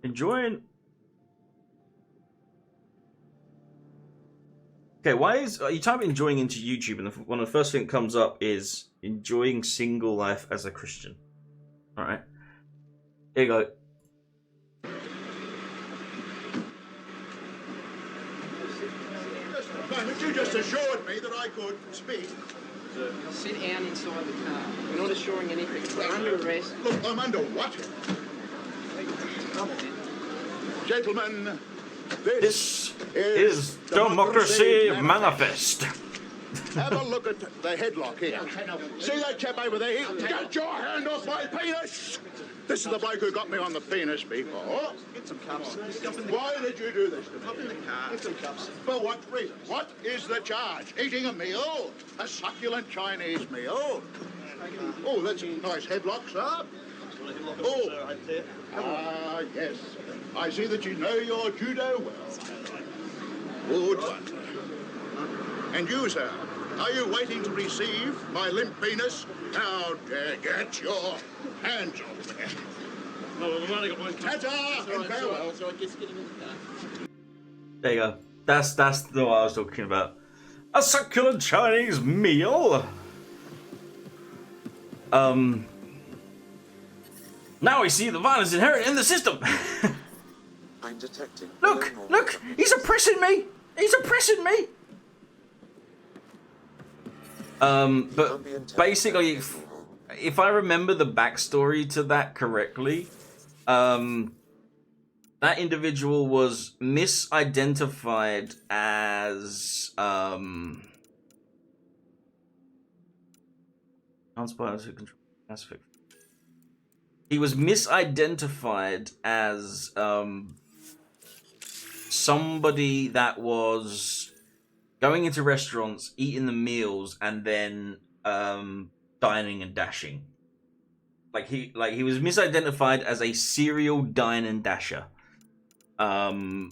Enjoying. Okay, why is you type enjoying into YouTube and one of the first thing that comes up is enjoying single life as a Christian. All right, here you go.
But you just assured me that I could speak.
Sit down inside the car. We're not assuring anything. We're under arrest.
Look, I'm under what? Gentlemen, this is
Democracy Manifest.
Have a look at the headlock here. See that chap over there? Get your hand off my penis! This is the bloke who got me on the penis before.
Get some cups.
Why did you do this to me?
Hop in the car. Get some cups.
For what reason? What is the charge? Eating a meal? A succulent Chinese meal? Oh, that's a nice headlock, sir. Oh, ah, yes. I see that you know your judo well. Good one. And you, sir, are you waiting to receive my limp penis? How dare get your hands off me.
No, we've only got one cup.
Ta-ta and farewell.
There you go. That's the what I was talking about. A succulent Chinese meal. Now we see the violence inherent in the system.
I'm detecting.
Look! He's oppressing me! He's oppressing me! But basically, if I remember the backstory to that correctly, that individual was misidentified as he was misidentified as somebody that was going into restaurants, eating the meals, and then dining and dashing. Like he was misidentified as a serial dine and dasher. But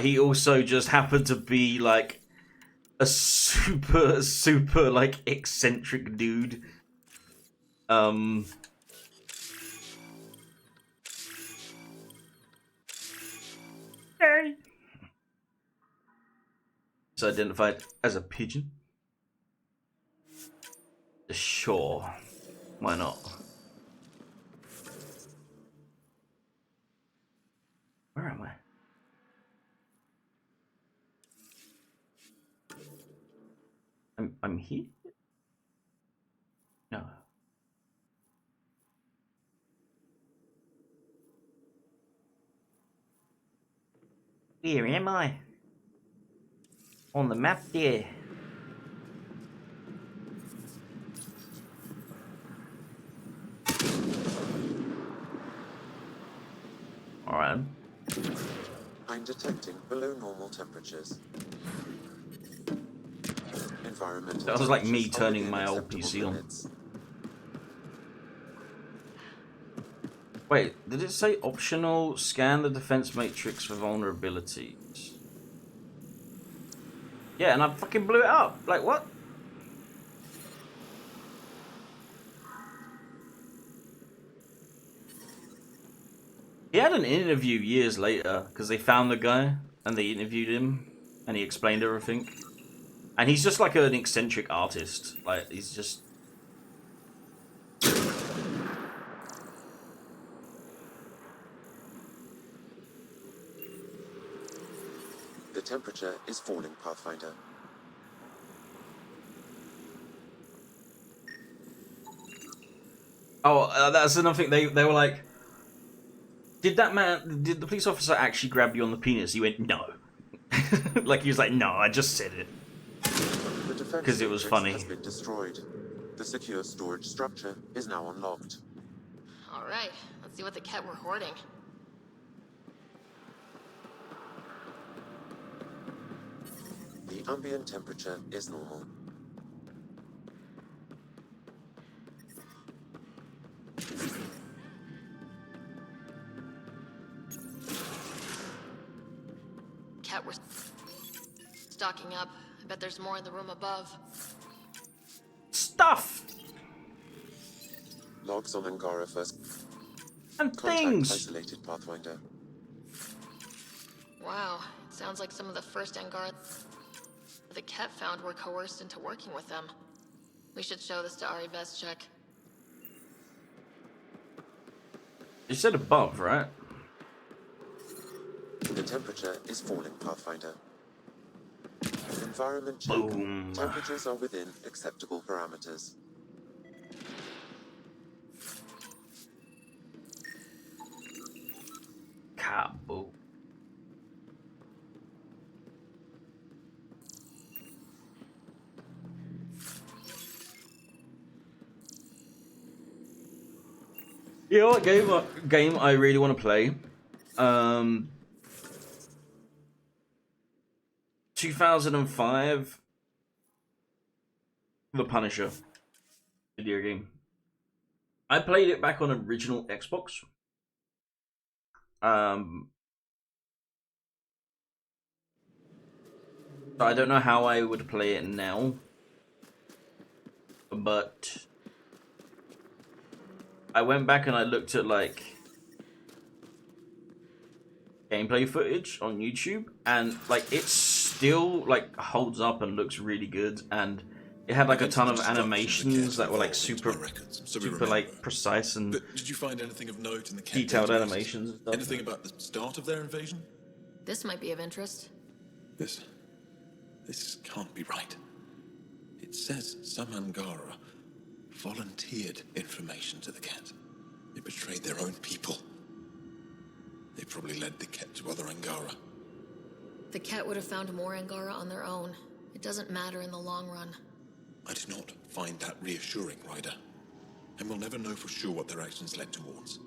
he also just happened to be like a super like eccentric dude. It's identified as a pigeon. Sure. Why not? Where am I? I'm here? No. Where am I? On the map there. Alright.
I'm detecting below normal temperatures. Environmental
That was like me
temperatures are
turning
within
my old
acceptable
PC on.
limits.
Wait, did it say optional? Scan the defense matrix for vulnerabilities. Yeah, and I fucking blew it up. Like, what? He had an interview years later because they found the guy and they interviewed him and he explained everything. And he's just like an eccentric artist. Like, he's just...
The temperature is falling, Pathfinder.
Oh, that's another thing. They were like, did the police officer actually grab you on the penis? He went, no. Like, he was like, no, I just said it.
The defense
Because it was
matrix
funny.
has been destroyed. The secure storage structure is now unlocked.
All right, let's see what the Ket were hoarding.
The ambient temperature is normal.
Ket were stocking up. I bet there's more in the room above.
Stuff!
Logs on Angara first.
And
Contact
things!
isolated, Pathfinder.
Wow, it sounds like some of the first Angara the Ket found were coerced into working with them. We should show this to Ari Bezchek.
You said above, right?
The temperature is falling, Pathfinder. Environment check.
Boom.
Temperatures are within acceptable parameters.
Kaboom. You know what game I really want to play? 2005, The Punisher video game. I played it back on original Xbox. So I don't know how I would play it now, but I went back and I looked at like gameplay footage on YouTube, and like it still like holds up and looks really good, and it had like a ton of animations that were like super like precise and
But did you find anything of note in the Ket
detailed
database?
animations and stuff.
Anything about the start of their invasion?
This might be of interest.
This can't be right. It says some Angara volunteered information to the Ket. They betrayed their own people. They probably led the Ket to other Angara.
The Ket would have found more Angara on their own. It doesn't matter in the long run.
I do not find that reassuring, Ryder. And we'll never know for sure what their actions led towards.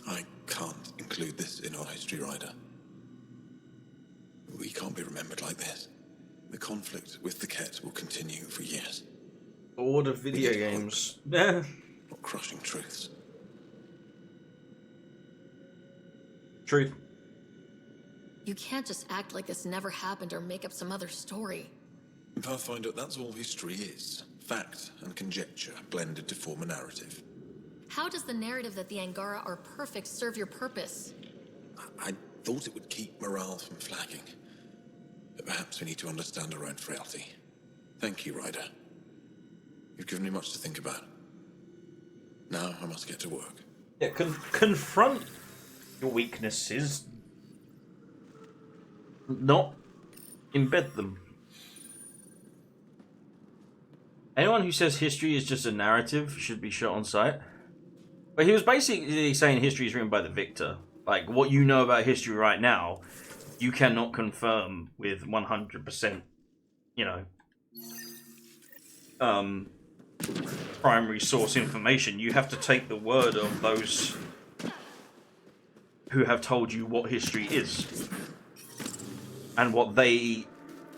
I can't include this in our history, Ryder. We can't be remembered like this. The conflict with the Ket will continue for years.
Order video games. Yeah.
Not crushing truths.
Truth.
You can't just act like this never happened or make up some other story.
Pathfinder, that's all history is. Fact and conjecture blended to form a narrative.
How does the narrative that the Angara are perfect serve your purpose?
I thought it would keep morale from flagging. But perhaps we need to understand our own frailty. Thank you, Ryder. You've given me much to think about. Now I must get to work.
Yeah, confront your weaknesses, not embed them. Anyone who says history is just a narrative should be shot on sight. But he was basically saying history is written by the victor. Like, what you know about history right now, you cannot confirm with 100%, you know, primary source information. You have to take the word of those who have told you what history is and what they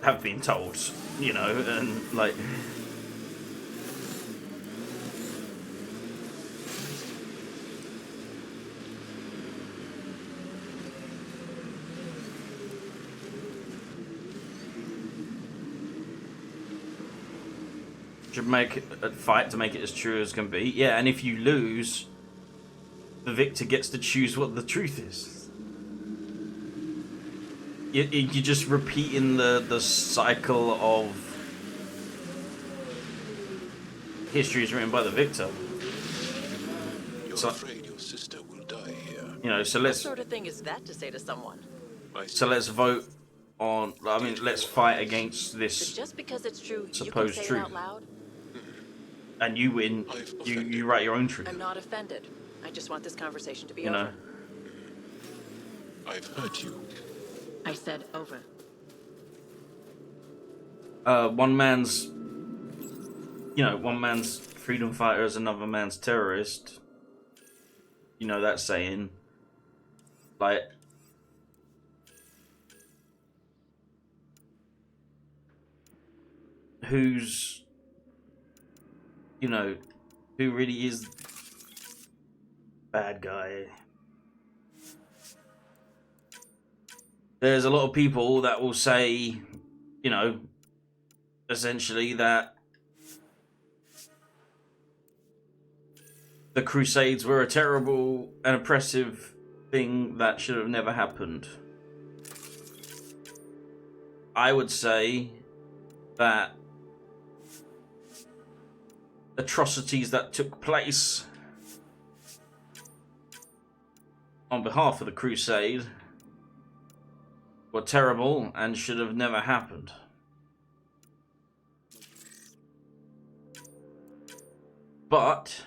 have been told, you know, and like... Should make a fight to make it as true as can be. Yeah, and if you lose, the victor gets to choose what the truth is. You're just repeating the cycle of history is written by the victor.
You're afraid your sister will die here.
You know, so
What
let's
sort of thing is that to say to someone?
vote on. I mean, let's fight against this
So just because it's true, you can
supposed
say it
truth.
out loud?
And you win. You write your own truth.
I'm not offended. I just want this conversation to be
You
over.
know.
I've heard you.
I said over.
One man's freedom fighter is another man's terrorist. You know that saying. Like, who's, you know, who really is bad guy? There's a lot of people that will say, you know, essentially that the Crusades were a terrible and oppressive thing that should have never happened. I would say that atrocities that took place on behalf of the Crusade were terrible and should have never happened. But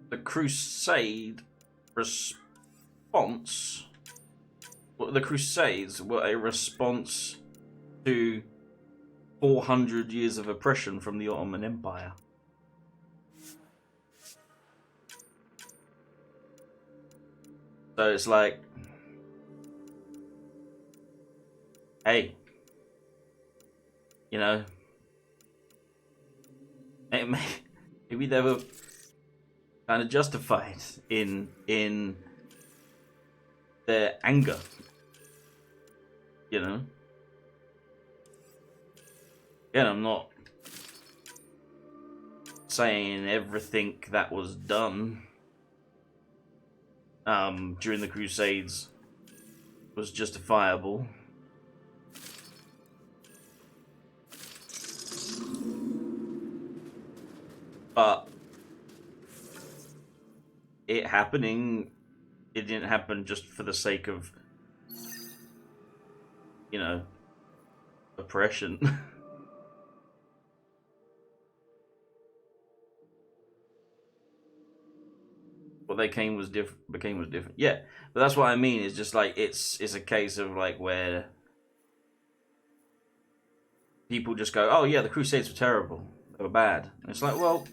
the Crusade response, well, the Crusades were a response to 400 years of oppression from the Ottoman Empire. So it's like, hey, you know, maybe they were kind of justified in their anger, you know. Again, I'm not saying everything that was done during the Crusades was justifiable. But it happening, it didn't happen just for the sake of, you know, oppression. What they became was different. Yeah, but that's what I mean. It's just like it's a case of like where people just go, "Oh yeah, the Crusades were terrible. They were bad." And it's like, well,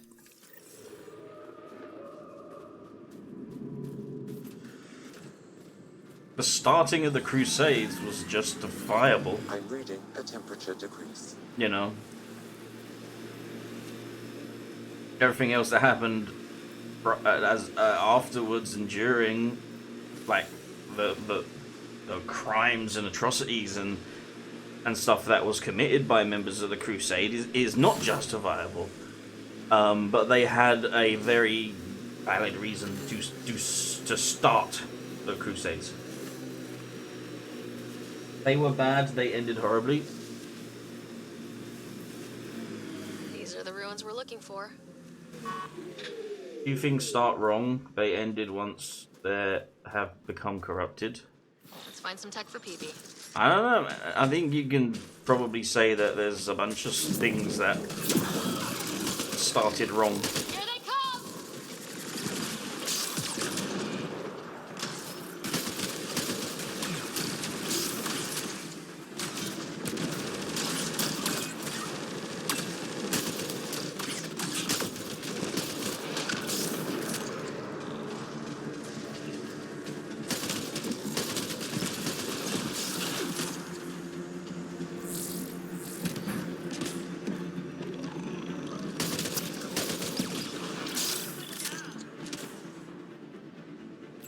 the starting of the Crusades was justifiable.
I'm reading a temperature decrease.
You know, everything else that happened as afterwards and during, like the crimes and atrocities and stuff that was committed by members of the Crusade is not justifiable. But they had a very valid reason to start the Crusades. They were bad, they ended horribly.
These are the ruins we're looking for.
Few things start wrong, they ended once they have become corrupted.
Let's find some tech for PB.
I don't know, I think you can probably say that there's a bunch of things that started wrong.
Here they come!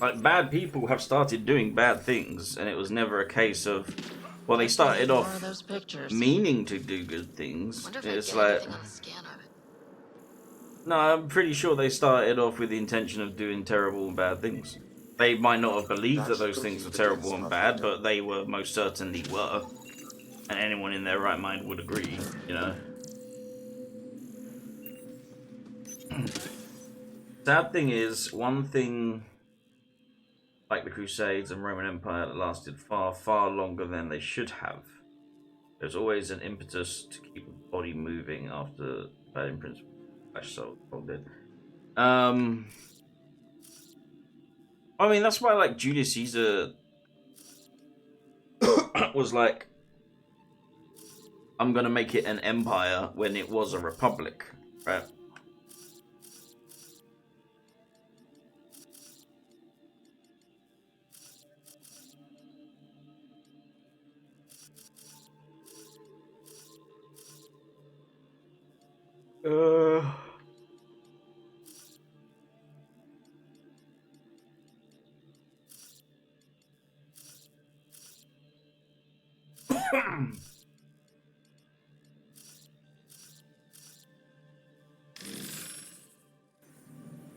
Like, bad people have started doing bad things, and it was never a case of, well, they started
More
off
of those pictures.
meaning to do good things.
Wonder if
It's
I get
like,
anything on the scanner.
no, I'm pretty sure they started off with the intention of doing terrible and bad things. They might not have believed that those things were terrible and bad, but they were most certainly were. And anyone in their right mind would agree, you know. Sad thing is, one thing like the Crusades and Roman Empire that lasted far, far longer than they should have. There's always an impetus to keep the body moving after bad principle. Flesh soul did. I mean, that's why, like, Julius Caesar was like, I'm gonna make it an empire when it was a republic, right?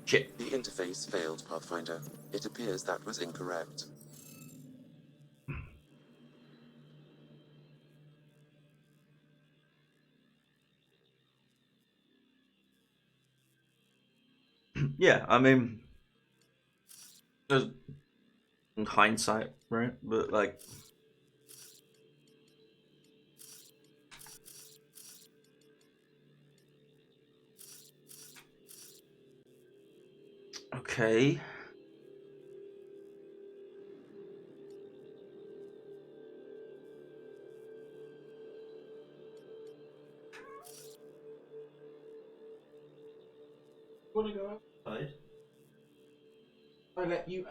Shit.
The interface failed, Pathfinder. It appears that was incorrect.
Yeah, I mean, there's in hindsight, right? But like, okay. Want to go outside? I let you.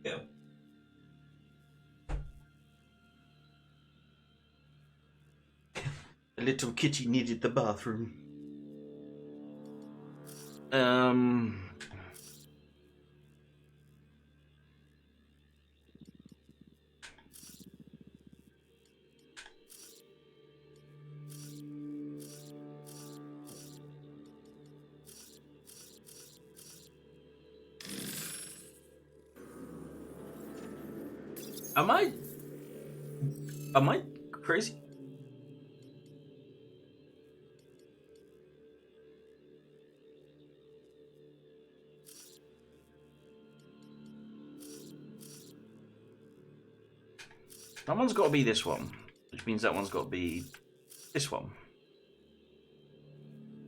Yeah. The little kitty needed the bathroom. Am I crazy? That one's got to be this one, which means that one's got to be this one,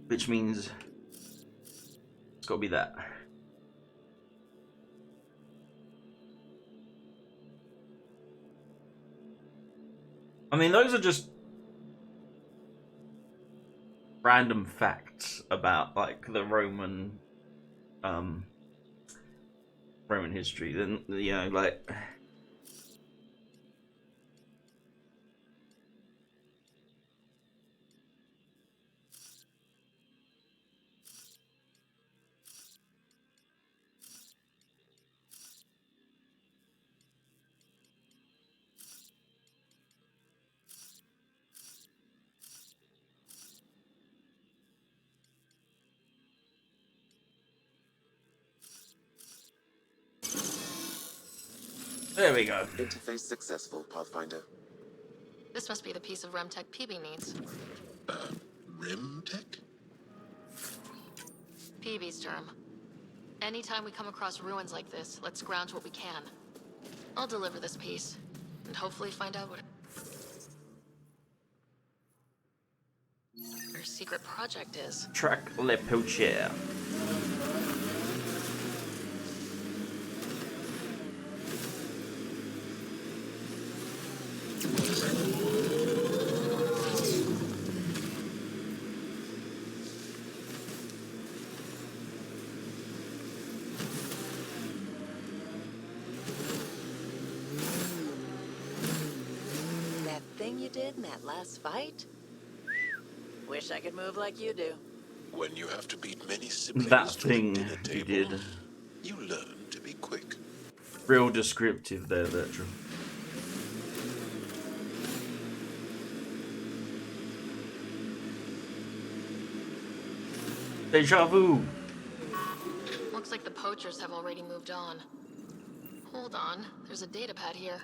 which means it's got to be that. I mean, those are just random facts about, like, the Roman history. Then, you know, like, There we go.
Interface successful, Pathfinder.
This must be the piece of Remtech PB needs.
Remtech?
PB's term. Anytime we come across ruins like this, let's scrounge what we can. I'll deliver this piece, and hopefully find out what her secret project is.
Track Le Pocher.
That thing you did in that last fight? Wish I could move like you do.
When you have to beat many siblings
That
to the
thing
dinner
you
table,
did.
you learn to be quick.
Real descriptive there, Bertram. Deja vu.
Looks like the poachers have already moved on. Hold on, there's a datapad here.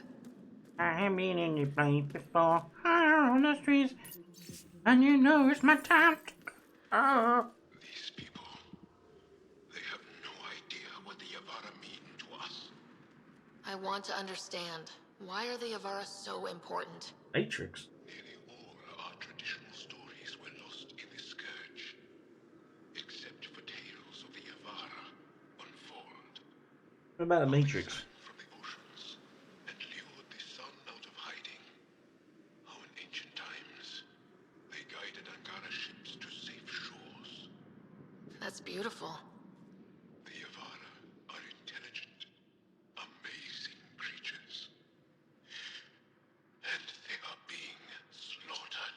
I haven't been in your place before. Out on the streets, and you know it's my time to go.
These people, they have no idea what the Yavara mean to us.
I want to understand. Why are the Avara so important?
Matrix.
Nearly all our traditional stories were lost in the Scourge, except for tales of the Yavara unfold.
What about the Matrix?
From the oceans and lured the sun out of hiding. How in ancient times they guided Angara ships to safe shores.
That's beautiful.
The Yavara are intelligent, amazing creatures. And they are being slaughtered.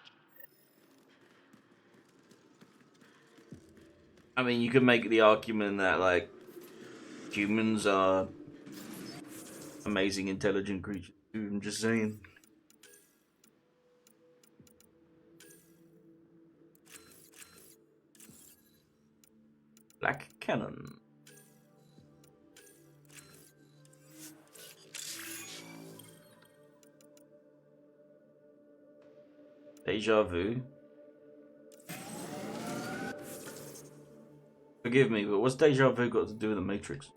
I mean, you could make the argument that, like, humans are amazing, intelligent creatures. I'm just saying. Black Cannon. Deja vu. Forgive me, but what's Deja vu got to do with the Matrix?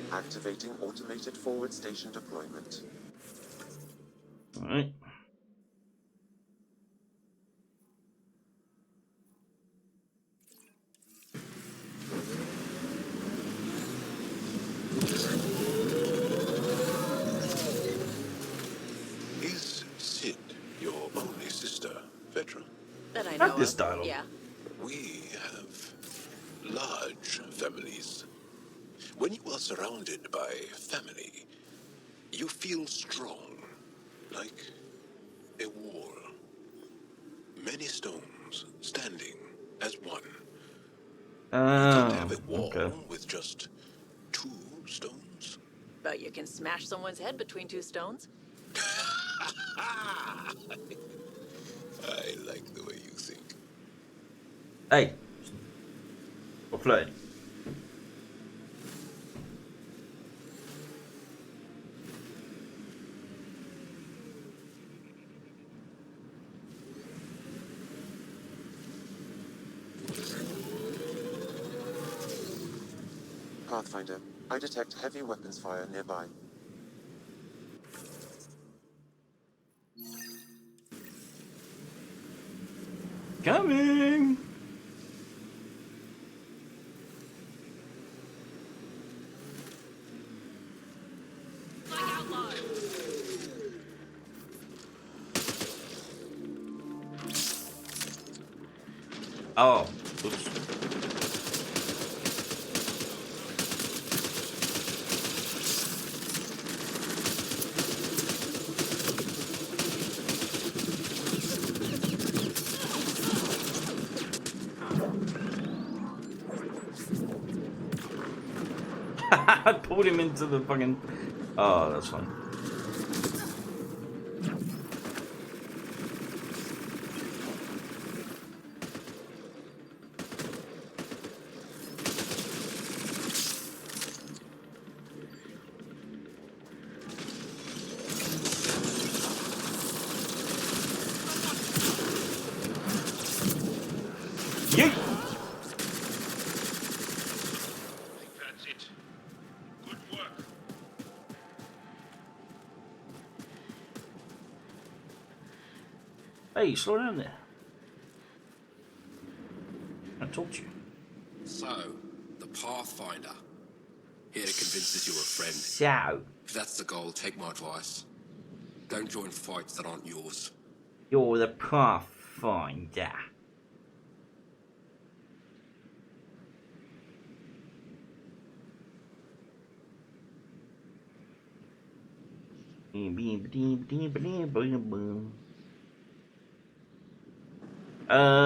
Activating automated forward station deployment.
Alright.
Is Sid your only sister, Vetra?
That I
Not
know
this
of.
dialogue.
Yeah.
We have large families. When you are surrounded by family, you feel strong, like a wall. Many stones standing as one. You can't have a wall
okay.
with just 2 stones.
But you can smash someone's head between 2 stones.
I like the way you think.
Hey. We're playing.
Pathfinder, I detect heavy weapons fire nearby.
Coming. Oh, oops. I pulled him into the fucking... Oh, that's fine. Yeet!
That's it. Good work.
Hey, slow down there. I told you.
So, the Pathfinder. Here to convince us you're a friend.
So,
If that's the goal, take my advice. Don't join fights that aren't yours.
you're the Pathfinder.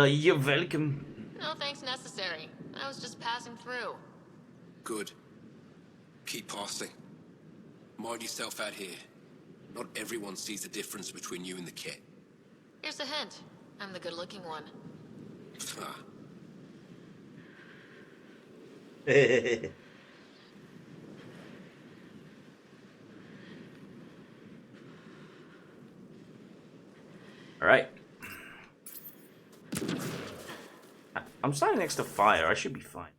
You're welcome.
No thanks necessary. I was just passing through.
Good. Keep passing. Mind yourself out here. Not everyone sees the difference between you and the kit.
Here's a hint. I'm the good-looking one.
Ah.
Alright. I'm standing next to fire. I should be fine.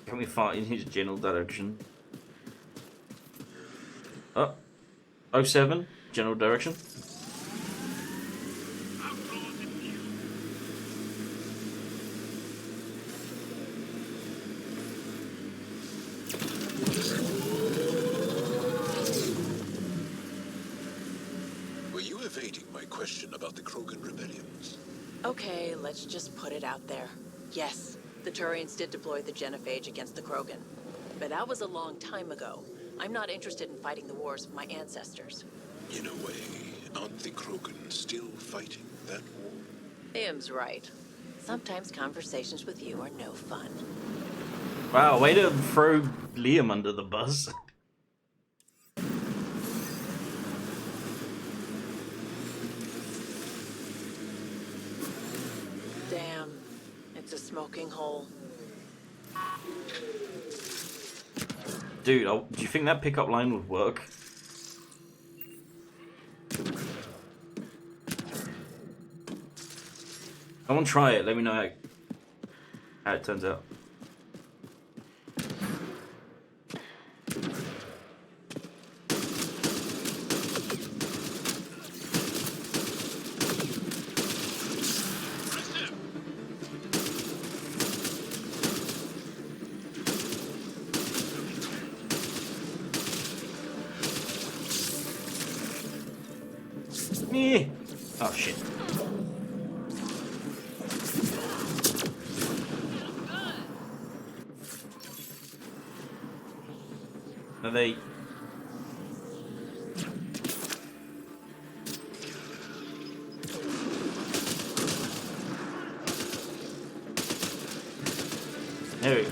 Can we fire in his general direction? Oh. 07, general direction.
Were you evading my question about the Krogan rebellions?
Okay, let's just put it out there. Yes, the Turians did deploy the Genophage against the Krogan. But that was a long time ago. I'm not interested in fighting the wars of my ancestors.
In a way, aren't the Krogan still fighting that war?
Liam's right. Sometimes conversations with you are no fun.
Wow, way to throw Liam under the bus.
Damn, it's a smoking hole.
Dude, do you think that pickup line would work? Come on, try it. Let me know how it turns out. Oh shit. Are they... There we go.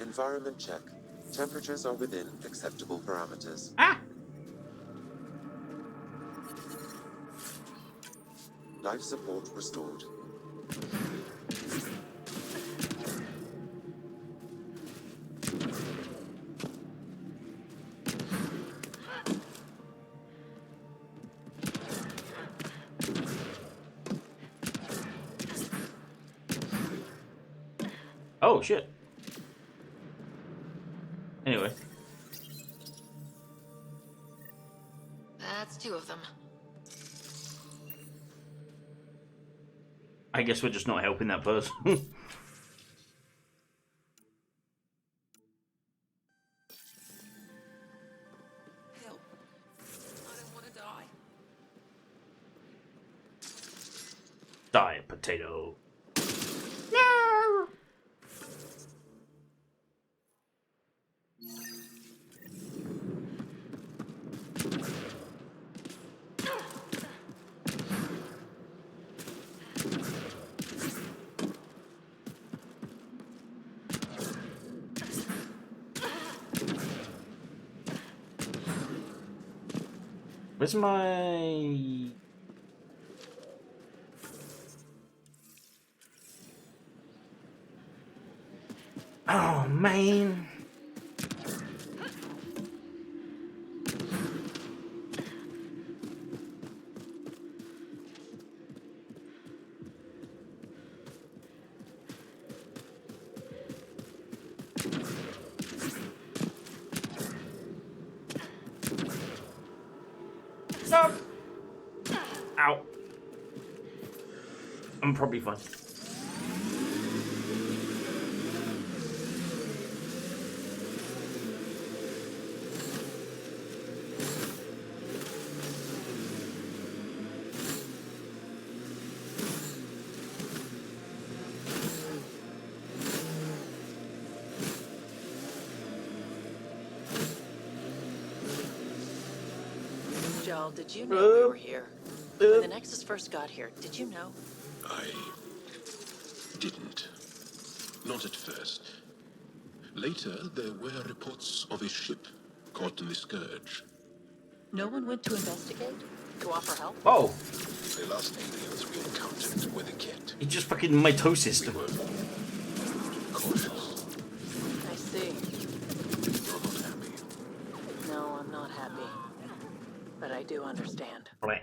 Environment check. Temperatures are within acceptable parameters.
Ah!
Life support restored.
Oh shit. Anyway.
That's two of them.
I guess we're just not helping that person.
Help. I don't want to die.
Die, potato. No! Where's my... Oh, man. No. Ow. I'm probably fine.
Joel, did you know we were here? When the Nexus first got here, did you know?
I didn't. Not at first. Later, there were reports of a ship caught in the Scourge.
No one went to investigate? To offer help?
Oh.
The last aliens we encountered were the Kett.
He just fucking mitosis them.
Cautious.
I see.
You're not happy.
No, I'm not happy. But I do understand.
Right.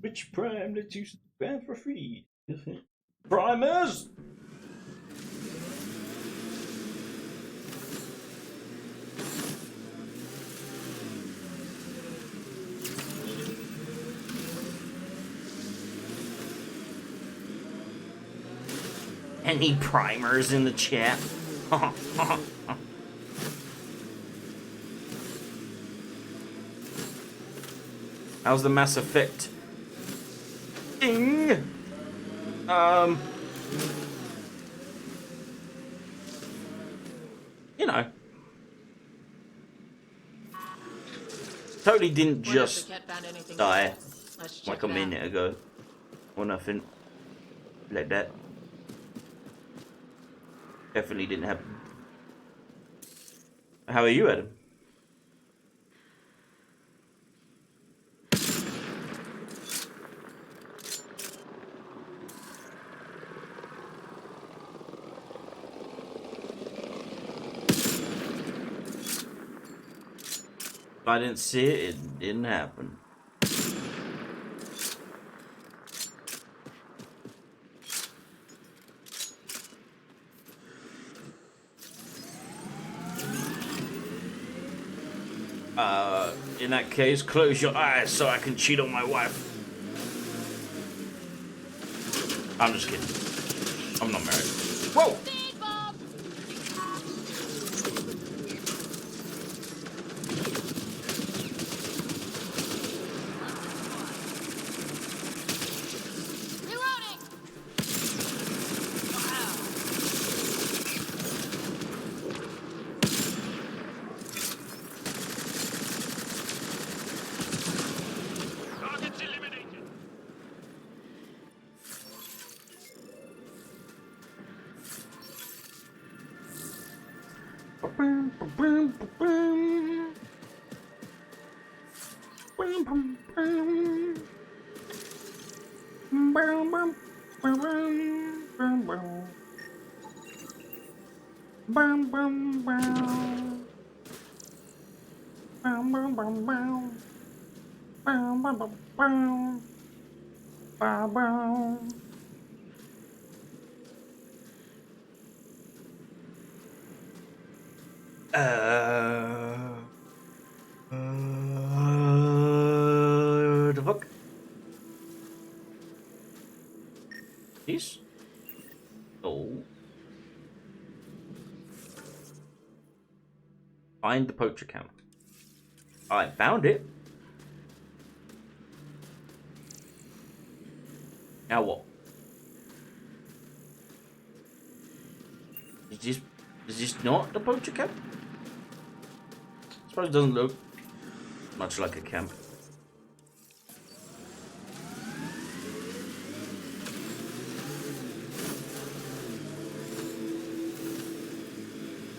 Which prime lets you spam for free? Primers! Any primers in the chat? How's the Mass Effect? Ding! You know. Totally didn't just die like a minute ago. Or nothing like that. Definitely didn't happen. How are you, Adam? If I didn't see it, it didn't happen. In that case, close your eyes so I can cheat on my wife. I'm just kidding. I'm not married. Whoa! The fuck? This? Oh. Find the poacher camp. I found it. Now what? Is this not the poacher camp? I suppose it doesn't look much like a camp.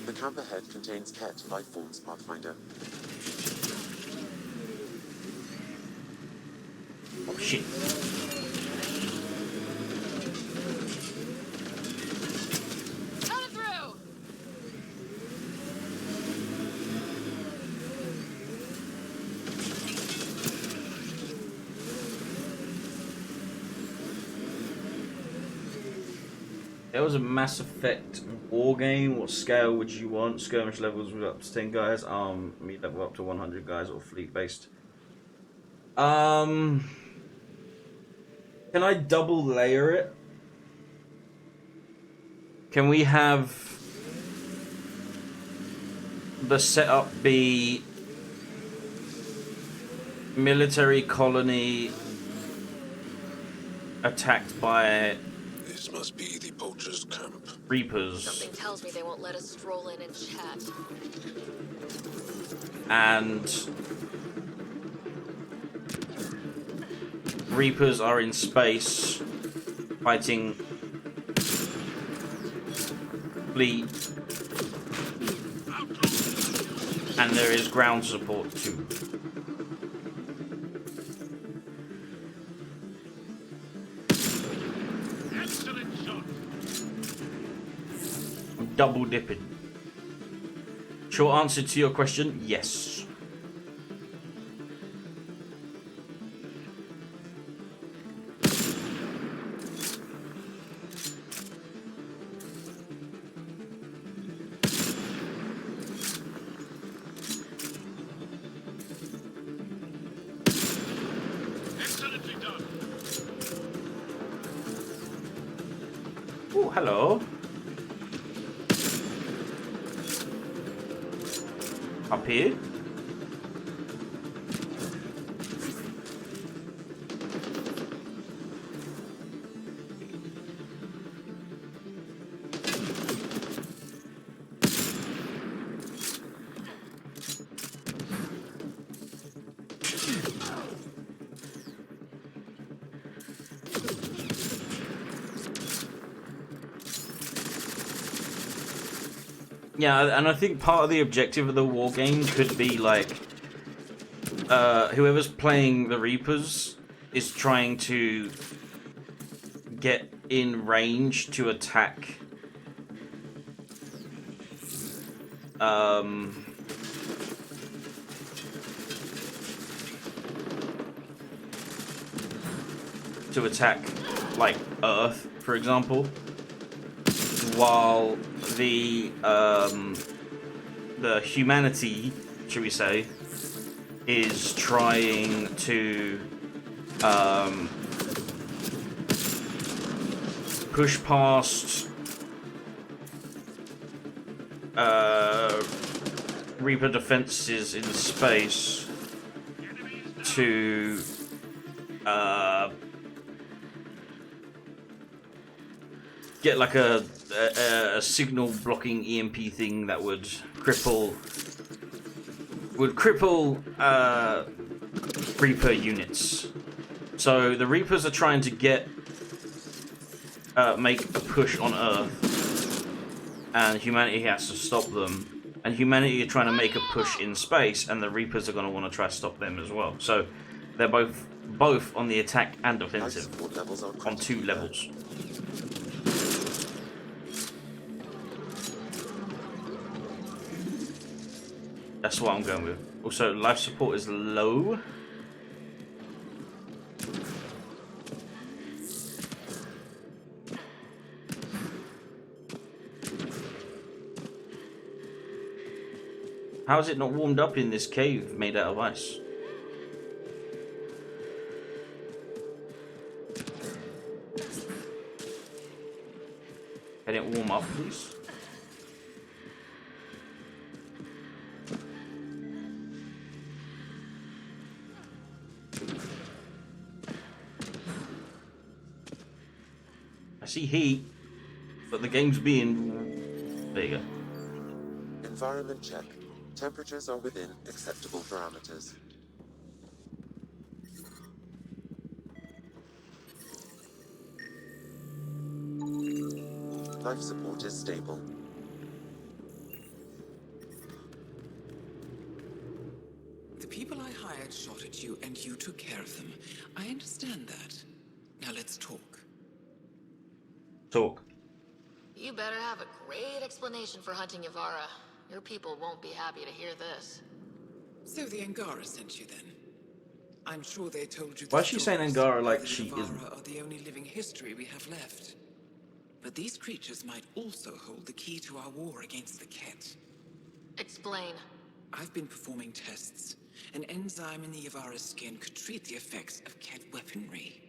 The camp ahead contains Ket life forms, Pathfinder.
Oh shit.
Coming through!
There was a Mass Effect war game. What scale would you want? Skirmish levels with up to 10 guys. Me level up to 100 guys or fleet based. Can I double layer it? Can we have the setup be military colony attacked by
This must be the poacher's camp.
Reapers?
Something tells me they won't let us stroll in and chat.
And Reapers are in space fighting fleet, and there is ground support too.
Excellent shot.
I'm double dipping. Short answer to your question, yes.
Excellently done.
Oh, hello. Up here. Yeah, and I think part of the objective of the war game could be like whoever's playing the Reapers is trying to get in range to attack like Earth, for example, while the humanity, should we say, is trying to push past Reaper defenses in space to get like a signal blocking EMP thing that would cripple Reaper units. So the Reapers are trying to make a push on Earth, and humanity has to stop them. And humanity are trying to make a push in space, and the Reapers are going to want to try to stop them as well. So they're both on the attack and defensive on 2 levels. That's what I'm going with. Also, life support is low. How is it not warmed up in this cave made out of ice? Can it warm up, please? I see heat, but the game's being... There you go.
Environment check. Temperatures are within acceptable parameters. Life support is stable.
people I hired shot at you, and you took care of them. I understand that. Now let's talk.
Talk.
You better have a great explanation for hunting Yavara. Your people won't be happy to hear this.
So the Angara sent you then? I'm sure they told you the
Why is she saying
stories,
Angara
how
like
the
she
Yavara
isn't?
are the only living history we have left. But these creatures might also hold the key to our war against the Ket.
Explain.
I've been performing tests. An enzyme in the Yavara's skin could treat the effects of Ket weaponry.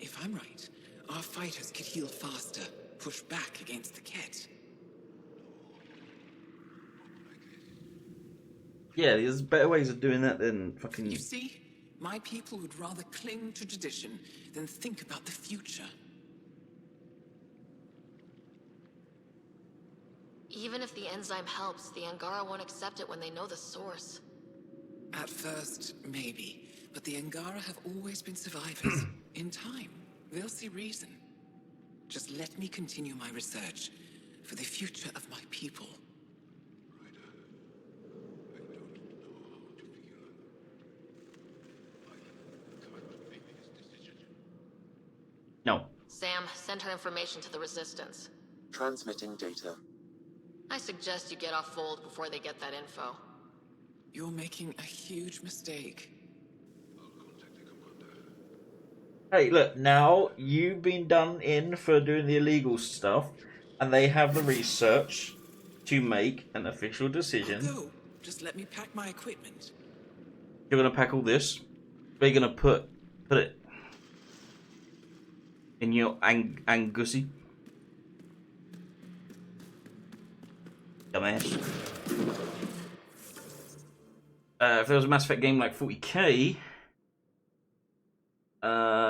If I'm right, our fighters could heal faster, push back against the Ket.
Yeah, there's better ways of doing that than fucking...
You see, my people would rather cling to tradition than think about the future.
Even if the enzyme helps, the Angara won't accept it when they know the source.
At first, maybe. But the Angara have always been survivors. In time, they'll see reason. Just let me continue my research for the future of my people.
No.
Sam, send her information to the Resistance.
Transmitting data.
I suggest you get off Fold before they get that info.
You're making a huge mistake.
Hey, look, now you've been done in for doing the illegal stuff, and they have the research to make an official decision.
I'll go. Just let me pack my equipment.
You're gonna pack all this. Where are you gonna put it? In your Angussy? Dumbass. If there was a Mass Effect game like 40k,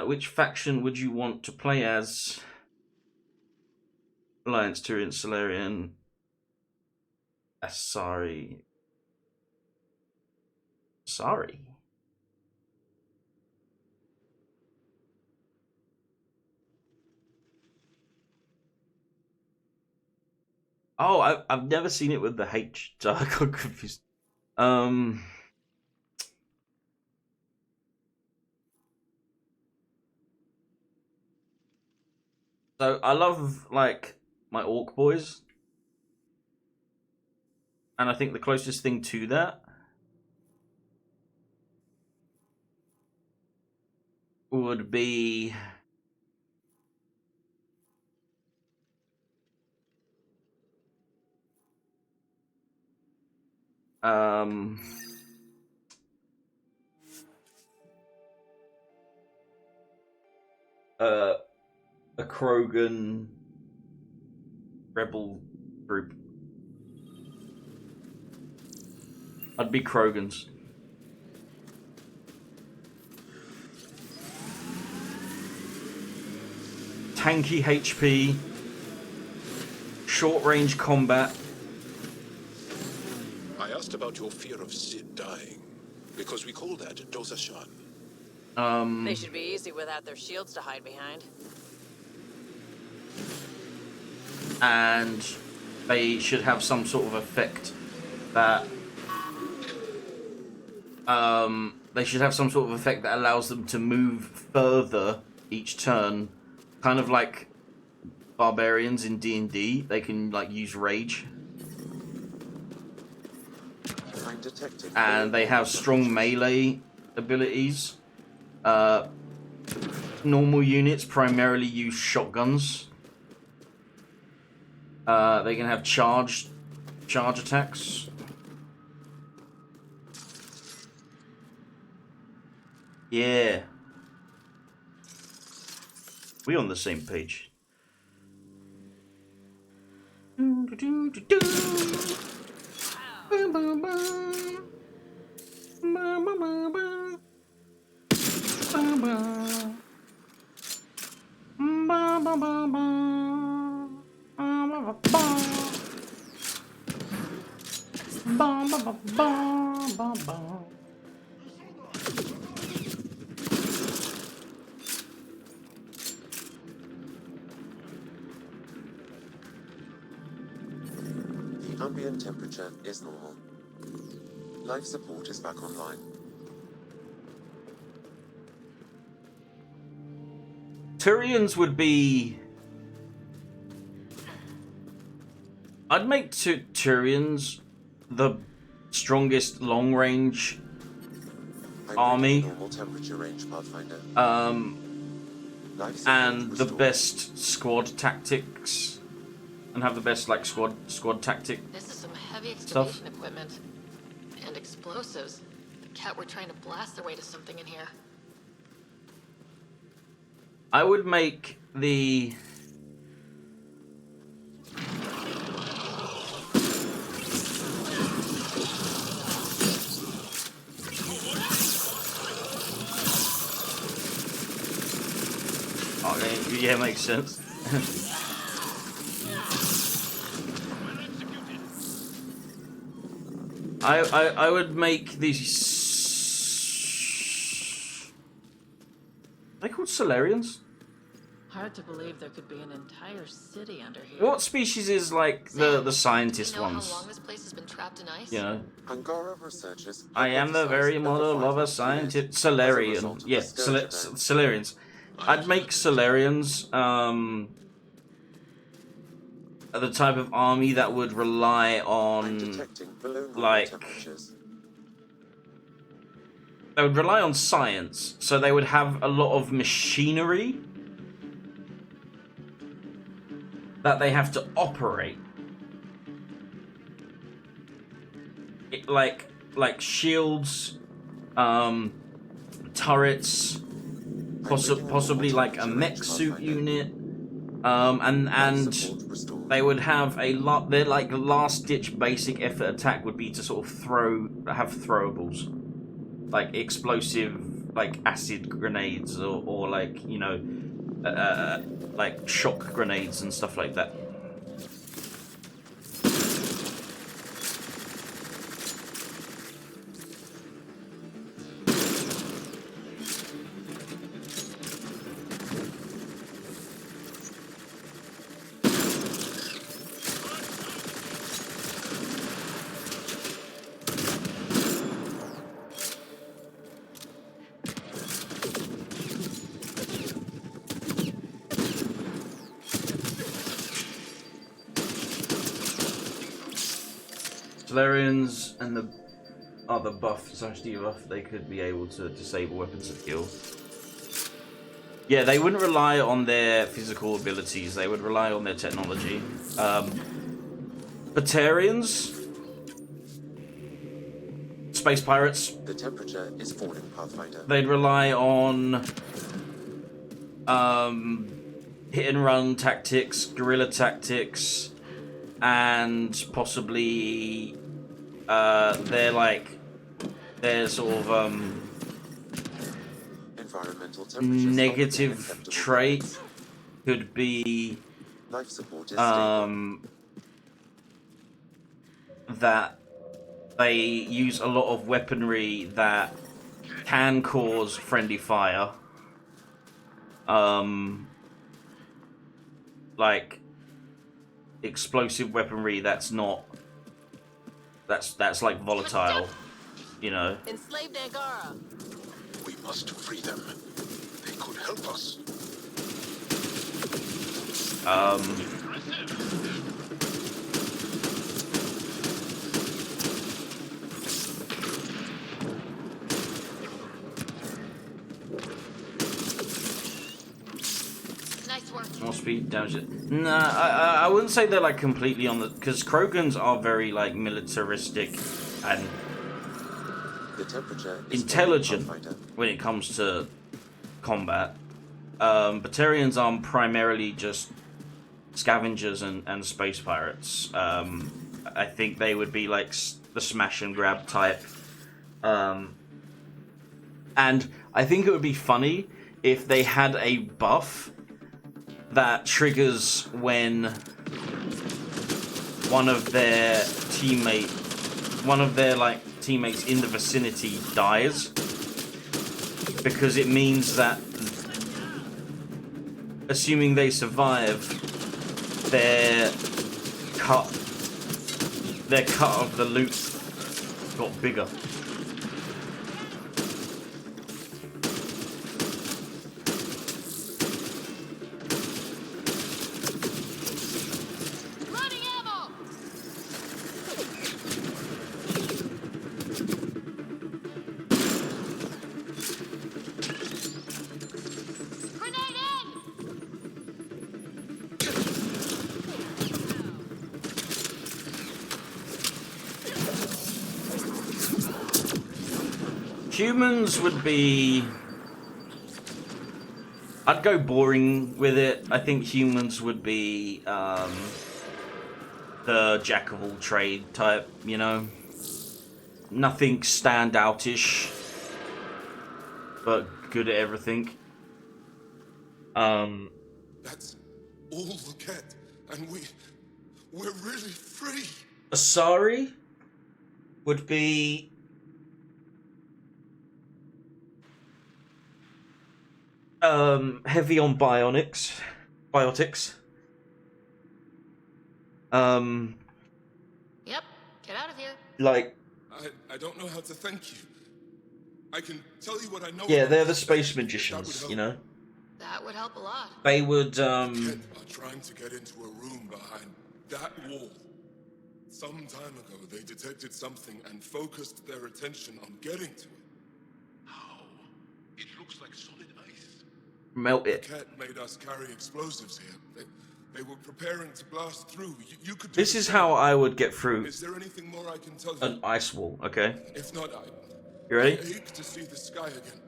which faction would you want to play as? Alliance, Turian, Solarian, Asari. Sorry. Oh, I've never seen it with the H, so I got confused. So I love like my orc boys, and I think the closest thing to that would be a Krogan rebel group. I'd be Krogans. Tanky HP, short range combat.
I asked about your fear of Sid dying, because we call that Dosashan.
They should be easy without their shields to hide behind.
And they should have some sort of effect that allows them to move further each turn, kind of like barbarians in D&D. They can like use rage,
I'm detecting.
and they have strong melee abilities. Normal units primarily use shotguns. They can have charge attacks. Yeah. We on the same page.
The ambient temperature is normal. Life support is back online.
Turians would be... I'd make Turians the strongest long-range army.
Normal temperature range, Pathfinder.
And the best squad tactics. And have the best, like, squad tactic
This is some heavy
stuff.
excavation equipment. And explosives. The cat were trying to blast their way to something in here.
I would make the... Oh, yeah, makes sense. I would make these... Are they called Solarians?
Hard to believe there could be an entire city under here.
What species is like the scientist
Do you know
ones?
how long this place has been trapped in ice?
You know.
Angara researchers.
I am the very model of a scientist. Solarian. Yeah, Solarians. I'd make Solarians the type of army that would rely on like they would rely on science, so they would have a lot of machinery that they have to operate. Like shields, turrets, possibly like a mech suit unit, and they would have a lot. Their like last ditch basic effort attack would be to sort of have throwables, like explosive, like acid grenades or like, you know, like shock grenades and stuff like that. Solarians and the other buff/debuff, they could be able to disable weapons at kill. Yeah, they wouldn't rely on their physical abilities, they would rely on their technology. Batarians, space pirates.
The temperature is falling, Pathfinder.
They'd rely on hit and run tactics, guerrilla tactics, and possibly their sort of
environmental
negative trait could be
life support is
that they use a lot of weaponry that can cause friendly fire. Like explosive weaponry that's not that's like volatile, you know.
Enslaved Angara.
We must free them. They could help us.
Nice work.
More speed, damage. Nah, I wouldn't say they're like completely on the, because Krogans are very like militaristic and
the temperature is
intelligent when it comes to combat. Batarians are primarily just scavengers and space pirates. I think they would be like the smash and grab type. And I think it would be funny if they had a buff that triggers when one of their teammates in the vicinity dies, because it means that, assuming they survive, their cut of the loot got bigger. Humans would be... I'd go boring with it. I think humans would be the jack of all trade type, you know? Nothing standoutish, but good at everything.
That's all the Ket, and we're really free.
Asari would be... heavy on biotics.
Yep, get out of here.
Like...
I don't know how to thank you. I can tell you what I know.
Yeah, they're the space magicians, you know?
That would help a lot.
They would,
The Ket are trying to get into a room behind that wall. Some time ago, they detected something and focused their attention on getting to it.
How? It looks like solid ice.
melt it.
The Ket made us carry explosives here. They were preparing to blast through. You could.
This is how I would get through
Is there anything more I can tell you?
an ice wall, okay?
If not,
You ready?
I ache to see the sky again.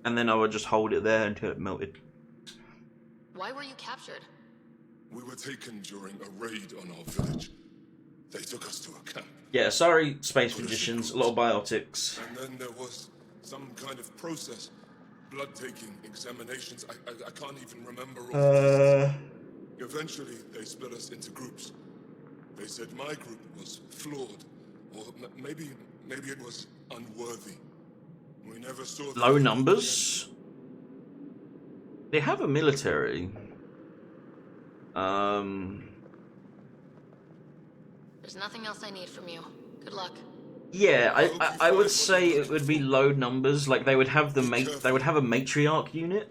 And then I would just hold it there until it melted.
Why were you captured?
We were taken during a raid on our village. They took us to a camp.
Yeah, sorry, space magicians. A lot of biotics.
And then there was some kind of process. Blood-taking, examinations. I can't even remember all. Eventually, they split us into groups. They said my group was flawed, or maybe it was unworthy. We never saw
Low numbers. They have a military.
There's nothing else I need from you. Good luck.
Yeah, I would say it would be low numbers. Like they would have the they would have a matriarch unit.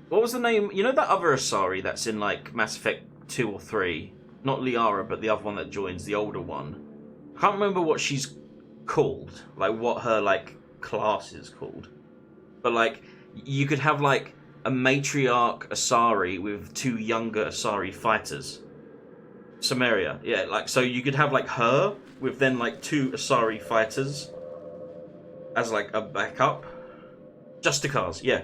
What was the name? You know that other Asari that's in like Mass Effect 2 or 3? Not Liara, but the other one that joins, the older one. I can't remember what she's called, like what her like class is called. But like you could have like a matriarch Asari with 2 younger Asari fighters. Samaria, yeah, like so you could have like her with then like 2 Asari fighters as like a backup. Justicars, yeah.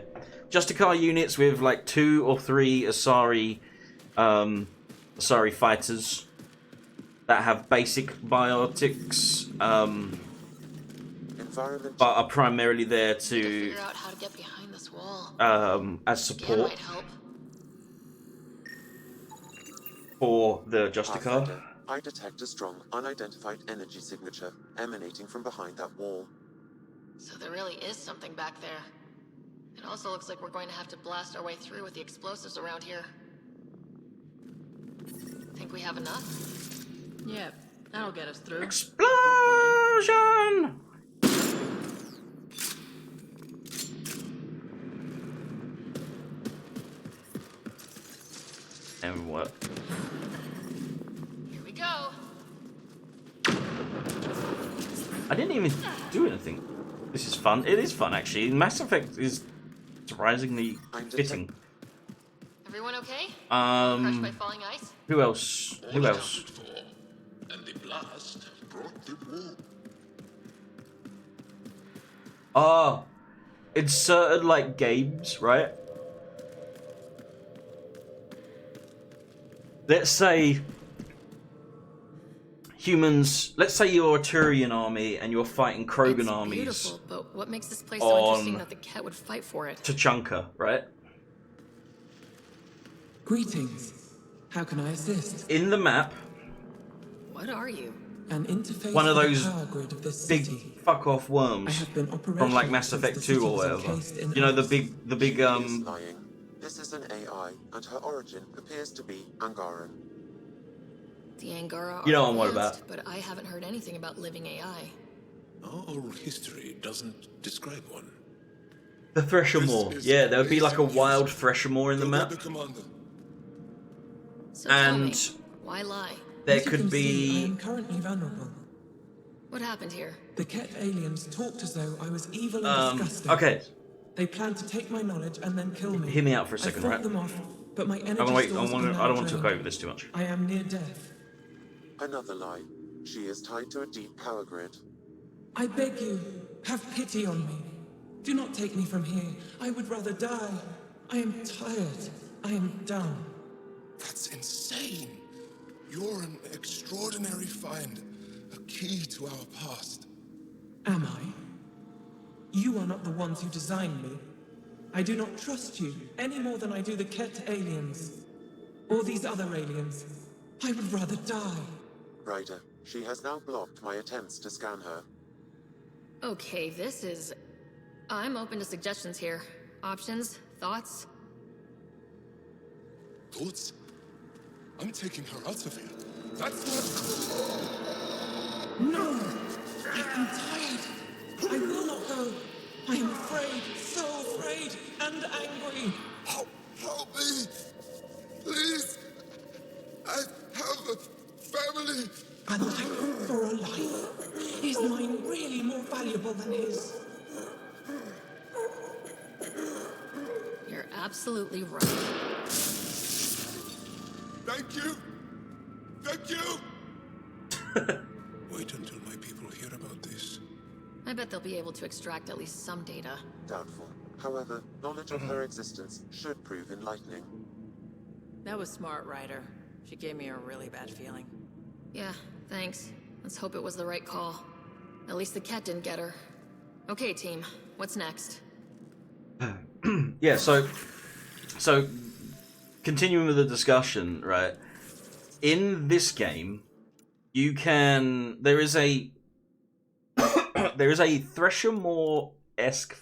Justicar units with like 2 or 3 Asari fighters that have basic biotics, but are primarily there to
figure out how to get behind this wall.
As support for the Justicar.
I detect a strong, unidentified energy signature emanating from behind that wall.
So there really is something back there. It also looks like we're going to have to blast our way through with the explosives around here. Think we have enough?
Yeah, that'll get us through.
Explosion! And what?
Here we go.
I didn't even do anything. This is fun. It is fun, actually. Mass Effect is surprisingly fitting.
Everyone okay? Crushed by
Um,
falling ice?
who else? Who else?
And the blast brought the war.
Ah, in certain like games, right? Let's say humans. Let's say you're a Turian army and you're fighting Krogan armies.
Beautiful, but what makes this place so
on
interesting that the Ket would fight for it?
Tachanka, right?
Greetings. How can I assist?
In the map,
What are you?
An interface
one of
with the
those
power grid of this
big
city.
fuck off worms
I have been
from like Mass
operational
Effect
since the
2 or
city was
whatever.
encased in
You know the
ice.
big
Lying. This is an AI, and her origin appears to be Angaran.
The Angara
You know
are
what I'm worried
advanced,
about.
but I haven't heard anything about living AI.
Our oral history doesn't describe one.
The Threshermore. Yeah, there would be like a wild Threshermore in the map.
So tell me,
And
why lie?
there
As you
could
can see, I
be
am currently vulnerable.
What happened here?
The Ket aliens talked as though I was evil and disgusting.
okay.
They plan to take my knowledge and then kill me.
Hear me out for a second,
I fought
right?
them off, but my energy
I
stores are now
don't want to talk
drained.
over this too much.
I am near death.
Another lie. She is tied to a deep power grid.
I beg you, have pity on me. Do not take me from here. I would rather die. I am tired. I am done.
That's insane. You're an extraordinary find, a key to our past.
Am I? You are not the ones who designed me. I do not trust you any more than I do the Ket aliens. Or these other aliens. I would rather die.
Ryder, she has now blocked my attempts to scan her.
Okay, this is... I'm open to suggestions here. Options? Thoughts?
Thoughts? I'm taking her out of here. That's not...
No! I am tired. I will not go. I am afraid, so afraid, and angry.
Help me! Please! I have a family!
A life for a life. Is mine really more valuable than his?
You're absolutely right.
Thank you! Thank you!
Wait until my people hear about this.
I bet they'll be able to extract at least some data.
Doubtful. However, knowledge of her existence should prove enlightening.
That was smart, Ryder. She gave me a really bad feeling.
Yeah, thanks. Let's hope it was the right call. At least the cat didn't get her. Okay, team. What's next?
Yeah, so continuing with the discussion, right? In this game, you can there is a Thresher Maw-esque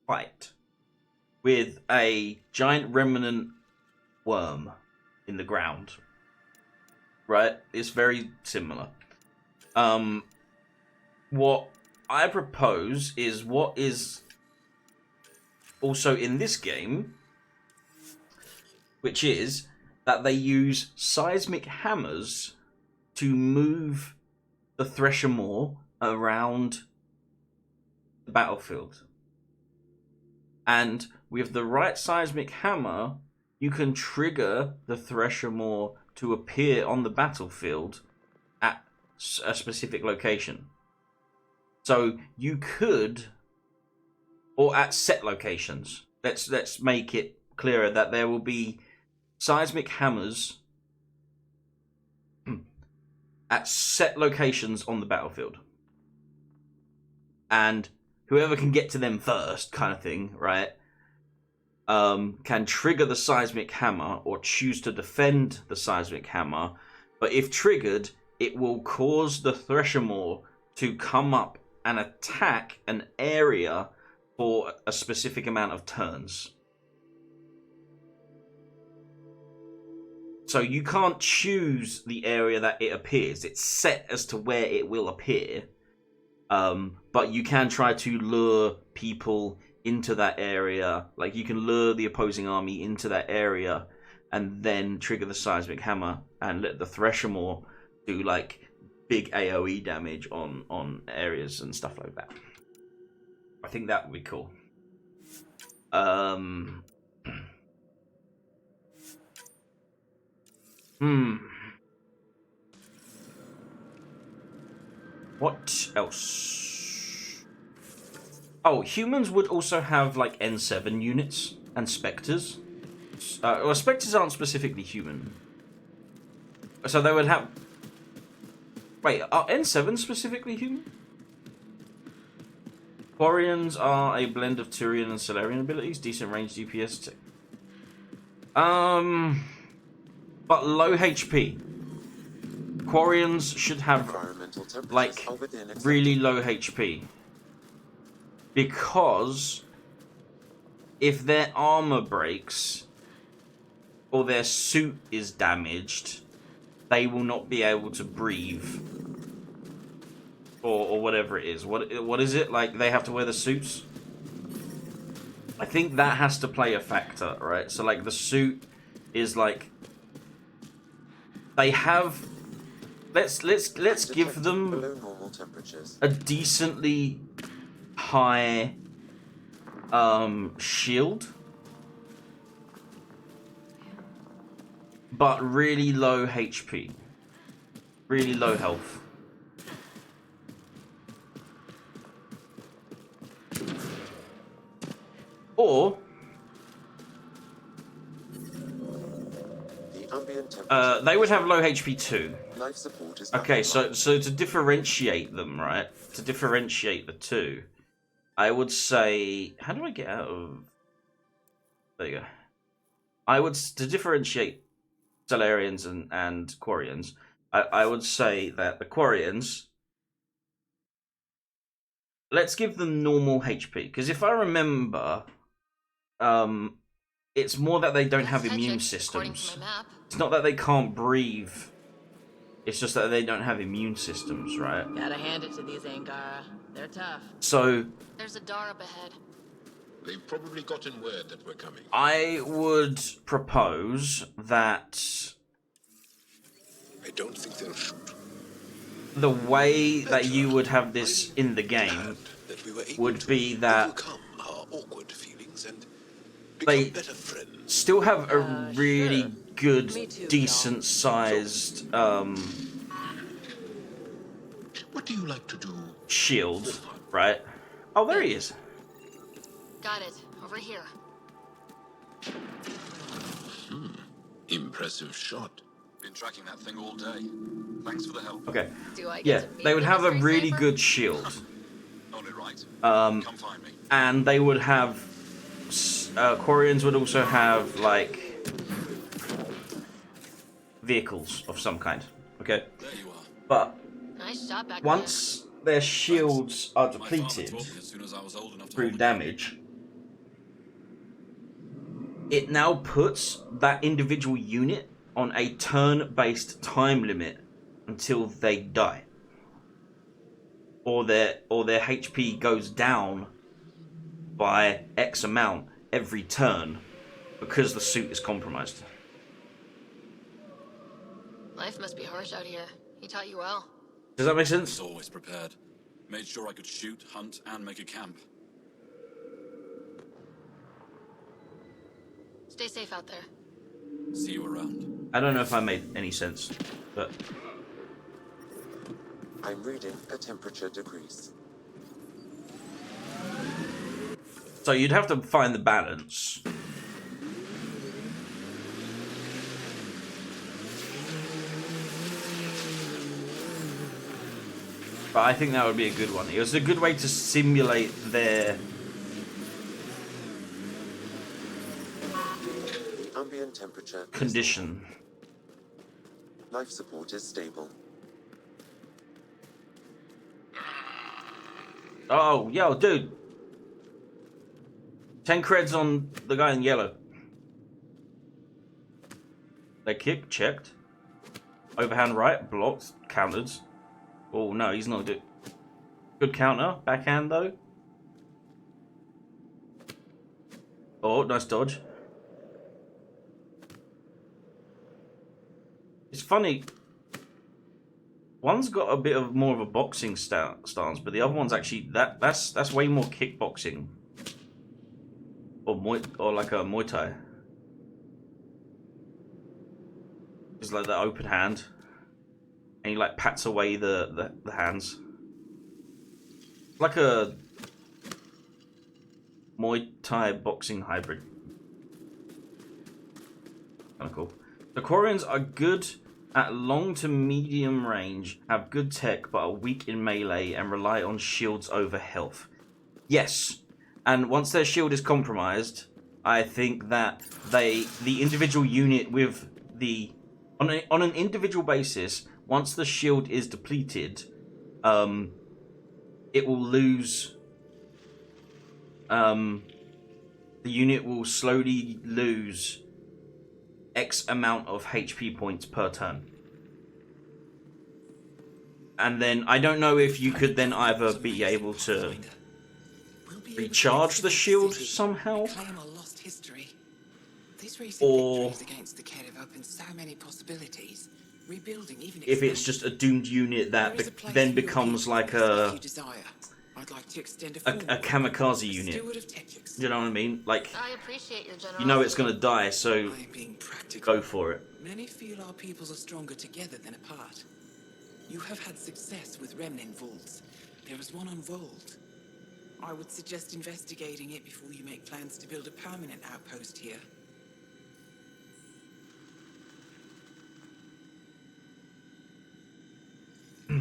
fight with a giant remnant worm in the ground. Right? It's very similar. What I propose is what is also in this game, which is that they use seismic hammers to move the Thresher Maw around the battlefield. And with the right seismic hammer, you can trigger the Thresher Maw to appear on the battlefield at a specific location. So you could, or at set locations. Let's make it clearer that there will be seismic hammers at set locations on the battlefield. And whoever can get to them first, kind of thing, right, can trigger the seismic hammer or choose to defend the seismic hammer. But if triggered, it will cause the Thresher Maw to come up and attack an area for a specific amount of turns. So you can't choose the area that it appears. It's set as to where it will appear. But you can try to lure people into that area. Like, you can lure the opposing army into that area and then trigger the seismic hammer and let the Thresher Maw do, like, big AoE damage on areas and stuff like that. I think that would be cool. What else? Oh, humans would also have, like, N7 units and Spectres. Well, Spectres aren't specifically human. So they would have... Wait, are N7 specifically human? Quarians are a blend of Turian and Solarian abilities, decent range DPS. But low HP. Quarians should have, like, really low HP. Because if their armor breaks or their suit is damaged, they will not be able to breathe. Or whatever it is. What is it? Like, they have to wear the suits? I think that has to play a factor, right? So, like, the suit is, like... They have... Let's give them a decently high shield, but really low HP, really low health. Or they would have low HP too.
Life support is
Okay, so to differentiate them, right? To differentiate the two, I would say, how do I get out of? There you go. To differentiate Solarians and Quarians, I would say that the Quarians, let's give them normal HP, because if I remember, it's more that they don't have immune systems. It's not that they can't breathe. It's just that they don't have immune systems, right?
Gotta hand it to these Angara. They're tough.
So
There's a door up ahead.
They've probably gotten word that we're coming.
I would propose that
I don't think they'll shoot.
the way that you would have this in the game would be that
Overcome our awkward feelings and
they
become better friends.
still have a really
sure.
good,
Me too,
decent sized
What do you like to do?
shield, right? Oh, there he is.
Got it. Over here.
Impressive shot.
Been tracking that thing all day. Thanks for the help.
Okay.
Do I get
Yeah,
to meet
they would
the
have a
mystery
really
saver?
good shield.
Only right.
Come
find me.
And they would have Quarians would also have like vehicles of some kind. Okay.
There you are.
But
Nice shot back
once their shields are
My father
depleted
taught me as soon as I was old enough to
through
hold a gun.
damage, it now puts that individual unit on a turn-based time limit until they die, or their HP goes down by X amount every turn because the suit is compromised.
Life must be harsh out here. He taught you well.
Does that make
I
sense?
was always prepared. Made sure I could shoot, hunt, and make a camp.
Stay safe out there.
See you around.
I don't know if I made any sense, but
I'm reading a temperature decrease.
so you'd have to find the balance. But I think that would be a good one. It was a good way to simulate their
The ambient temperature
condition.
Life support is stable.
Oh, yo, dude. 10 creds on the guy in yellow. They kick, checked. Overhand right, blocked, countered. Oh, no, he's not good. Good counter. Backhand, though. Oh, nice dodge. It's funny. One's got a bit of more of a boxing stance, but the other one's actually that's way more kickboxing, or like a Muay Thai. It's like the open hand, and he like pats away the hands. Like a Muay Thai boxing hybrid. Kind of cool. The Quarians are good at long to medium range, have good tech but are weak in melee and rely on shields over health. Yes, and once their shield is compromised, I think that the individual unit with the on an individual basis, once the shield is depleted, it will lose. The unit will slowly lose X amount of HP points per turn. And then, I don't know if you could then either be able to recharge the shield somehow,
Claim a lost history. These recent
or
victories against the Ked have opened so many possibilities. Rebuilding, even
if it's just a doomed unit that then becomes like a
I'd like to extend
a kamikaze unit.
steward of Techix.
You know what I mean? Like,
I appreciate your generosity.
you know it's gonna die, so go for it.
Many feel our peoples are stronger together than apart. You have had success with remnant vaults. There is one on Vold. I would suggest investigating it before you make plans to build a permanent outpost here.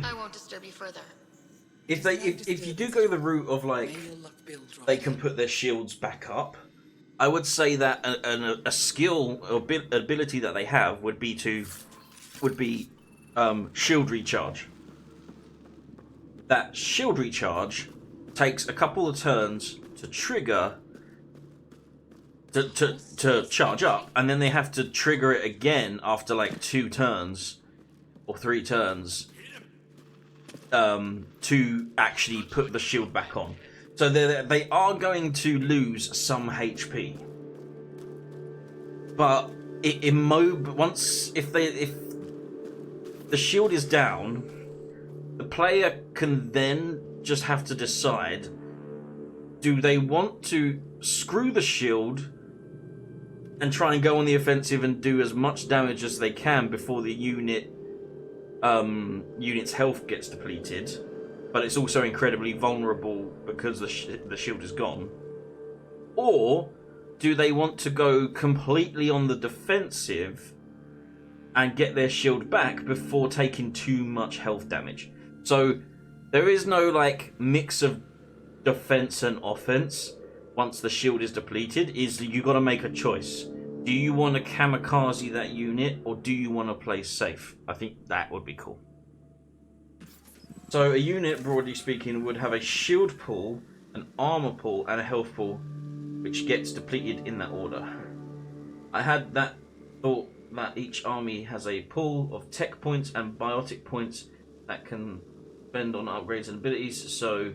I won't disturb you further.
If you do go the route of like they can put their shields back up, I would say that a skill or ability that they have would be shield recharge. That shield recharge takes a couple of turns to trigger to charge up, and then they have to trigger it again after like 2 turns or 3 turns to actually put the shield back on. So they are going to lose some HP, but if the shield is down, the player can then just have to decide: do they want to screw the shield and try and go on the offensive and do as much damage as they can before the unit's health gets depleted, but it's also incredibly vulnerable because the shield is gone? Or do they want to go completely on the defensive and get their shield back before taking too much health damage? So there is no like mix of defense and offense once the shield is depleted. You got to make a choice. Do you want to kamikaze that unit, or do you want to play safe? I think that would be cool. So a unit, broadly speaking, would have a shield pool, an armor pool, and a health pool, which gets depleted in that order. I had that thought that each army has a pool of tech points and biotic points that can spend on upgrades and abilities, so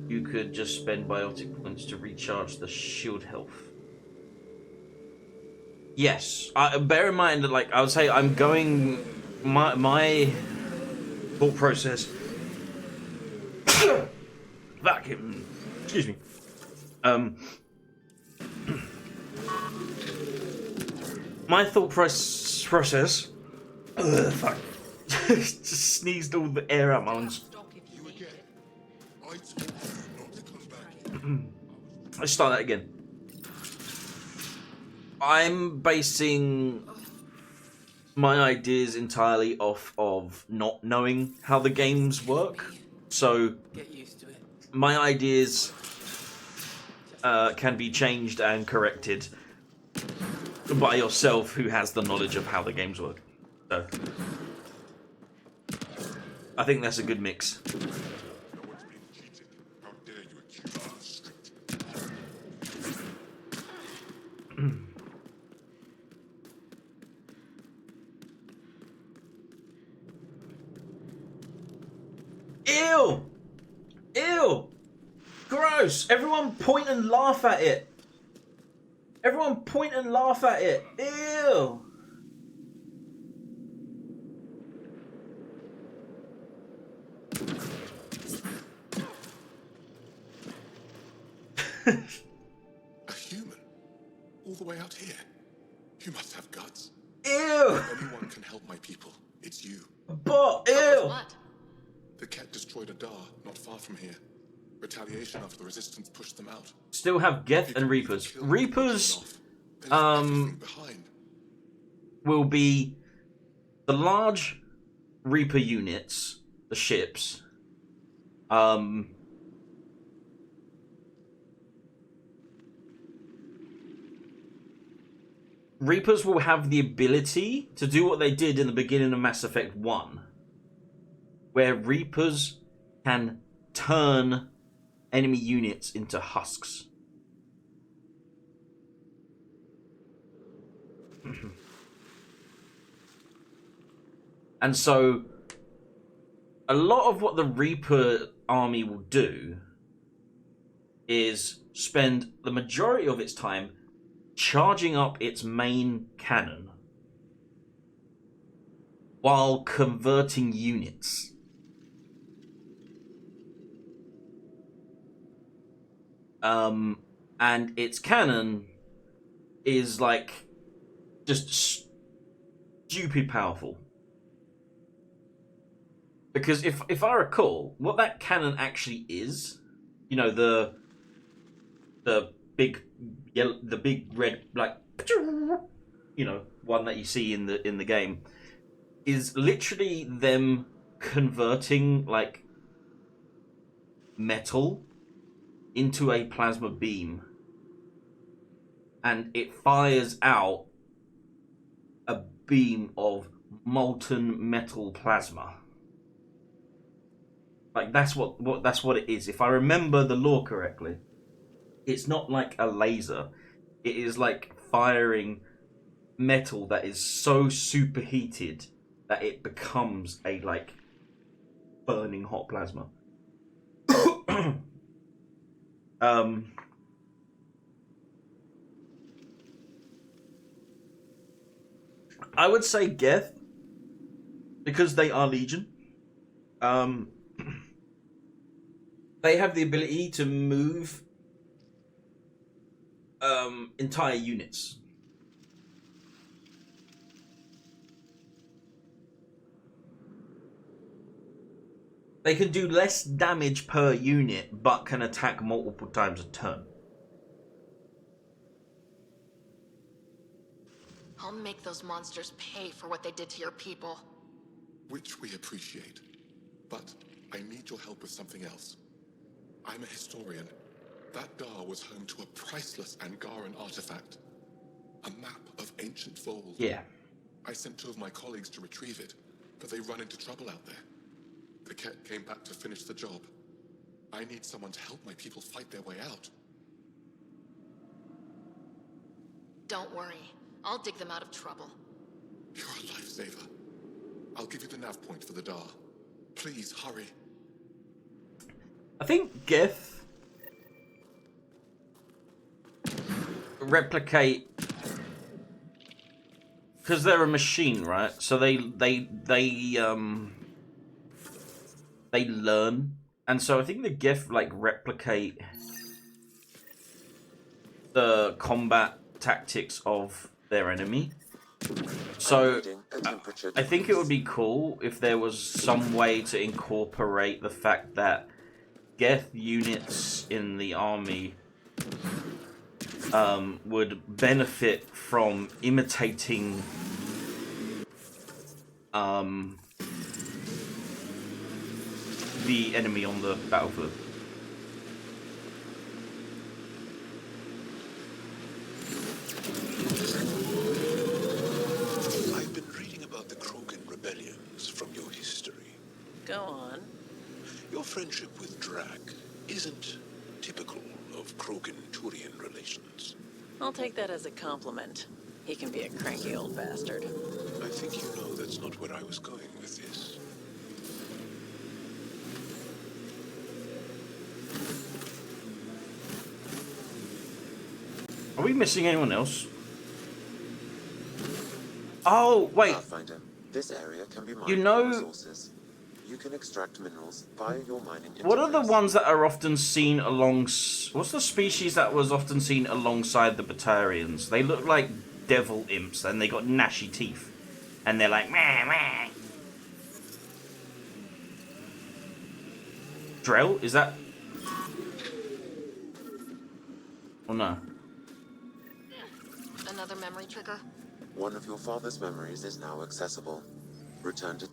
you could just spend biotic points to recharge the shield health. Yes, bear in mind that, like, I would say I'm going... My thought process... Vacuum. Excuse me. My thought process... Fuck. Just sneezed all the air out my lungs. Let's start that again. I'm basing my ideas entirely off of not knowing how the games work. So my ideas can be changed and corrected by yourself, who has the knowledge of how the games work. So I think that's a good mix. Ew! Ew! Gross! Everyone point and laugh at it! Everyone point and laugh at it! Ew!
A human? All the way out here? You must have guts.
Ew!
If anyone can help my people, it's you.
But, ew!
What?
The Ket destroyed a Dar not far from here. Retaliation after the Resistance pushed them out.
Still have Geth and Reapers. Reapers, will be the large Reaper units, the ships. Reapers will have the ability to do what they did in the beginning of Mass Effect 1, where Reapers can turn enemy units into husks. And so a lot of what the Reaper army will do is spend the majority of its time charging up its main cannon while converting units. And its cannon is like just stupid powerful. Because if I recall, what that cannon actually is, you know, the big yellow, the big red, like, you know, one that you see in the game, is literally them converting like metal into a plasma beam, and it fires out a beam of molten metal plasma. Like that's what it is. If I remember the lore correctly, it's not like a laser. It is like firing metal that is so superheated that it becomes a like burning hot plasma. I would say Geth, because they are Legion. They have the ability to move entire units. They can do less damage per unit, but can attack multiple times a turn.
I'll make those monsters pay for what they did to your people.
Which we appreciate. But I need your help with something else. I'm a historian. That Dar was home to a priceless Angaran artifact. A map of ancient Vol.
Yeah.
I sent 2 of my colleagues to retrieve it, but they run into trouble out there. The Ket came back to finish the job. I need someone to help my people fight their way out.
Don't worry. I'll dig them out of trouble.
You're a lifesaver. I'll give you the nav point for the Dar. Please, hurry.
I think Geth replicate, because they're a machine, right? So they learn, and so I think the Geth like replicate the combat tactics of their enemy. So I think it would be cool if there was some way to incorporate the fact that Geth units in the army would benefit from imitating the enemy on the battlefield.
I've been reading about the Krogan rebellions from your history.
Go on.
Your friendship with Drac isn't typical of Krogan-Turian relations.
I'll take that as a compliment. He can be a cranky old bastard.
I think you know that's not where I was going with this.
Are we missing anyone else? Oh, wait.
Pathfinder, this area can be mined
You know,
for resources. You can extract minerals via your mining interface.
what are the ones that are often seen along... What's the species that was often seen alongside the Batarians? They look like devil imps, and they got gnashy teeth. And they're like... Meh, meh. Drell? Is that... Oh, no.
Another memory trigger?
One of your father's memories is now accessible. Return to...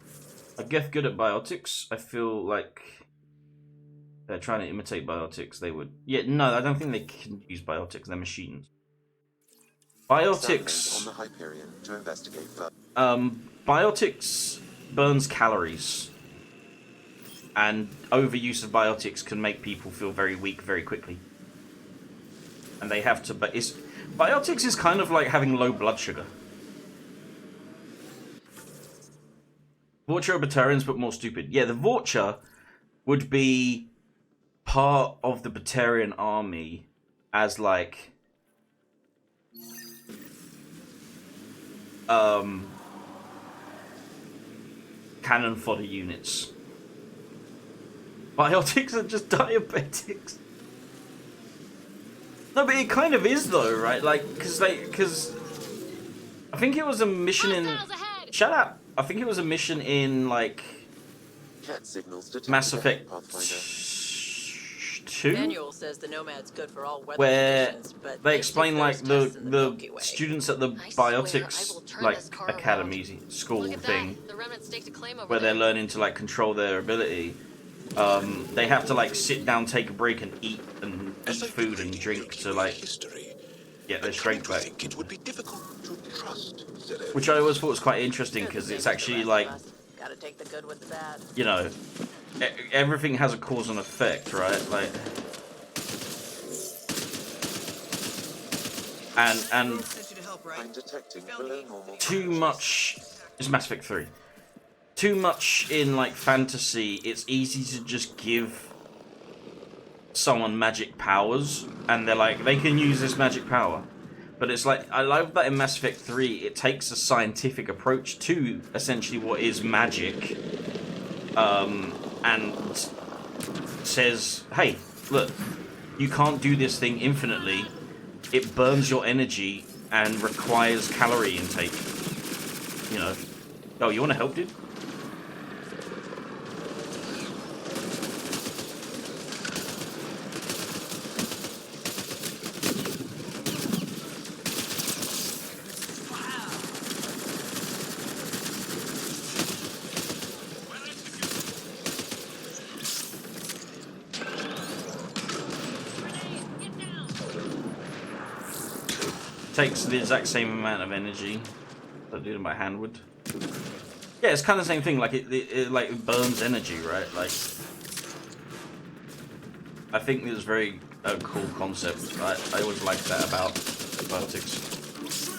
I guess good at biotics. I feel like they're trying to imitate biotics. They would... Yeah, no, I don't think they can use biotics. They're machines. Biotics...
on the Hyperion to investigate further.
Biotics burns calories. And overuse of biotics can make people feel very weak very quickly. And they have to... But it's... Biotics is kind of like having low blood sugar. Vorcha are Batarians, but more stupid. Yeah, the Vorcha would be part of the Batarian army as, like... cannon fodder units. Biotics are just diabetics. No, but it kind of is though, right? Like, because I think it was a mission in. Shut up! I think it was a mission in like
Cat signals detected
Mass
ahead,
Effect
Pathfinder.
2,
Manual says the Nomad's good for all weather
where
conditions, but
they
they
explain
took
like
those tests in the Milky
the
Way.
students at the
I swear, I
biotics
will turn
like
this car
academy
around.
school
Look at
thing,
that. The remnant staked a claim over
where they're
there.
learning to like control their ability. They have to like sit down, take a break, and eat food and drink to like get their strength back.
It would be difficult to trust Zero.
Which I always thought was quite interesting because it's actually like,
Gotta take the good with the bad.
you know, everything has a cause and effect, right? Like, and
I'm detecting below normal.
too much is Mass Effect 3. Too much in like fantasy, it's easy to just give someone magic powers and they're like, they can use this magic power. But it's like, I love that in Mass Effect 3 it takes a scientific approach to essentially what is magic, and says, hey, look, you can't do this thing infinitely. It burns your energy and requires calorie intake. You know. Oh, you want to help, dude? Takes the exact same amount of energy that I do in my hand would. Yeah, it's kind of the same thing. Like it like burns energy, right? Like, I think it's very cool concept. I always liked that about biotics.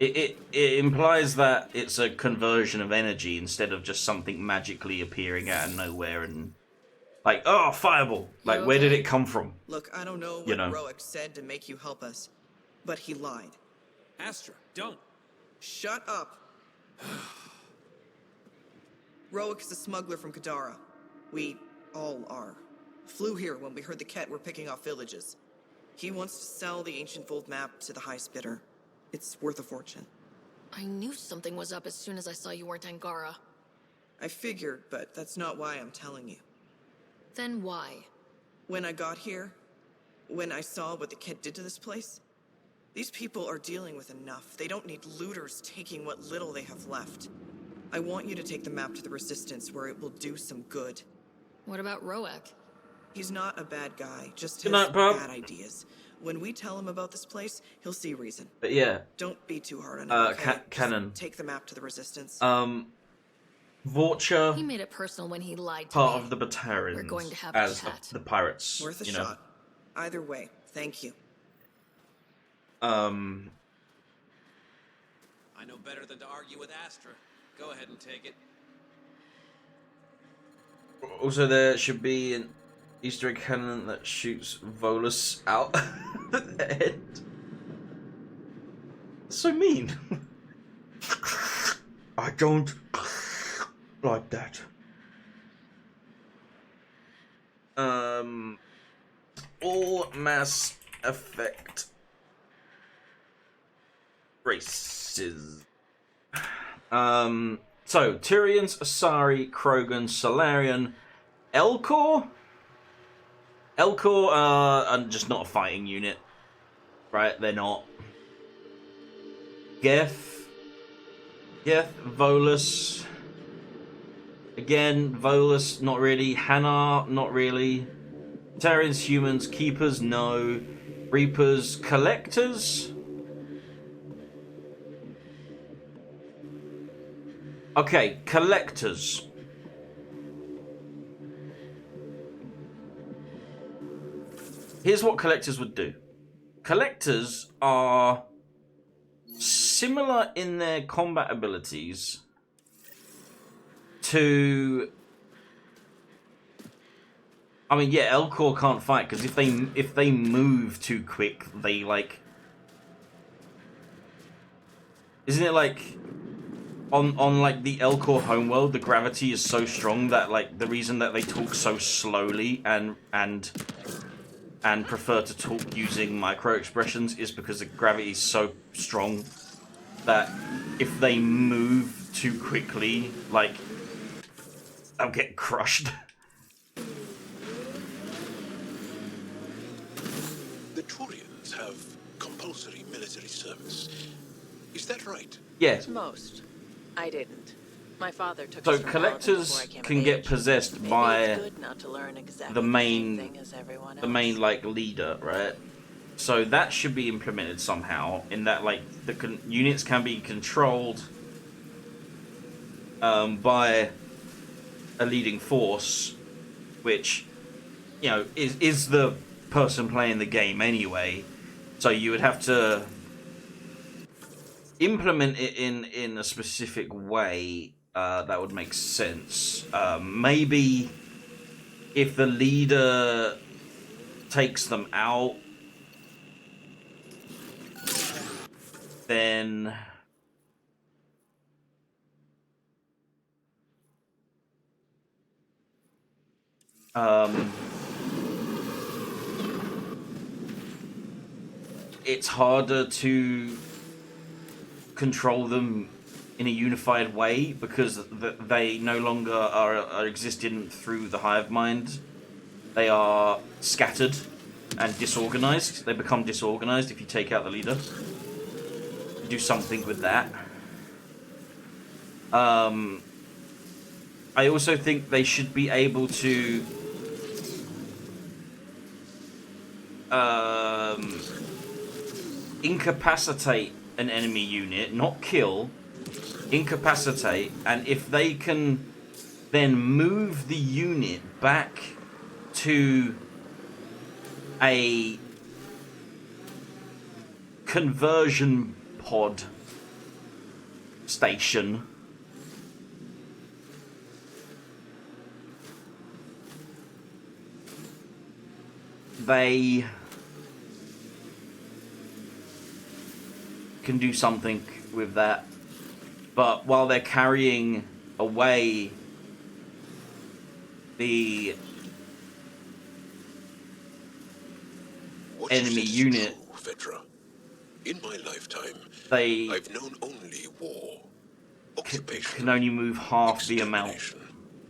It implies that it's a conversion of energy instead of just something magically appearing out of nowhere and like, oh, fireball. Like, where did it come from?
Look, I don't know what Roic said to make you help us, but he lied.
Astra, don't.
Shut up. Roic is a smuggler from Kadara. We all are. Flew here when we heard the Ket were picking off villages. He wants to sell the ancient Fold map to the highest bidder. It's worth a fortune.
I knew something was up as soon as I saw you weren't Angara.
I figured, but that's not why I'm telling you.
Then why?
When I got here, when I saw what the Ket did to this place, these people are dealing with enough. They don't need looters taking what little they have left. I want you to take the map to the Resistance where it will do some good.
What about Roic?
He's not a bad guy, just
Good
has
night, Bob.
bad ideas. When we tell him about this place, he'll see reason.
But yeah.
Don't be too hard on him, okay?
Canon.
Take the map to the Resistance.
Vorcha,
He made it personal when he lied to
part
me.
of the Batarians,
We're going to have
as
a chat.
the pirates.
Worth a
you know.
shot. Either way, thank you.
I know better than to argue with Astra. Go ahead and take it.
Also, there should be an Easter egg cannon that shoots Volus out at the end. That's so mean. I don't like that. All Mass Effect races. So, Tyrians, Asari, Krogan, Solarian, Elcor? Elcor are just not a fighting unit. Right, they're not. Geth, Volus. Again, Volus, not really. Hanar, not really. Terrans, humans, Keepers, no. Reapers, Collectors. Okay, Collectors. Here's what Collectors would do. Collectors are similar in their combat abilities to... I mean, yeah, Elcor can't fight, because if they move too quick, they, like... Isn't it like... on like the Elcor homeworld, the gravity is so strong that like the reason that they talk so slowly and prefer to talk using micro expressions is because the gravity is so strong that if they move too quickly, like they'll get crushed.
The Turians have compulsory military service. Is that right?
Yeah.
Most. I didn't. My father took
So
us from Malvern before
collectors
I came
can
of
get
age.
possessed
Maybe
by
it's good not to learn exactly
the
same
main
thing as everyone else.
like leader, right? So that should be implemented somehow in that like the units can be controlled by a leading force, which you know is the person playing the game anyway. So you would have to implement it in a specific way that would make sense. Maybe if the leader takes them out, then it's harder to control them in a unified way because they no longer are existing through the hive mind. They are scattered and disorganized. They become disorganized if you take out the leader. Do something with that. I also think they should be able to incapacitate an enemy unit, not kill, incapacitate, and if they can then move the unit back to a conversion pod station, they can do something with that. But while they're carrying away the enemy unit,
true, Vedra. In my lifetime,
they
I've known only war, occupation,
can only move half the amount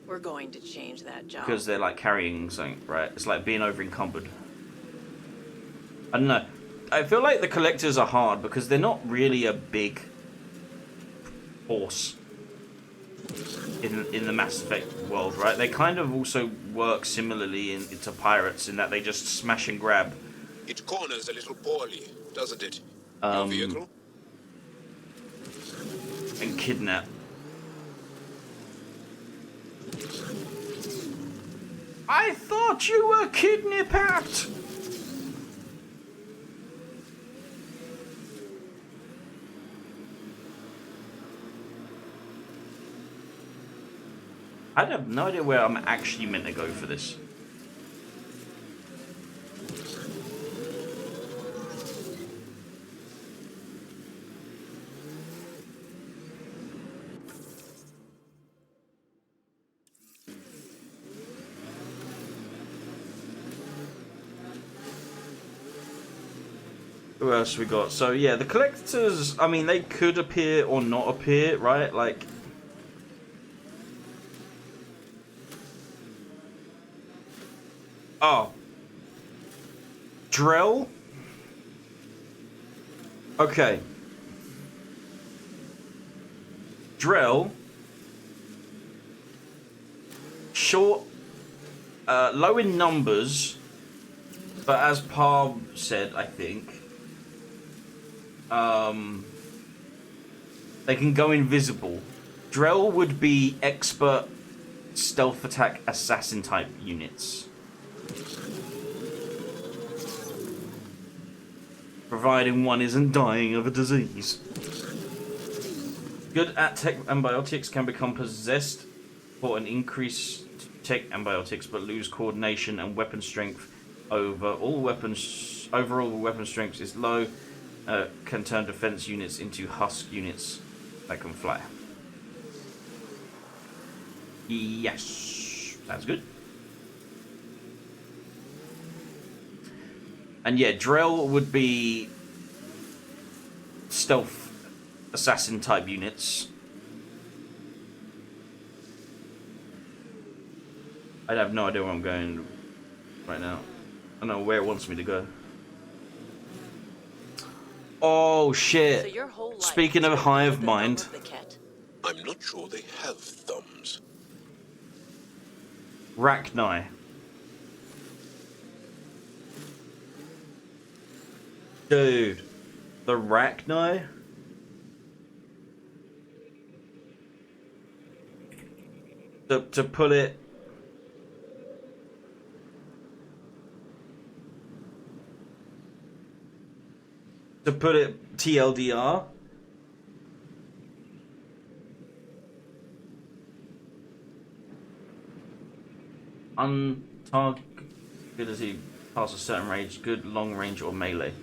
We're going to change that job.
because they're like carrying something, right? It's like being over encumbered. I don't know. I feel like the collectors are hard because they're not really a big force in the Mass Effect world, right? They kind of also work similarly to pirates in that they just smash and grab.
It corners a little poorly, doesn't it? Your vehicle?
And kidnap. I thought you were kidnapped! I have no idea where I'm actually meant to go for this. Who else we got? So yeah, the collectors, I mean, they could appear or not appear, right? Like, oh, Drell. Okay, Drell. Short, low in numbers, but as Parv said, I think. They can go invisible. Drell would be expert stealth attack assassin type units. Providing one isn't dying of a disease. Good at tech antibiotics can become possessed for an increased tech antibiotics but lose coordination and weapon strength over all weapons. Overall weapon strength is low. Can turn defense units into husk units that can fly. Yes, that's good. And yeah, Drell would be stealth assassin type units. I have no idea where I'm going right now. I don't know where it wants me to go. Oh shit!
So your whole life
Speaking of
has been
hive
under the
mind,
thumb of the Ket.
I'm not sure they have thumbs.
Rachni. Dude, the Rachni? To put it... To put it TLDR... Untargetability past a certain range, good long range or melee.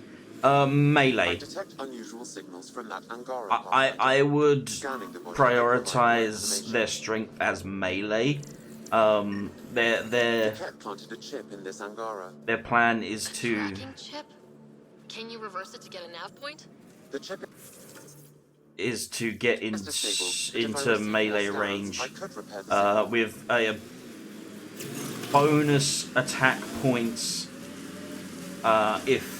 Melee.
I detect unusual signals from that Angara
I would
Scanning the body
prioritize their strength as melee.
The
Their
Ket planted a chip in this Angara.
their plan is to
Tracking chip? Can you reverse it to get a nav point?
The chip
get into melee range with a bonus attack points if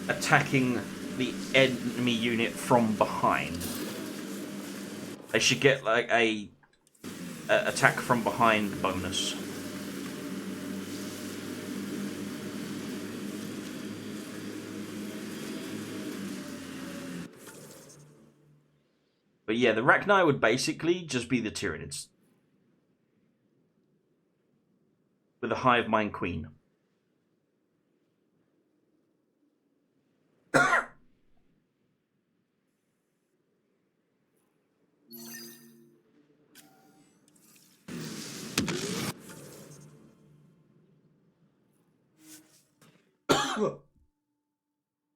attacking the enemy unit from behind. They should get like a attack from behind bonus. But yeah, the Rachni would basically just be the Tyranids. With a hive mind queen.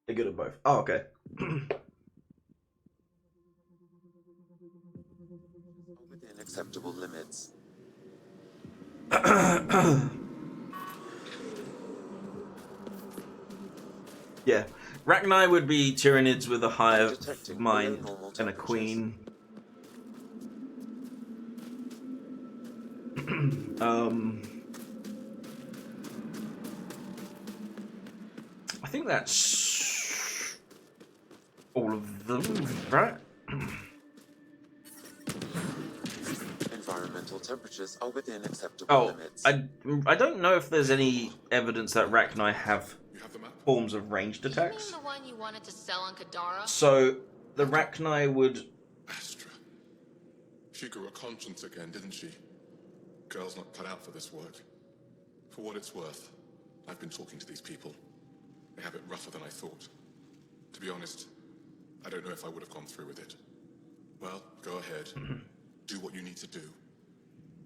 They're good at both. Oh, okay.
Within acceptable limits.
Yeah. Rachni would be Tyranids with a hive mind and a queen. I think that's all of them, right?
Environmental temperatures are within acceptable limits.
I don't know if there's any evidence that Rachni have forms of ranged attacks.
You mean the one you wanted to sell on Kadara?
So the Rachni would...
Astra. She grew a conscience again, didn't she? Girl's not cut out for this work. For what it's worth, I've been talking to these people. They have it rougher than I thought. To be honest, I don't know if I would have gone through with it. Well, go ahead. Do what you need to do.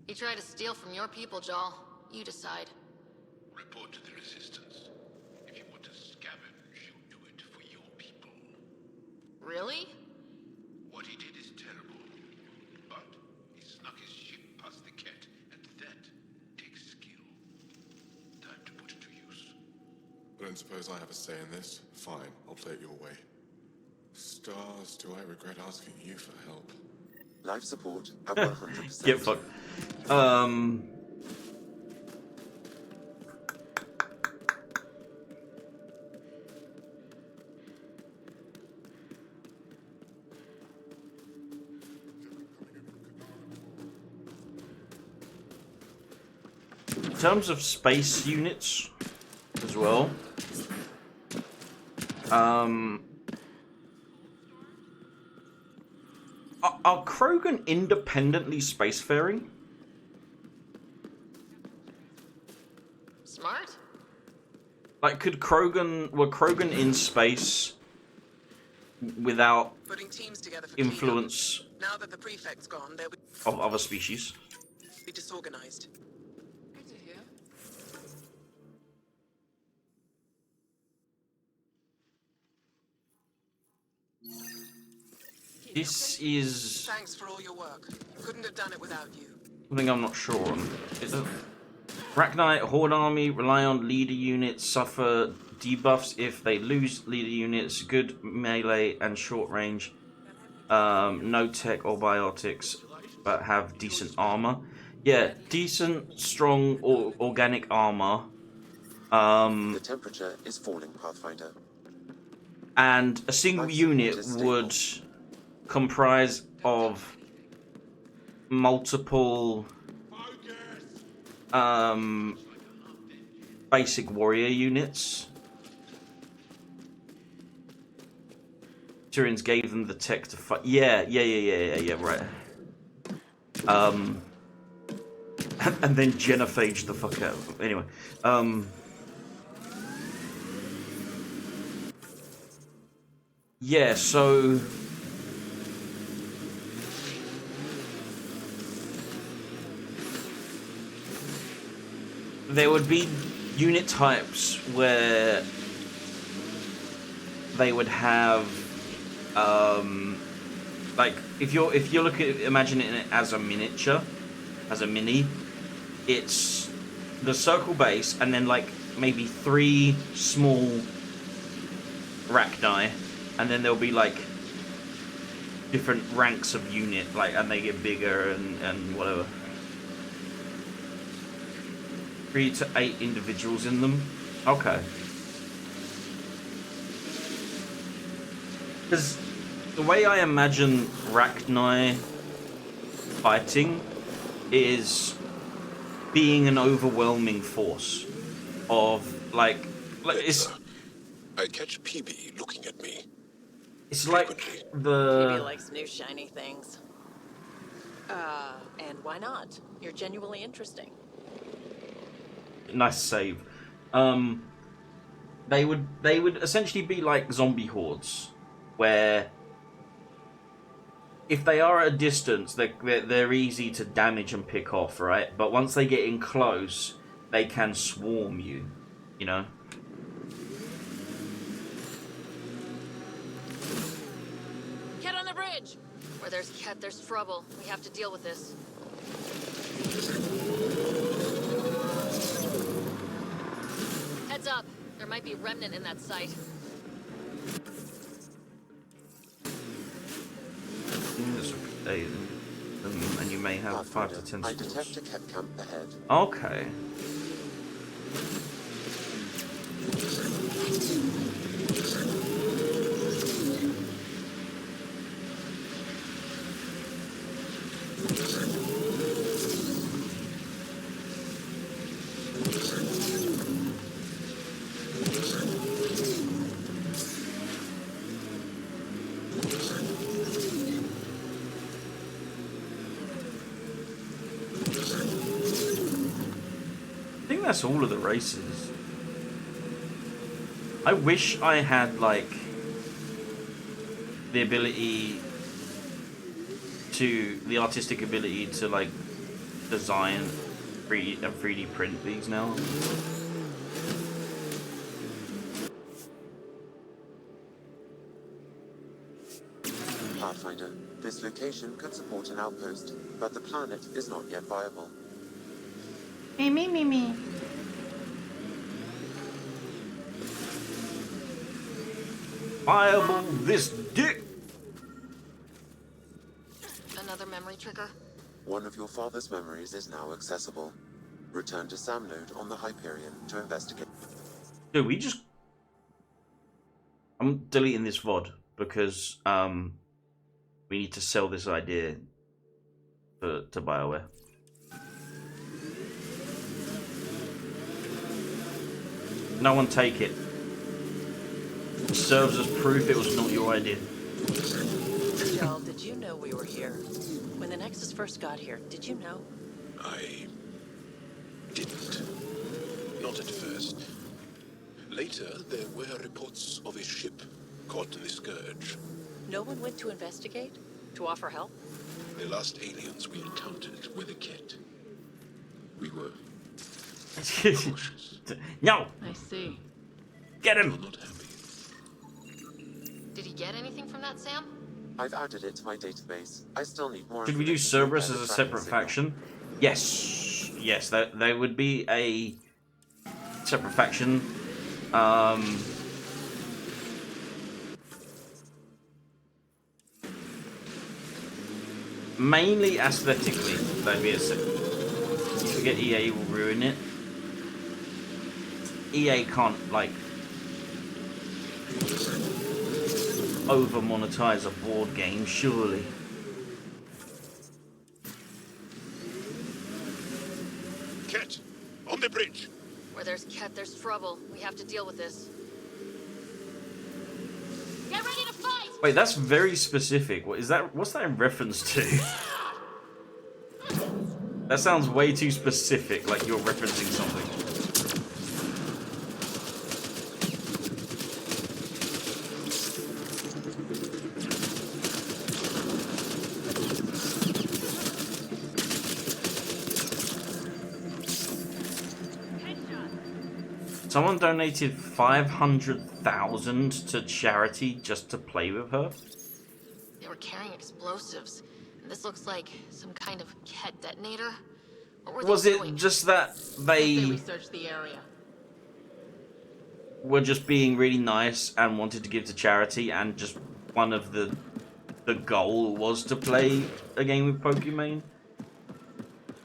You try to steal from your people, Jal. You decide.
Report to the Resistance. If you want to scavenge, you'll do it for your people.
Really?
What he did is terrible. But he snuck his ship past the Ket, and that takes skill. Time to put it to use.
I don't suppose I have a say in this. Fine, I'll play it your way. Stars, do I regret asking you for help?
Life support at 100%.
Get fucked. In terms of space units as well, are Krogan independently spacefaring?
Smart?
Like, were Krogan in space without
Putting teams together for
influence
Now that the prefect's gone, they'll
of other species?
be disorganized. Good to hear.
This is...
Thanks for all your work. Couldn't have done it without you.
Something I'm not sure on. Arachnite Horde Army rely on leader units, suffer debuffs if they lose leader units, good melee and short range, no tech or biotics, but have decent armor. Yeah, decent, strong, organic armor.
The temperature is falling, Pathfinder.
And a single unit would comprise of multiple basic warrior units. Turians gave them the tech to fight. Yeah, right. And then genophage the fuck out of them. Anyway, yeah, so there would be unit types where they would have like if you're looking at imagining it as a miniature, as a mini, it's the circle base and then like maybe 3 small Arachni, and then there'll be like different ranks of unit, like, and they get bigger and whatever. 3 to 8 individuals in them. Okay. Because the way I imagine Arachni fighting is being an overwhelming force of like it's.
I catch PB looking at me.
It's like
Maybe
the.
likes new shiny things. And why not? You're genuinely interesting.
Nice save. They would essentially be like zombie hordes, where if they are at a distance, they're easy to damage and pick off, right? But once they get in close, they can swarm you, you know?
Get on the bridge! Where there's Ket, there's trouble. We have to deal with this. Heads up. There might be remnant in that site.
And you may have 5 to 10
I
spores.
detect a Ket camp ahead.
Okay. I think that's all of the races. I wish I had like the artistic ability to like design and 3D print these now.
Pathfinder, this location could support an outpost, but the planet is not yet viable.
Me.
Viable this dick.
Another memory trigger?
One of your father's memories is now accessible. Return to Sam Node on the Hyperion to investigate.
Dude, I'm deleting this VOD because we need to sell this idea to BioWare. No one take it. It serves as proof it was not your idea.
Joel, did you know we were here? When the Nexus first got here, did you know?
I didn't. Not at first. Later, there were reports of a ship caught in the Scourge.
No one went to investigate? To offer help?
The last aliens we encountered were the Ket. We were cautious.
No!
I see.
Get him!
Did he get anything from that, Sam?
I've added it to my database. I still need more.
Should we do Cerberus as a separate faction? Yes, yes, they would be a separate faction. Mainly aesthetically, they'd be a you forget EA will ruin it. EA can't, like, over-monetize a board game, surely.
Cat, on the bridge.
Where there's Ket, there's trouble. We have to deal with this. Get ready to fight!
Wait, that's very specific. What is that? What's that in reference to? That sounds way too specific, like you're referencing something. Someone donated 500,000 to charity just to play with her.
They were carrying explosives. And this looks like some kind of Ket detonator. What were
Was
they
it
doing?
just that
They
they
researched the area.
were just being really nice and wanted to give to charity, and just one of the goal was to play a game with Pokemon?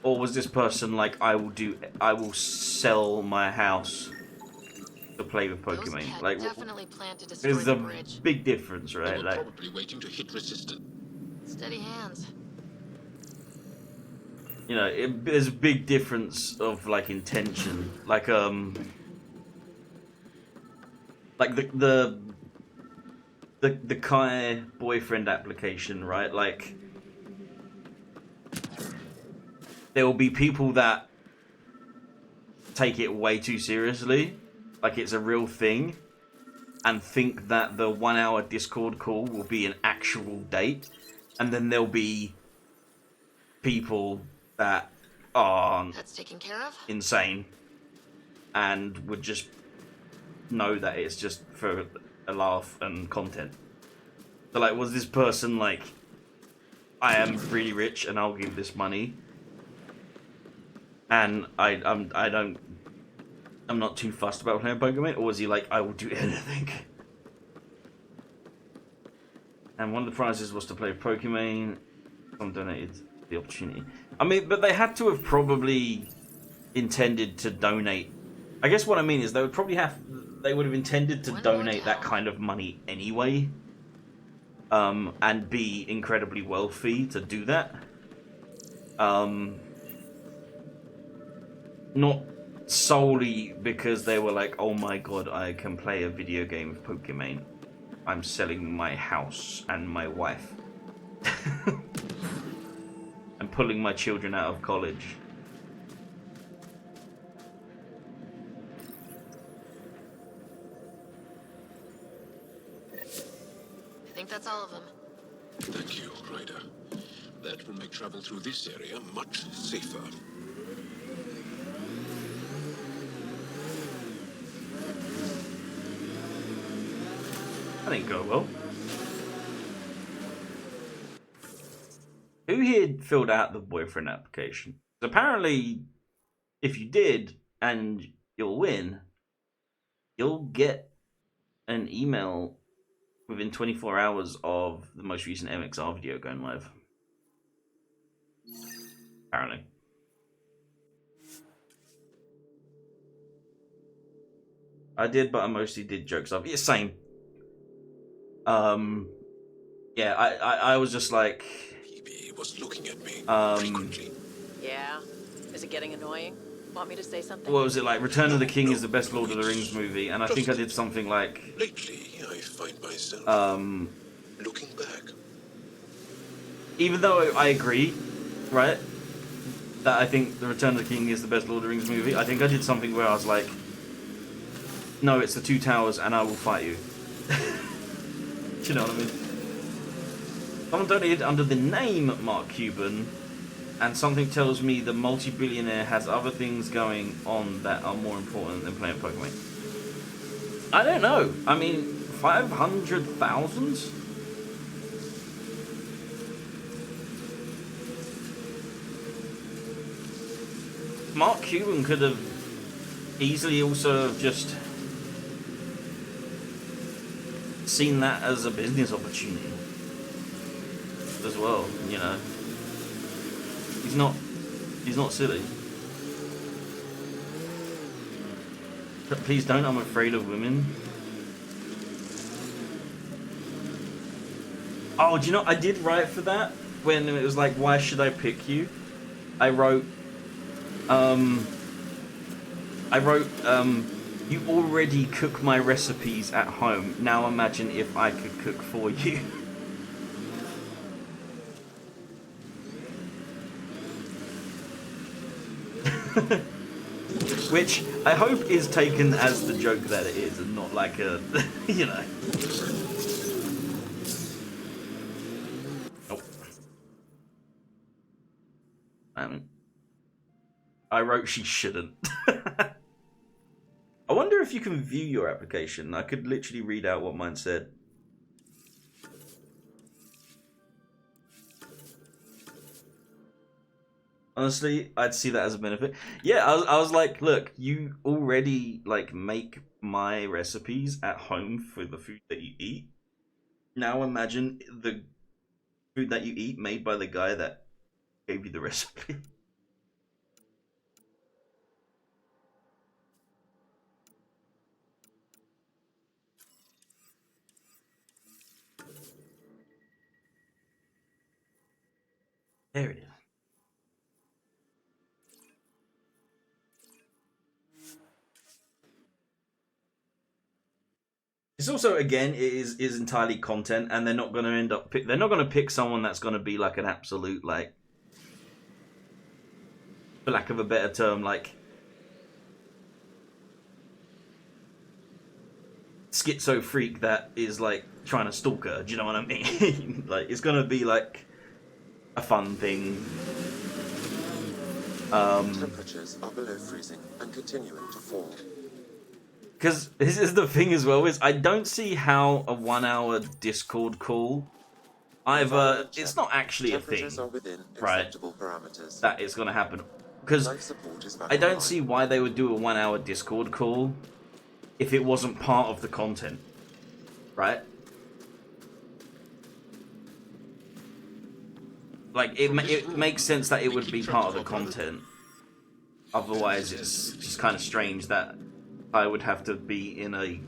Or was this person like, I will sell my house to play with Pokemon? Like,
definitely plan to destroy
there's
the
a
bridge.
big difference, right? Like,
Probably waiting to hit resistance.
Steady hands.
you know, there's a big difference of like intention. Like the Kai boyfriend application, right? Like, there will be people that take it way too seriously, like it's a real thing, and think that the 1 hour Discord call will be an actual date, and then there'll be people that are
That's taken care of?
insane and would just know that it's just for a laugh and content. So like, was this person like, I am really rich and I'll give this money, and I'm not too fussed about playing Pokemon, or was he like, I will do anything? And one of the prizes was to play Pokemon. Someone donated the opportunity. I mean, but they had to have probably intended to donate. I guess what I mean is they would have intended to donate that kind of money anyway, and be incredibly wealthy to do that. Not solely because they were like, oh my god, I can play a video game of Pokemon. I'm selling my house and my wife. I'm pulling my children out of college.
I think that's all of them.
Thank you, Ryder. That will make travel through this area much safer.
That didn't go well. Who here filled out the boyfriend application? Apparently, if you did and you'll win, you'll get an email within 24 hours of the most recent MXR video going live. Apparently. I did, but I mostly did joke stuff. Yeah, same. Yeah, I was just like...
He was looking at me
frequently.
Yeah? Is it getting annoying? Want me to say something?
What was it like? Return of the King is the best Lord of the Rings movie, and I think I did something like...
Lately, I find myself looking back.
Even though I agree, right, that I think the Return of the King is the best Lord of the Rings movie, I think I did something where I was like, no, it's the Two Towers and I will fight you. Do you know what I mean? Someone donated under the name Mark Cuban, and something tells me the multi-billionaire has other things going on that are more important than playing Pokemon. I don't know. I mean, 500,000? Mark Cuban could have easily also have just seen that as a business opportunity as well, you know. He's not silly. But please don't, I'm afraid of women. Oh, do you know, I did write for that when it was like, why should I pick you? I wrote, you already cook my recipes at home. Now imagine if I could cook for you. Which I hope is taken as the joke that it is and not like a, you know. Oh. I wrote she shouldn't. I wonder if you can view your application. I could literally read out what mine said. Honestly, I'd see that as a benefit. Yeah, I was like, look, you already like make my recipes at home for the food that you eat. Now imagine the food that you eat made by the guy that gave you the recipe. There it is. It's also, again, it is entirely content, and they're not going to end up they're not going to pick someone that's going to be like an absolute, like, for lack of a better term, like schizo freak that is like trying to stalk her. Do you know what I mean? Like, it's going to be like a fun thing.
Temperatures are below freezing and continuing to fall.
Because this is the thing as well, is I don't see how a 1 hour Discord call, either it's not actually a thing, right, that it's going to happen. Because I don't see why they would do a 1 hour Discord call if it wasn't part of the content, right? Like, it makes sense that it would be part of the content. Otherwise, it's just kind of strange that I would have to be in a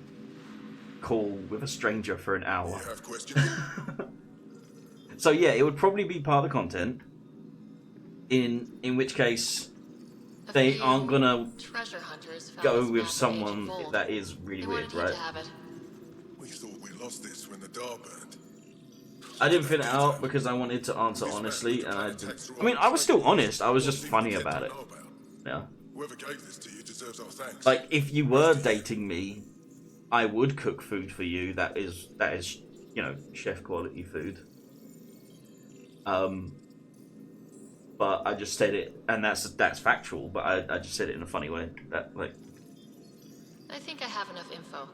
call with a stranger for an hour. So yeah, it would probably be part of the content. In which case, they aren't gonna go with someone that is really weird, right?
We thought we lost this when the door burned.
I didn't fit it out because I wanted to answer honestly, and I mean, I was still honest. I was just funny about it. Yeah.
Whoever gave this to you deserves our thanks.
Like, if you were dating me, I would cook food for you. That is, you know, chef quality food. But I just said it, and that's factual. But I just said it in a funny way. That, like,
I think I have enough info.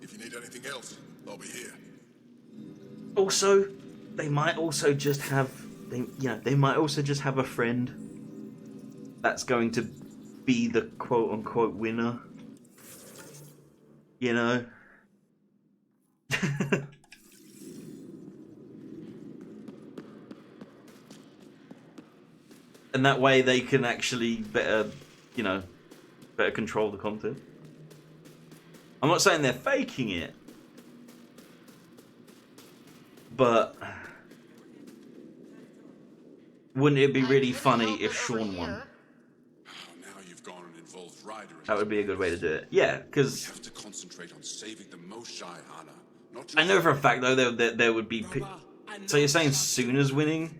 If you need anything else, I'll be here.
Also, they might also just have they might also just have a friend that's going to be the quote unquote winner. You know? And that way they can actually better control the content. I'm not saying they're faking it, but wouldn't it be really funny if Sean won?
Now you've gone and involved Ryder.
That would be a good way to do it. Yeah, because
We have to concentrate on saving the Moshae, Hana. Not
I know for a fact though there would be. So you're saying Suna's winning?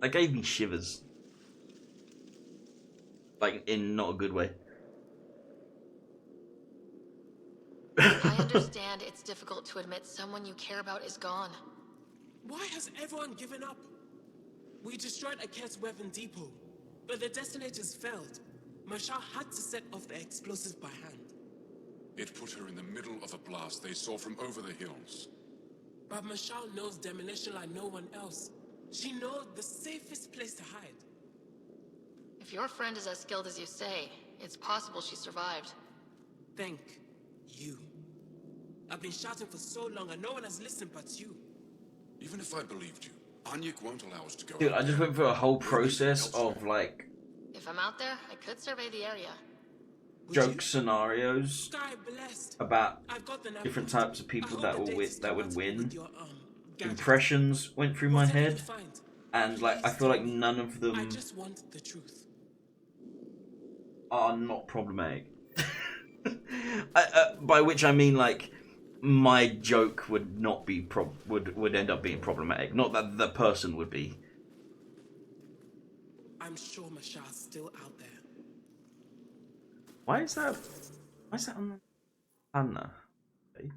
That gave me shivers. Like, in not a good way.
I understand it's difficult to admit someone you care about is gone.
Why has everyone given up? We destroyed Aket's weapon depot, but the detonators failed. Mashal had to set off the explosives by hand.
It put her in the middle of a blast they saw from over the hills.
But Michelle knows demolition like no one else. She knows the safest place to hide.
If your friend is as skilled as you say, it's possible she survived.
Thank you. I've been shouting for so long and no one has listened but you.
Even if I believed you, Anyuk won't allow us to go
Dude,
out
I just
there.
went through a whole process of like
If I'm out there, I could survey the area.
joke scenarios about different types of people that would win. Impressions went through my head, and like I feel like none of them
I just want the truth.
are not problematic. By which I mean like my joke would not be would end up being problematic. Not that the person would be.
I'm sure Michelle's still out there.
Why is that on the Anna? Okay.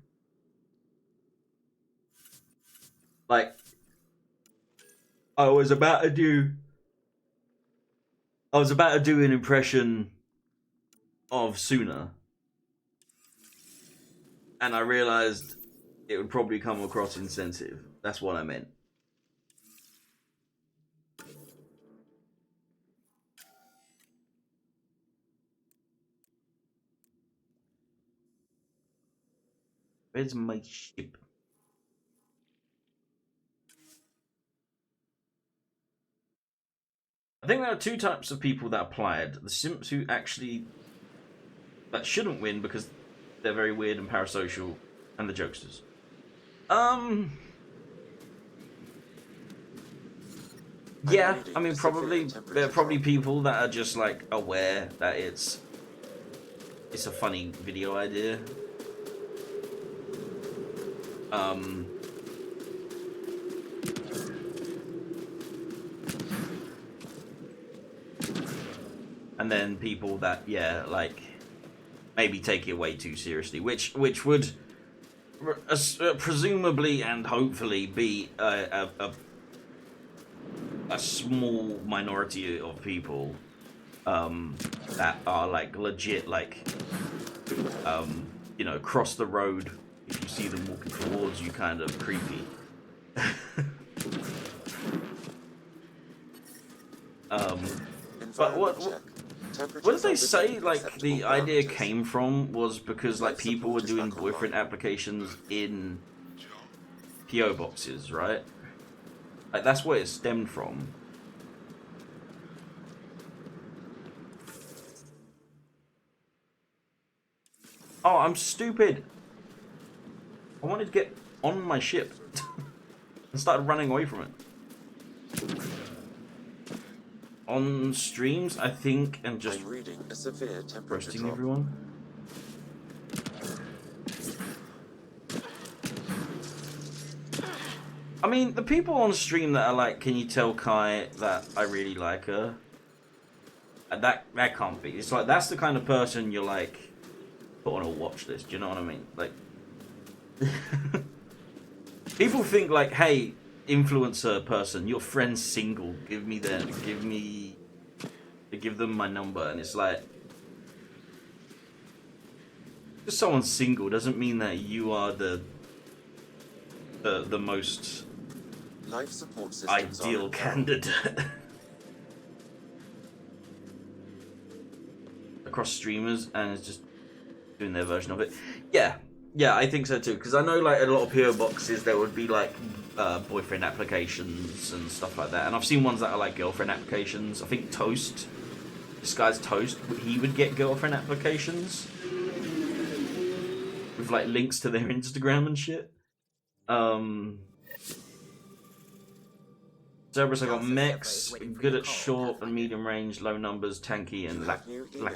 Like I was about to do an impression of Suna, and I realized it would probably come across insensitive. That's what I meant. Where's my ship? I think there are two types of people that applied. The simps who actually that shouldn't win because they're very weird and parasocial, and the jokesters. Yeah, I mean probably there are probably people that are just like aware that it's a funny video idea. And then people that, yeah, like, maybe take it way too seriously, which would presumably and hopefully be a small minority of people that are, like, legit, like, you know, cross the road, if you see them walking towards you, kind of creepy. But what did they say, like, the idea came from was because, like, people were doing boyfriend applications in PO boxes, right? Like, that's where it stemmed from. Oh, I'm stupid. I wanted to get on my ship and started running away from it. On streams, I think, and just roasting everyone. I mean, the people on stream that are like, can you tell Kai that I really like her? That can't be. It's like, that's the kind of person you're like, put on a watch list, do you know what I mean? Like, people think like, hey, influencer person, your friend's single, give them my number, and it's like, just someone's single doesn't mean that you are the most
life support
ideal candidate across streamers, and it's just doing their version of it. Yeah, I think so too, because I know like a lot of PO boxes there would be like boyfriend applications and stuff like that, and I've seen ones that are like girlfriend applications. I think Toast, this guy's Toast, he would get girlfriend applications with like links to their Instagram and shit. Cerberus, I got mechs, good at short and medium range, low numbers, tanky, and lack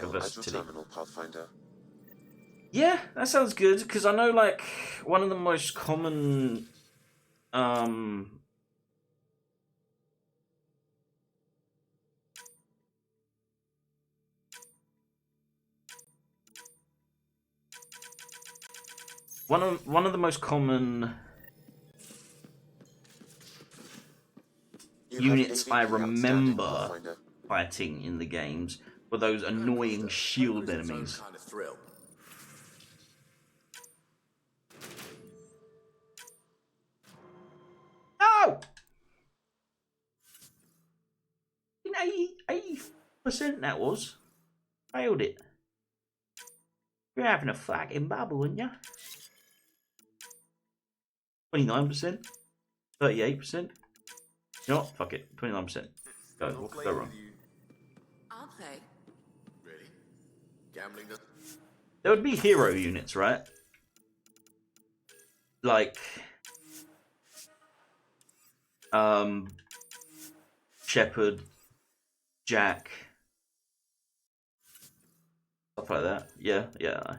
of versatility. Yeah, that sounds good, because I know, like, one of the most common, one of the most common units I remember fighting in the games were those annoying shield enemies.
Kind of thrill.
Whoa! 80% that was. Failed it. You're having a fucking bubble, aren't you? 29%? 38%? You know what? Fuck it. 29%. Go. What could go wrong?
I'll play.
Ready? Gambling.
There would be hero units, right? Like, Shepherd, Jack, stuff like that. Yeah, yeah.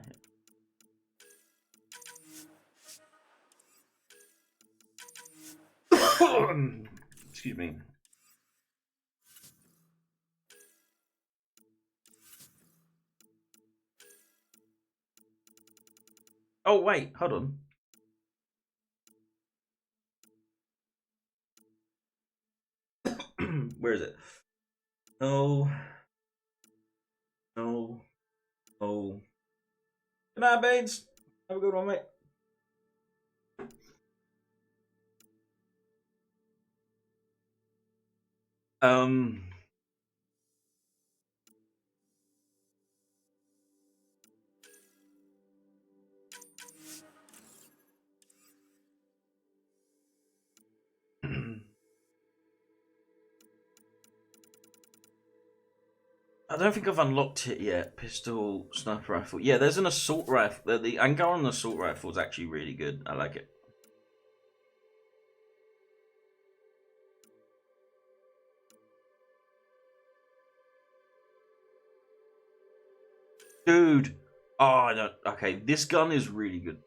Excuse me. Oh wait, hold on. Where is it? No. No. Oh. Good night, Baines. Have a good one, mate. I don't think I've unlocked it yet. Pistol, sniper rifle. Yeah, there's an assault rifle. The Angaran assault rifle is actually really good. I like it. Dude. Oh, I don't. Okay, this gun is really good.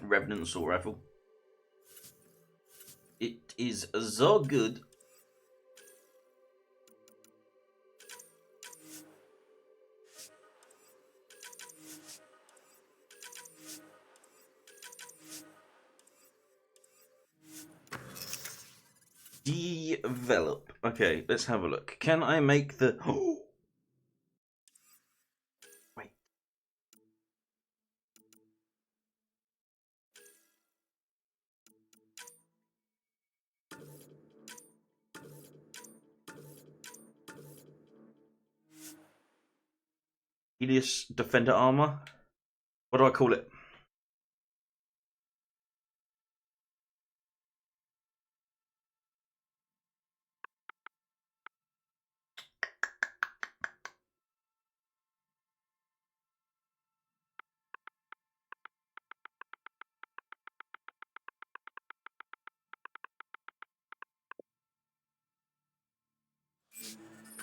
Revenant assault rifle. It is so good. Develop. Okay, let's have a look. Can I make the... Oh! Wait. Helios Defender Armor. What do I call it?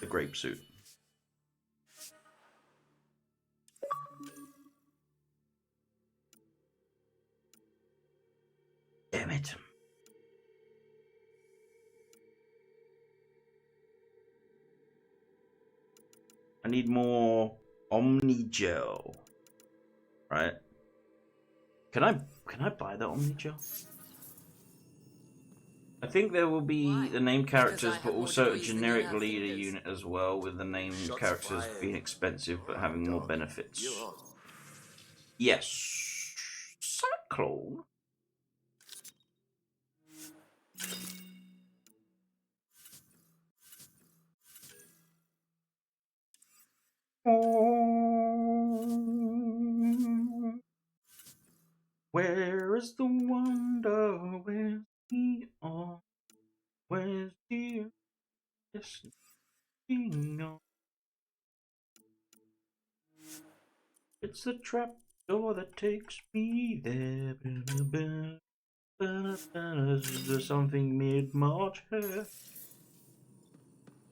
The grape suit. Damn it. I need more Omni Gel. Right? Can I buy the Omni Gel? I think there will be the named characters, but also a generic leader unit as well, with the named characters being expensive but having more benefits. Yes. Cyclone. Where is the wonder? Where's the awe? Where's the destiny? It's the trap door that takes me there. There's something mid-March here.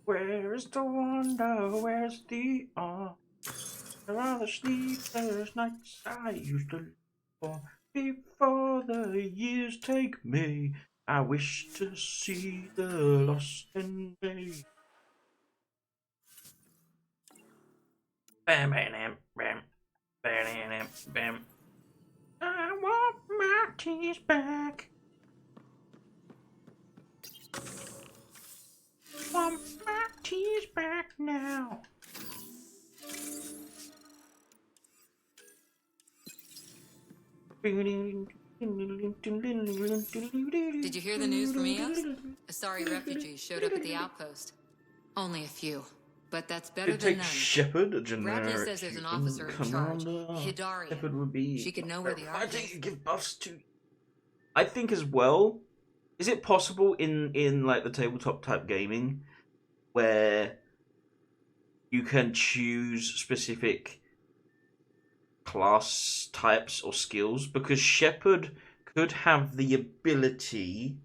Where is the wonder? Where's the awe? There are the sleepless nights I used to live for. Before the years take me, I wish to see the lost in me. Bam, bam, bam, bam, bam. I want my tears back. Want my tears back now.
Did you hear the news from Eos? Asari refugees showed up at the outpost. Only a few, but that's better
Could
than
take
none.
Shepard, a
Bradley
generic
says there's an officer in charge,
commander.
Hidaria.
Shepard would be.
She could know where the
I
Ark
think
is.
you give buffs to. I think as well. Is it possible in like the tabletop type gaming where you can choose specific class types or skills? Because Shepard could have the ability.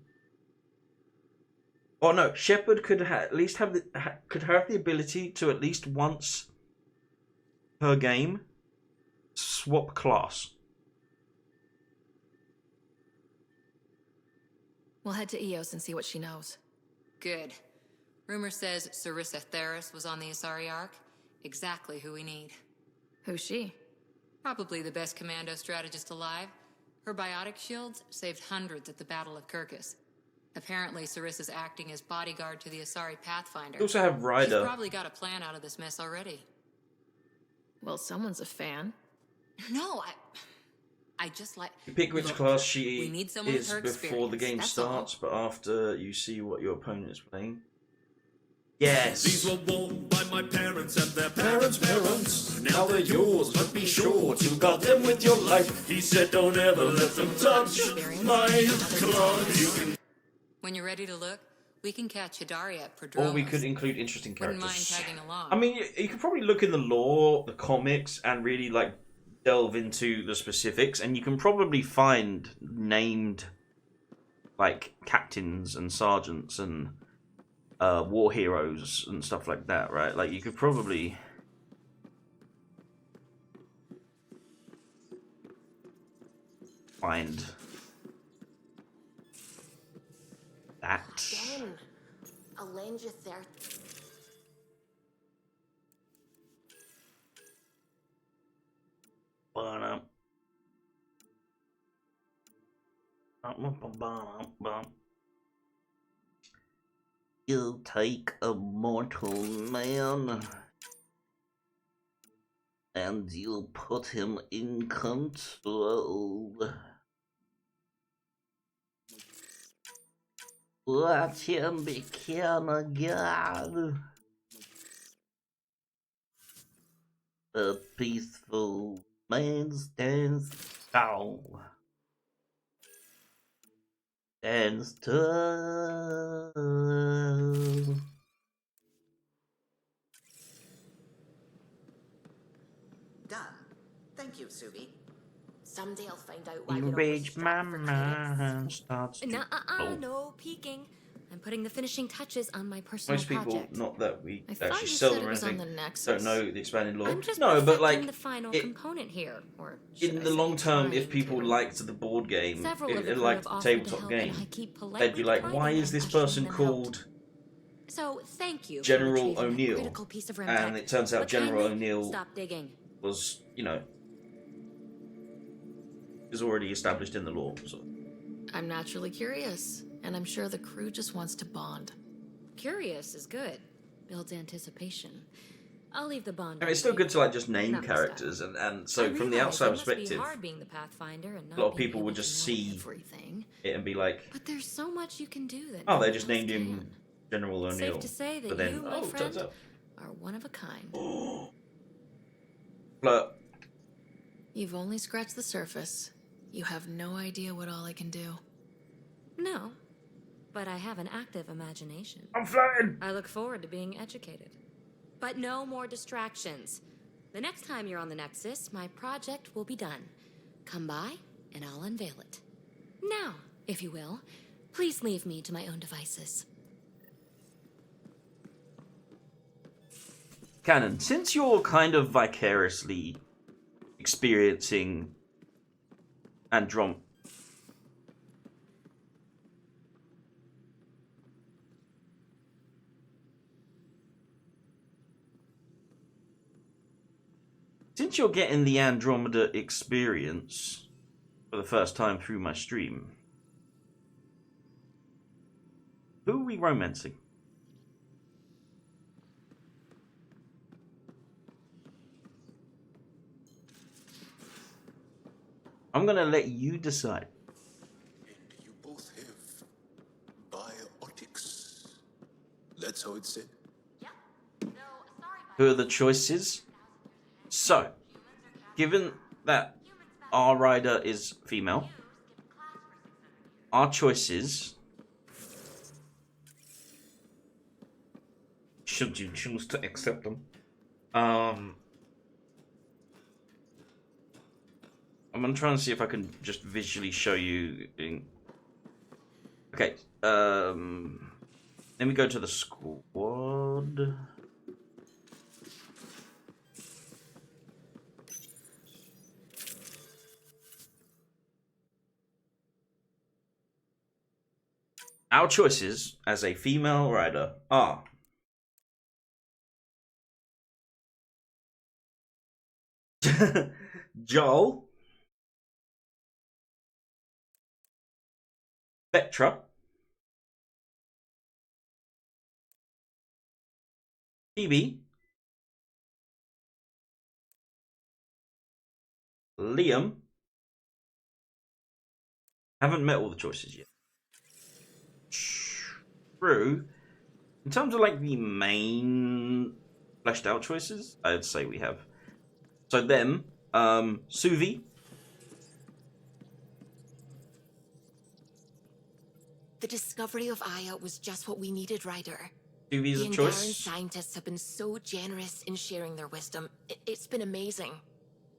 Or no, Shepard could at least have the ability to at least once per game swap class.
We'll head to Eos and see what she knows.
Good. Rumor says Sarissa Theris was on the Asari Ark. Exactly who we need.
Who's she?
Probably the best commando strategist alive. Her biotic shields saved hundreds at the Battle of Kirkus. Apparently, Sarissa's acting as bodyguard to the Asari Pathfinder.
We also have Ryder.
She's probably got a plan out of this mess already.
Well, someone's a fan.
No, I just like...
You pick which class she
we need someone
is
with her
before the game
experience,
starts, but after you see what your opponent is playing. Yes!
These were worn by my parents and their parents. Now they're yours, but be sure to guard them with your life. He said don't ever let them touch my clothes. You can...
When you're ready to look, we can catch Hidaria at Prodromos.
Or we could include interesting
Wouldn't
characters.
mind tagging along.
I mean, you could probably look in the lore, the comics, and really like delve into the specifics, and you can probably find named like captains and sergeants and war heroes and stuff like that, right? Like you could probably find that.
Again, a Lenja there.
You take a mortal man and you put him in control. Let him become a god. A peaceful man stands tall. Stands tall.
Done. Thank you, Subi.
Someday I'll find out why you're always
Enraged
strapped for credits.
mama starts to blow.
No peeking. I'm putting the finishing touches on my personal
Most people,
project.
not that we
I thought
actually
you
sell
said
them or
it was on
anything,
the Nexus.
don't know the expanded lore.
I'm just
No, but like
the final
it,
component here, or
in the long term, if people liked the board game,
Several of the
it
crew
liked
have
the
offered to
tabletop
help,
game,
and I keep
they'd
politely
be like,
declining
why is
them
this
by shooting
person
them out.
called
So thank you
General
for retrieving a
O'Neill?
critical piece of
And
REM tech.
it turns out
But
General
kindly
O'Neill
stop digging.
was, you know, is already established in the lore. So.
I'm naturally curious, and I'm sure the crew just wants to bond.
Curious is good. Builds anticipation. I'll leave the bond.
I mean, it's still good to like just name
Not my
characters, and so
I
from the
realize
outside
it must be
perspective,
hard being the Pathfinder and
a
not
lot of
being
people
able
would
to
just
know
see
everything.
it and be like,
But there's so much you can do that.
oh,
no
they
one
just
else
named him
can.
General O'Neill.
Safe to say that
but then,
you, my
oh,
friend,
turns out.
Are one of a kind.
Flirt.
You've only scratched the surface. You have no idea what all I can do.
No, but I have an active imagination.
I'm flirting.
I look forward to being educated. But no more distractions. The next time you're on the Nexus, my project will be done. Come by, and I'll unveil it. Now, if you will, please leave me to my own devices.
Canon, since you're kind of vicariously experiencing Andromeda, since you're getting the Andromeda experience for the first time through my stream, who are we romancing? I'm gonna let you decide.
it's said?
Who are the choices? So, given that our rider is female, our choices, should you choose to accept them, I'm gonna try and see if I can just visually show you. Okay, let me go to the squad. Our choices as a female rider are Joel, Petra, Phoebe, Liam. Haven't met all the choices yet. True. In terms of like the main fleshed out choices, I'd say we have. So them, Suvi.
The discovery of Aya was just what we needed, Ryder.
Suvi's
The
a
Angaran
choice.
scientists have been so generous in sharing their wisdom. It's been amazing.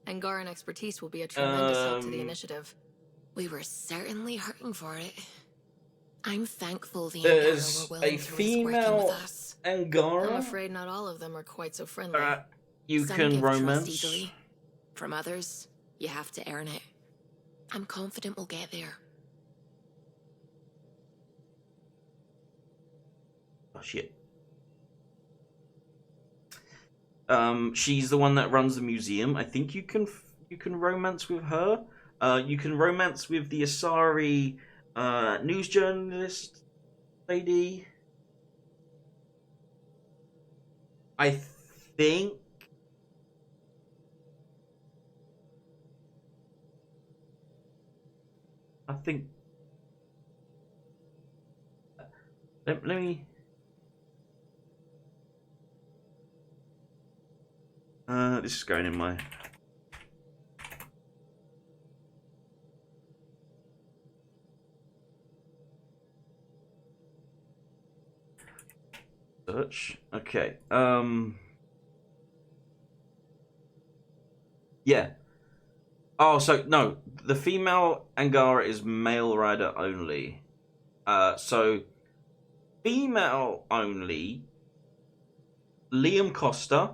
Angaran expertise will be a tremendous help to the initiative.
We were certainly hurting for it. I'm thankful the
There's
Angara were
a
willing to risk working with
female
us.
Angara.
I'm afraid not all of them are quite so friendly.
You
Some
can
give trust
romance.
easily. From others, you have to earn it. I'm confident we'll get there.
Oh shit. She's the one that runs the museum. I think you can romance with her. You can romance with the Asari news journalist lady. I think. Let me. This is going in my. Search. Okay. Yeah. Oh, so no, the female Angara is male rider only. So female only. Liam Costa,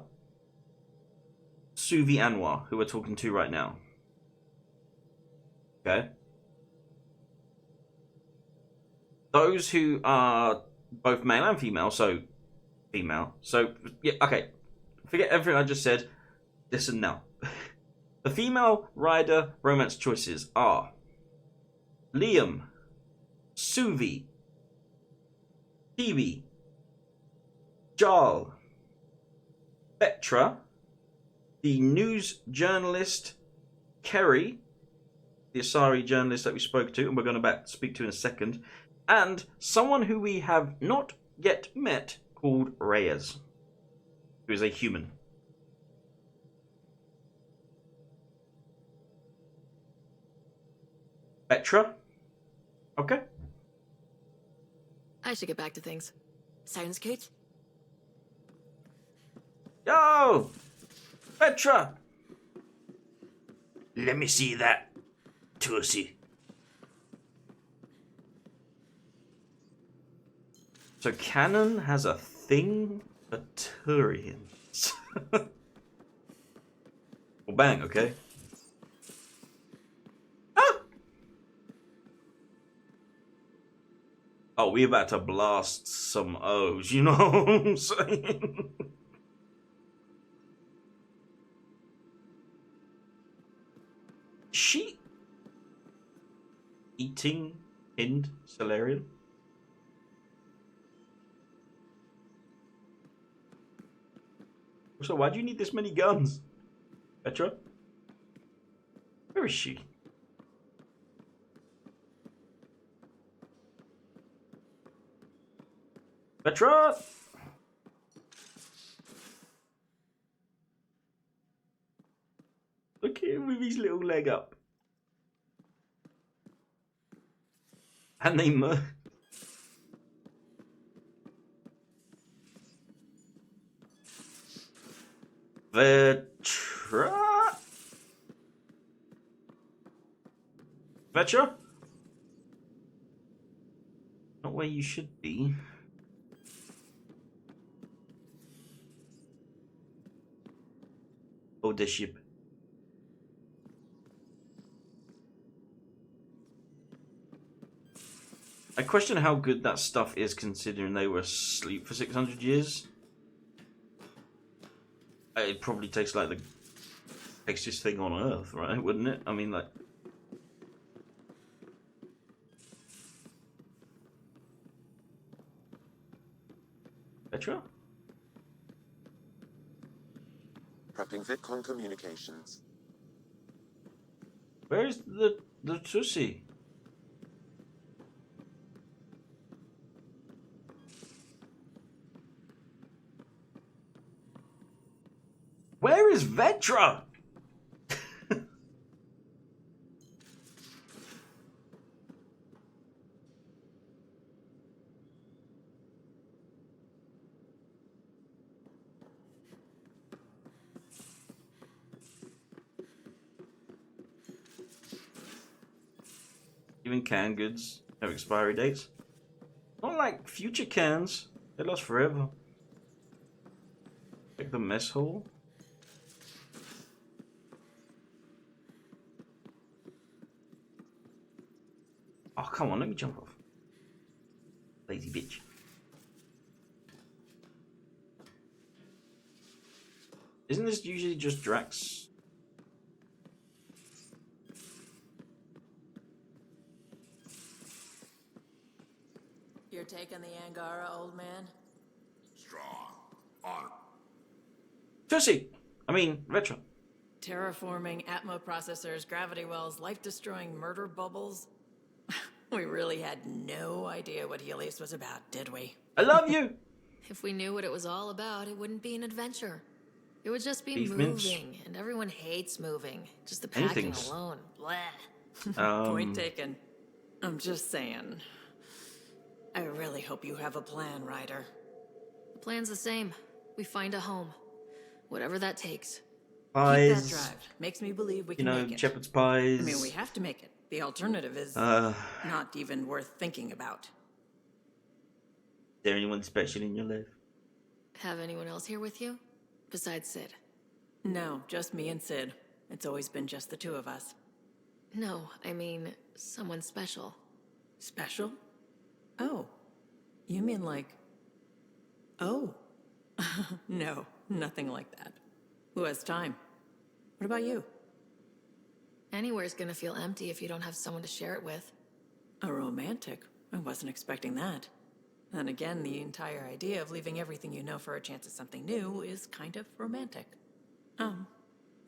Suvi Anwar, who we're talking to right now. Okay. Those who are both male and female, so female. So yeah, okay. Forget everything I just said. Listen now. The female rider romance choices are Liam, Suvi, Phoebe, Jarl, Petra, the news journalist Kerry, the Asari journalist that we spoke to, and we're going to speak to in a second, and someone who we have not yet met called Reyes, who is a human. Petra? Okay.
I should get back to things.
Sounds good.
Yo! Petra! Let me see that. Tussie. So Canon has a thing for Turians. Well, bang, okay. Ah! Oh, we're about to blast some O's, you know what I'm saying? She eating Hind Solarian? So why do you need this many guns? Petra? Where is she? Petra! Look at him with his little leg up. And they Vetra? Not where you should be. Oh, the ship. I question how good that stuff is considering they were asleep for 600 years. It probably tastes like the tastiest thing on Earth, right? Wouldn't it? I mean, like... Petra?
Prepping VidCon communications.
Where's the Tussie? Where is Vetra? Even canned goods have expiry dates. Not like future cans. They last forever. Like the mess hall. Oh, come on, let me jump off. Lazy bitch. Isn't this usually just Drax?
You're taking the Angara, old man?
Strong. On.
Tussie! I mean, Vetra.
Terraforming, Atmo processors, gravity wells, life-destroying murder bubbles. We really had no idea what Helios was about, did we?
I love you!
If we knew what it was all about, it wouldn't be an adventure. It would just be
Beef
moving,
mince.
and everyone hates moving. Just the packing
Anything's-
alone. Bleh.
Point taken. I'm just saying. I really hope you have a plan, Ryder.
The plan's the same. We find a home. Whatever that takes.
Keep that
Pies.
drive. Makes me believe we
You
can
know,
make it.
shepherd's pies.
I mean, we have to make it. The alternative is
Is
not even worth thinking about.
there anyone special in your life?
Have anyone else here with you? Besides Sid?
No, just me and Sid. It's always been just the two of us.
No, I mean, someone special.
Special? Oh. You mean like... Oh. No, nothing like that. Who has time? What about you?
Anywhere's gonna feel empty if you don't have someone to share it with.
A romantic? I wasn't expecting that. Then again, the entire idea of leaving everything you know for a chance at something new is kind of romantic.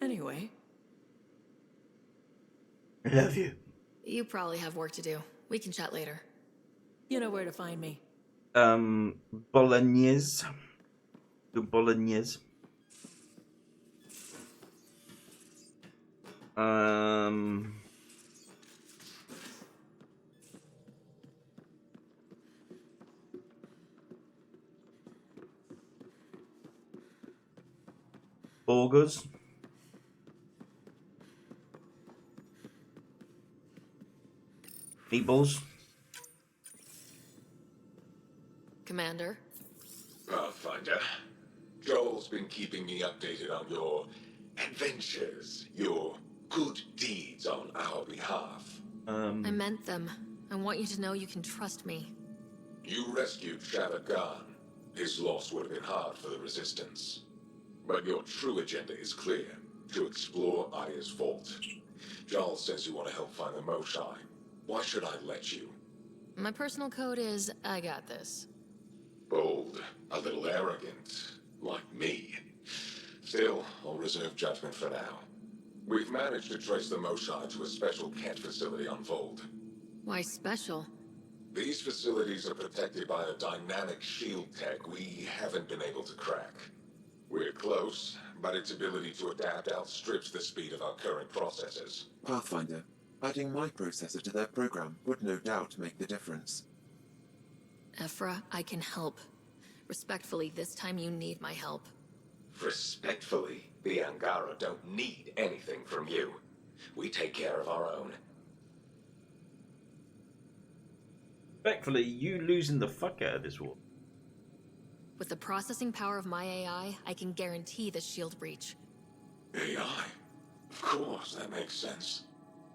Anyway.
I love you.
You probably have work to do. We can chat later.
You know where to find me.
Bolognese. The Bolognese. Burgers. Meatballs.
Commander?
Pathfinder, Joel's been keeping me updated on your adventures, your good deeds on our behalf.
I meant them. I want you to know you can trust me.
You rescued Shavad Khan. His loss would have been hard for the Resistance. But your true agenda is clear, to explore Aya's vault. Joel says you want to help find the Moshai. Why should I let you?
My personal code is, I got this.
Bold, a little arrogant, like me. Still, I'll reserve judgment for now. We've managed to trace the Moshai to a special Kett facility on Vold.
Why special?
These facilities are protected by a dynamic shield tech we haven't been able to crack. We're close, but its ability to adapt outstrips the speed of our current processors.
Pathfinder, adding my processor to their program would no doubt make the difference.
Ephra, I can help. Respectfully, this time you need my help.
Respectfully, the Angara don't need anything from you. We take care of our own.
Respectfully, you losing the fuck out of this war.
With the processing power of my AI, I can guarantee the shield breach.
AI? Of course, that makes sense.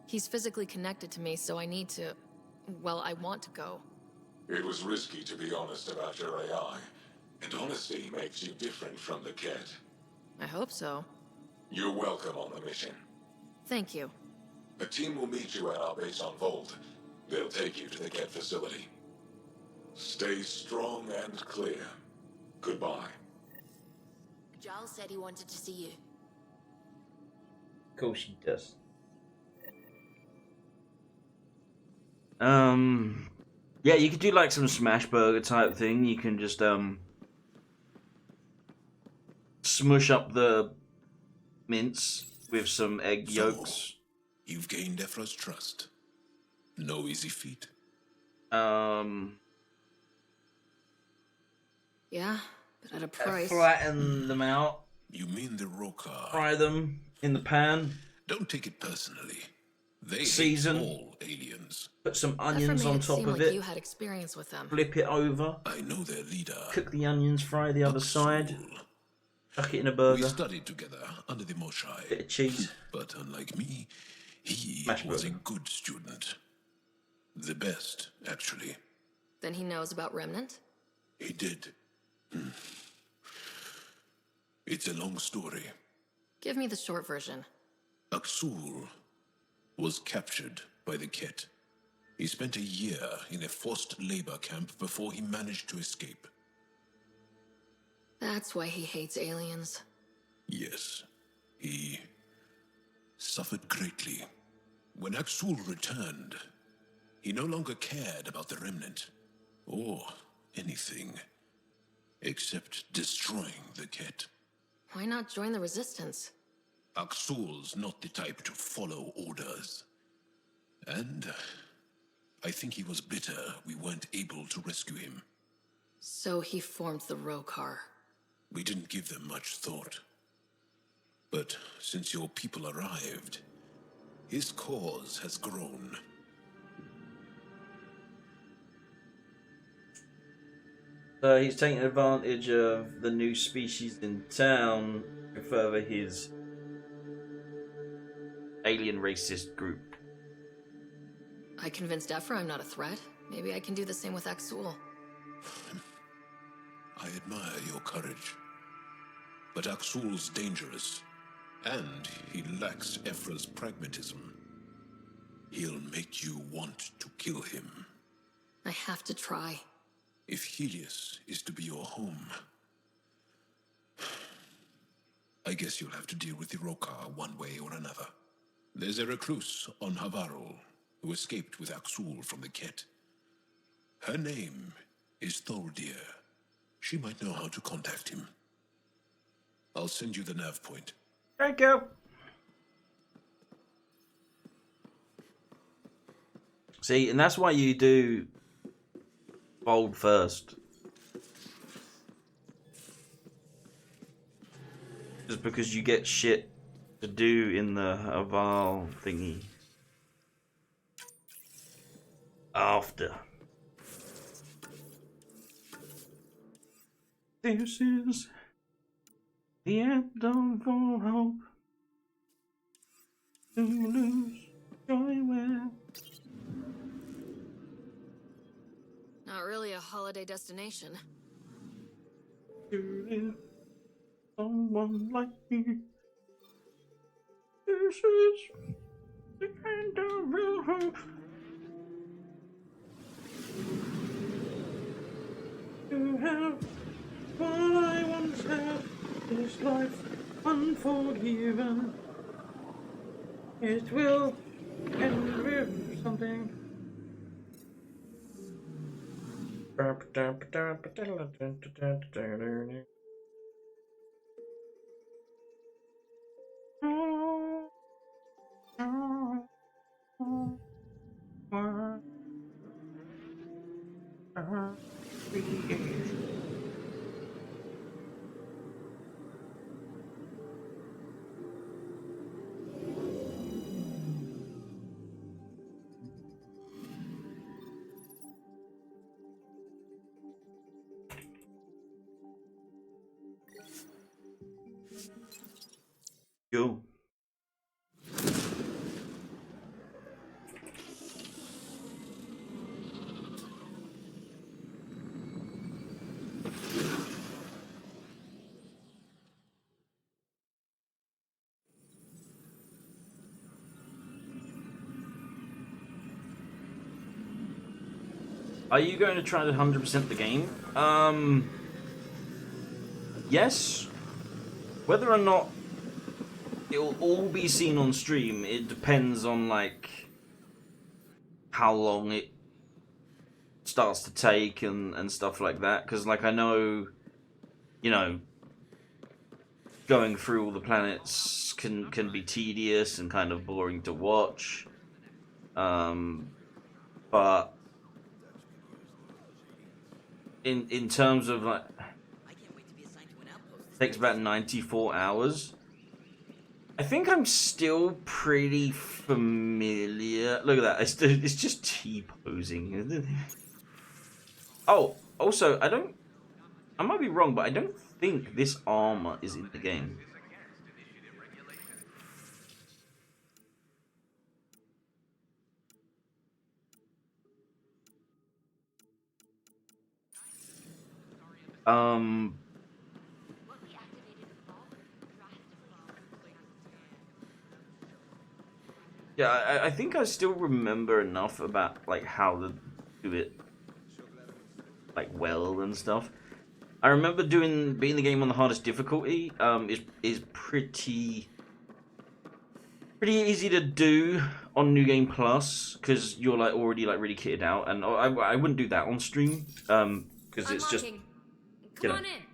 He's physically connected to me, so I need to... well, I want to go.
It was risky to be honest about your AI, and honesty makes you different from the Ket.
I hope so.
You're welcome on the mission.
Thank you.
A team will meet you at our base on Volt. They'll take you to the Ket facility. Stay strong and clear. Goodbye.
Giles said he wanted to see you.
Of course she does. Yeah, you could do like some smash burger type thing. You can just smush up the mince with some egg yolks.
You've gained Ephra's trust. No easy feat.
Yeah, but at a price.
Flatten them out.
You mean the Rokar?
Fry them in the pan.
Don't take it personally. They
Season.
hate all aliens.
Put some
Ephra
onions
made
on
it
top
seem
of
like
it.
you had experience with them.
Flip it over.
I know their leader.
Cook the onions, fry the other side. Chuck it in a burger.
We studied together under the Moshai.
Bit of cheese.
But unlike me, he
Smash
was
burger.
a good student. The best, actually.
Then he knows about Remnant?
He did. It's a long story.
Give me the short version.
Aksul was captured by the Ket. He spent a year in a forced labor camp before he managed to escape.
That's why he hates aliens.
Yes, he suffered greatly. When Aksul returned, he no longer cared about the Remnant, or anything, except destroying the Ket.
Why not join the Resistance?
Aksul's not the type to follow orders. And I think he was bitter we weren't able to rescue him.
So he formed the Rokar.
We didn't give them much thought. But since your people arrived, his cause has grown.
So he's taking advantage of the new species in town to further his alien racist group.
I convinced Ephra I'm not a threat. Maybe I can do the same with Aksul.
I admire your courage. But Aksul's dangerous, and he lacks Ephra's pragmatism. He'll make you want to kill him.
I have to try.
If Helios is to be your home, I guess you'll have to deal with the Rokar one way or another. There's a recluse on Havarul who escaped with Aksul from the Ket. Her name is Thordir. She might know how to contact him. I'll send you the nav point.
Thank you. See, and that's why you do bold first. Just because you get shit to do in the Haval thingy. After. This is the end of all hope. To lose joy where.
Not really a holiday destination.
To live someone like you. This is the end of real hope. To have what I once had, this life unforgiven. It will end with something. Cool. Are you going to try to 100% the game? Yes. Whether or not it'll all be seen on stream, it depends on like how long it starts to take and stuff like that. Because like I know, you know, going through all the planets can be tedious and kind of boring to watch. But in terms of like, takes about 94 hours. I think I'm still pretty familiar. Look at that. It's just T-posing. Oh, also, I might be wrong, but I don't think this armor is in the game. Yeah, I think I still remember enough about like how to do it like well and stuff. I remember beating the game on the hardest difficulty. Is pretty easy to do on New Game Plus because you're like already like really kitted out, and I wouldn't do that on stream because it's just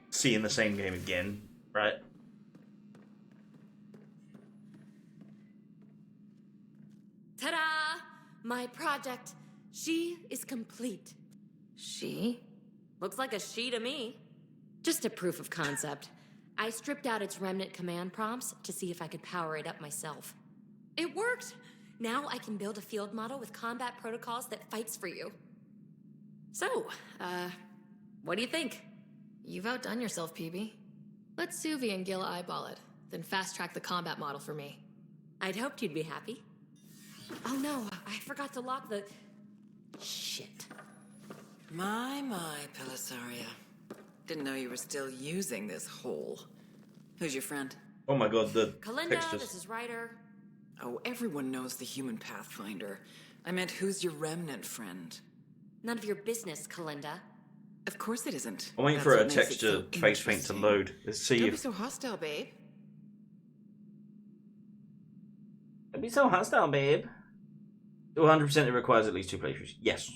seeing the same game again, right?
Ta-da! My project. She is complete. She? Looks like a she to me. Just a proof of concept. I stripped out its remnant command prompts to see if I could power it up myself. It worked! Now I can build a field model with combat protocols that fights for you. So, what do you think?
You've outdone yourself, PB. Let Suvi and Gil eyeball it, then fast-track the combat model for me.
I'd hoped you'd be happy. Oh no, I forgot to lock the... Shit.
My, Pellisaria. Didn't know you were still using this hole. Who's your friend?
Oh my god, the
Kalinda,
textures.
this is Ryder.
Oh, everyone knows the human Pathfinder. I meant, who's your remnant friend?
None of your business, Kalinda.
Of course it isn't.
I'm waiting for a texture face paint to load. Let's see
Don't
if...
be so hostile, babe.
Don't be so hostile, babe. To 100% it requires at least 2 playthroughs. Yes.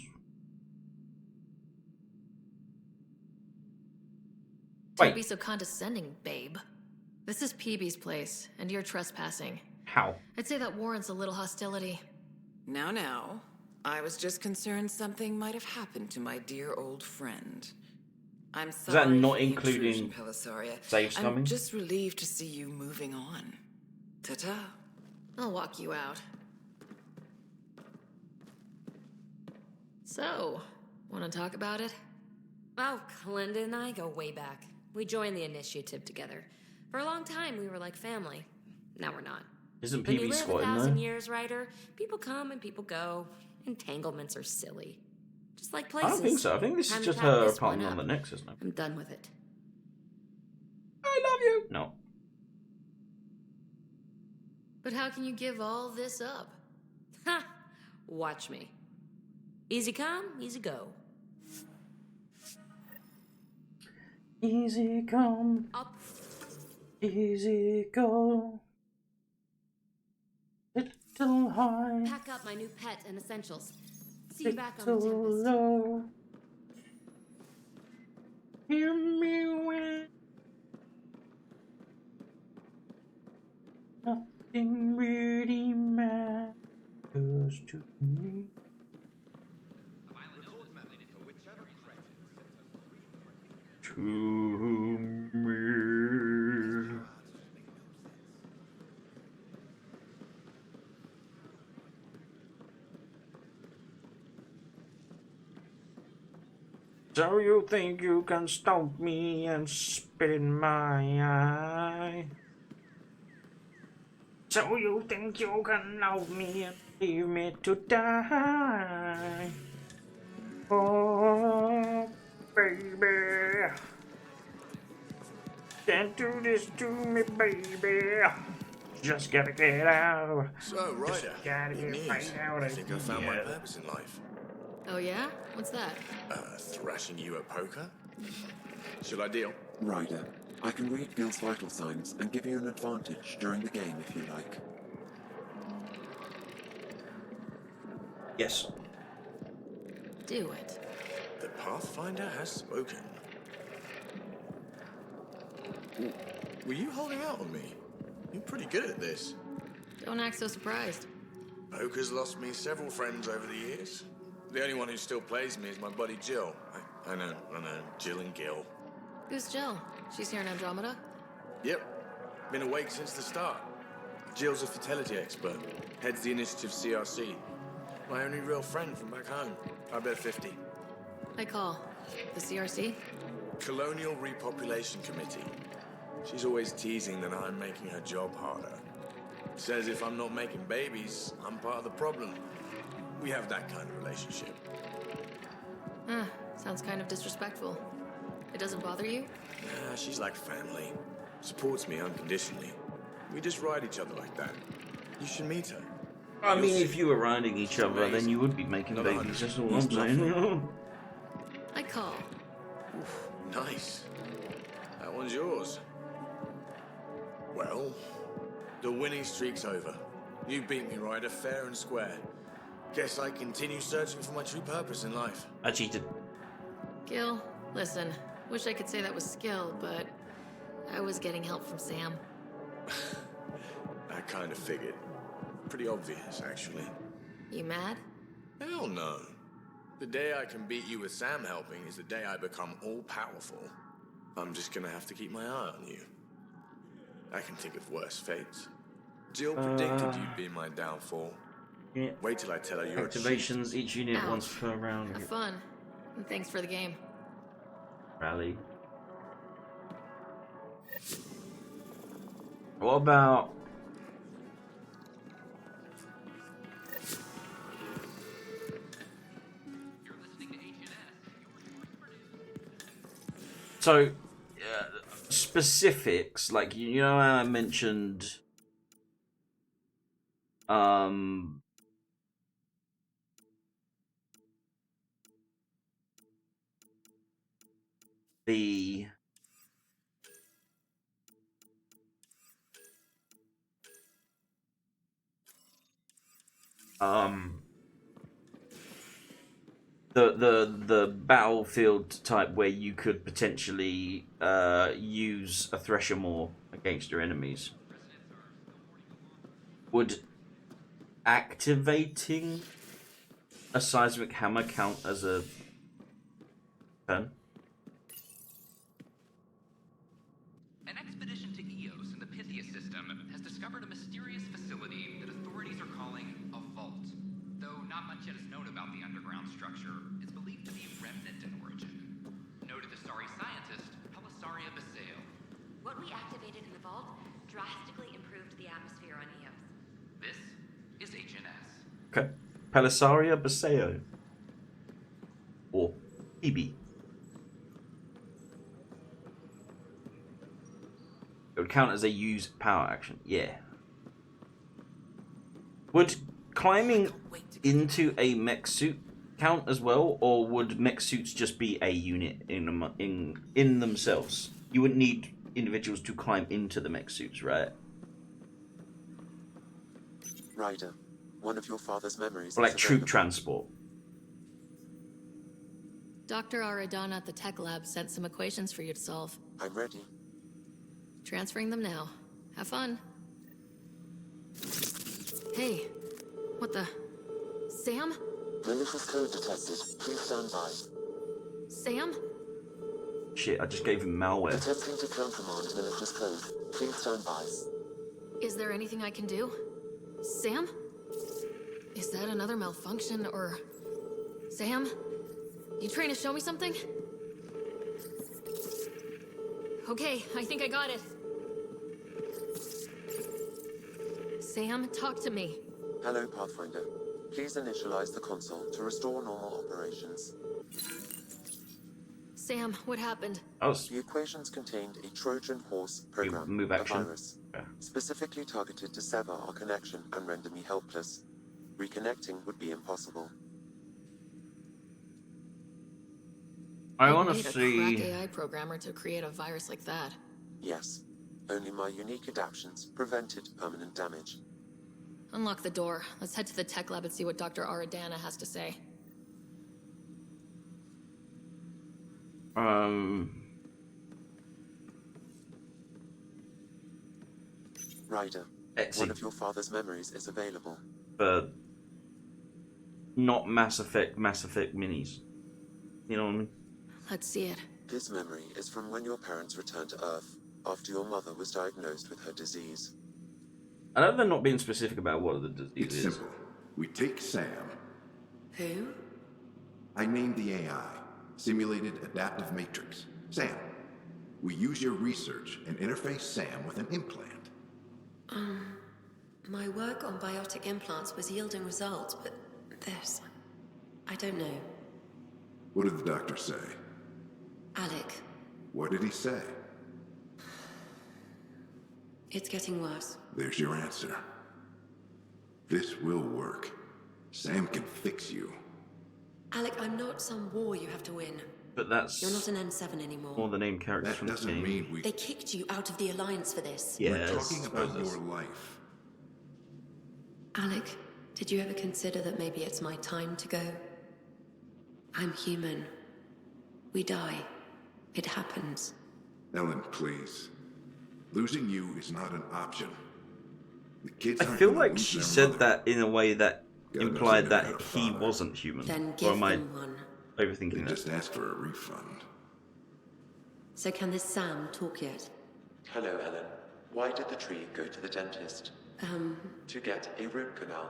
Don't be so condescending, babe. This is PB's place, and you're trespassing.
How?
I'd say that warrants a little hostility.
Now. I was just concerned something might have happened to my dear old friend. I'm sorry.
Is that not
for the
including
intrusion, Pellisaria.
saves
I'm
coming?
just relieved to see you moving on. Ta-ta.
I'll walk you out. So, want to talk about it?
Oh, Kalinda and I go way back. We joined the initiative together. For a long time, we were like family. Now we're not.
Isn't
When you
PB
live
squatting
1,000
though?
years, Ryder, people come and people go. Entanglements are silly. Just like
I
places.
don't think so. I think this
Time
is
to
just
pack
her
this
apartment
one
on
up.
the Nexus now.
I'm done with it.
I love you. No.
But how can you give all this up?
Ha! Watch me. Easy come, easy go.
Easy come,
Up.
easy go. Little high,
Pack up my new pet and essentials. See you back on the
little
Tempest.
low. Hear me when nothing really matters to me. to me. So you think you can stop me and spit in my eye? So you think you can love me and leave me to die? Oh, baby, can't do this to me, baby. Just gotta get out.
So, Ryder,
Just gotta
good
get
news.
right out
I
of
think I found my
here.
purpose in life.
Oh yeah? What's that?
Thrashing you at poker? Should I deal?
Ryder, I can read Gil's vital signs and give you an advantage during the game if you like.
Yes.
Do it.
The Pathfinder has spoken. Ooh, were you holding out on me? You're pretty good at this.
Don't act so surprised.
Poker's lost me several friends over the years. The only one who still plays me is my buddy Jill. I know, Jill and Gil.
Who's Jill? She's here in Andromeda?
Yep, been awake since the start. Jill's a fertility expert, heads the initiative CRC. My only real friend from back home. I bet 50.
I call. The CRC?
Colonial Repopulation Committee. She's always teasing that I'm making her job harder. Says if I'm not making babies, I'm part of the problem. We have that kind of relationship.
Sounds kind of disrespectful. It doesn't bother you?
Nah, she's like family. Supports me unconditionally. We just ride each other like that. You should meet her.
I mean, if you were riding each other, then you would be making babies. That's all I'm saying.
I call.
Oof, nice. That one's yours. Well, the winning streak's over. You beat me, Ryder, fair and square. Guess I continue searching for my true purpose in life.
I cheated.
Gil, listen. Wish I could say that was skill, but I was getting help from Sam.
I kind of figured. Pretty obvious, actually.
You mad?
Hell no. The day I can beat you with Sam helping is the day I become all-powerful. I'm just gonna have to keep my eye on you. I can think of worse fates. Jill predicted you'd be my downfall.
Yeah.
Wait till I tell her you're
Activations each unit
Ouch.
once per round.
Have fun. And thanks for the game.
Rally. What about... So, specifics, like, you know how I mentioned, the battlefield type where you could potentially use a thresher more against your enemies. Would activating a seismic hammer count as a turn?
An expedition to Eos in the Pythia system has discovered a mysterious facility that authorities are calling a vault. Though not much yet is known about the underground structure, it's believed to be remnant in origin. Noted Asari scientist Pelisaria Baseo.
What we activated in the vault drastically improved the atmosphere on Eos.
This is HNS.
Okay. Pelisaria Baseo. Or EB. It would count as a use power action. Yeah. Would climbing into a mech suit count as well, or would mech suits just be a unit in themselves? You wouldn't need individuals to climb into the mech suits, right?
Ryder, one of your father's memories.
Or like
is
troop
available.
transport.
Dr. Aradana at the tech lab sent some equations for you to solve.
I'm ready.
Transferring them now. Have fun. Hey, what the... Sam?
Malicious code detected. Please stand by.
Sam?
Shit, I just gave him malware.
Attempting to countermand malicious code. Please stand by.
Is there anything I can do? Sam? Is that another malfunction, or... Sam? You trying to show me something? Okay, I think I got it. Sam, talk to me.
Hello, Pathfinder. Please initialize the console to restore normal operations.
Sam, what happened?
The equations contained a Trojan horse program, a virus, specifically targeted to sever our connection and render me helpless. Reconnecting would be impossible.
I want to
Need a
see.
crack AI programmer to create a virus like that.
Yes. Only my unique adaptions prevented permanent damage.
Unlock the door. Let's head to the tech lab and see what Dr. Aradana has to say.
Ryder, one of your father's memories is available.
But not Mass Effect minis. You know what I mean?
Let's see it.
This memory is from when your parents returned to Earth, after your mother was diagnosed with her disease.
I know they're not being specific about what the disease
It's
is.
simple. We take Sam.
Who?
I named the AI, Simulated Adaptive Matrix. Sam. We use your research and interface Sam with an implant.
My work on biotic implants was yielding results, but this... I don't know.
What did the doctor say?
Alec,
What did he say?
it's getting worse.
There's your answer. This will work. Sam can fix you.
Alec, I'm not some war you have to win.
But that's
You're not an N7 anymore.
all the name characters from the game.
They kicked you out of the Alliance for this.
Yes,
We're talking about your life.
Alec, did you ever consider that maybe it's my time to go? I'm human. We die. It happens.
Ellen, please. Losing you is not an option. The kids
I
aren't
feel
gonna
like
lose
she
their
said
mother.
that in a way that
Gotta know
implied
something
that
about a
he
father.
wasn't human.
Then
Or
give
am I
them one.
overthinking
They
that?
just asked for a refund.
So can this Sam talk yet?
Hello, Ellen. Why did the tree go to the dentist? To get a root canal.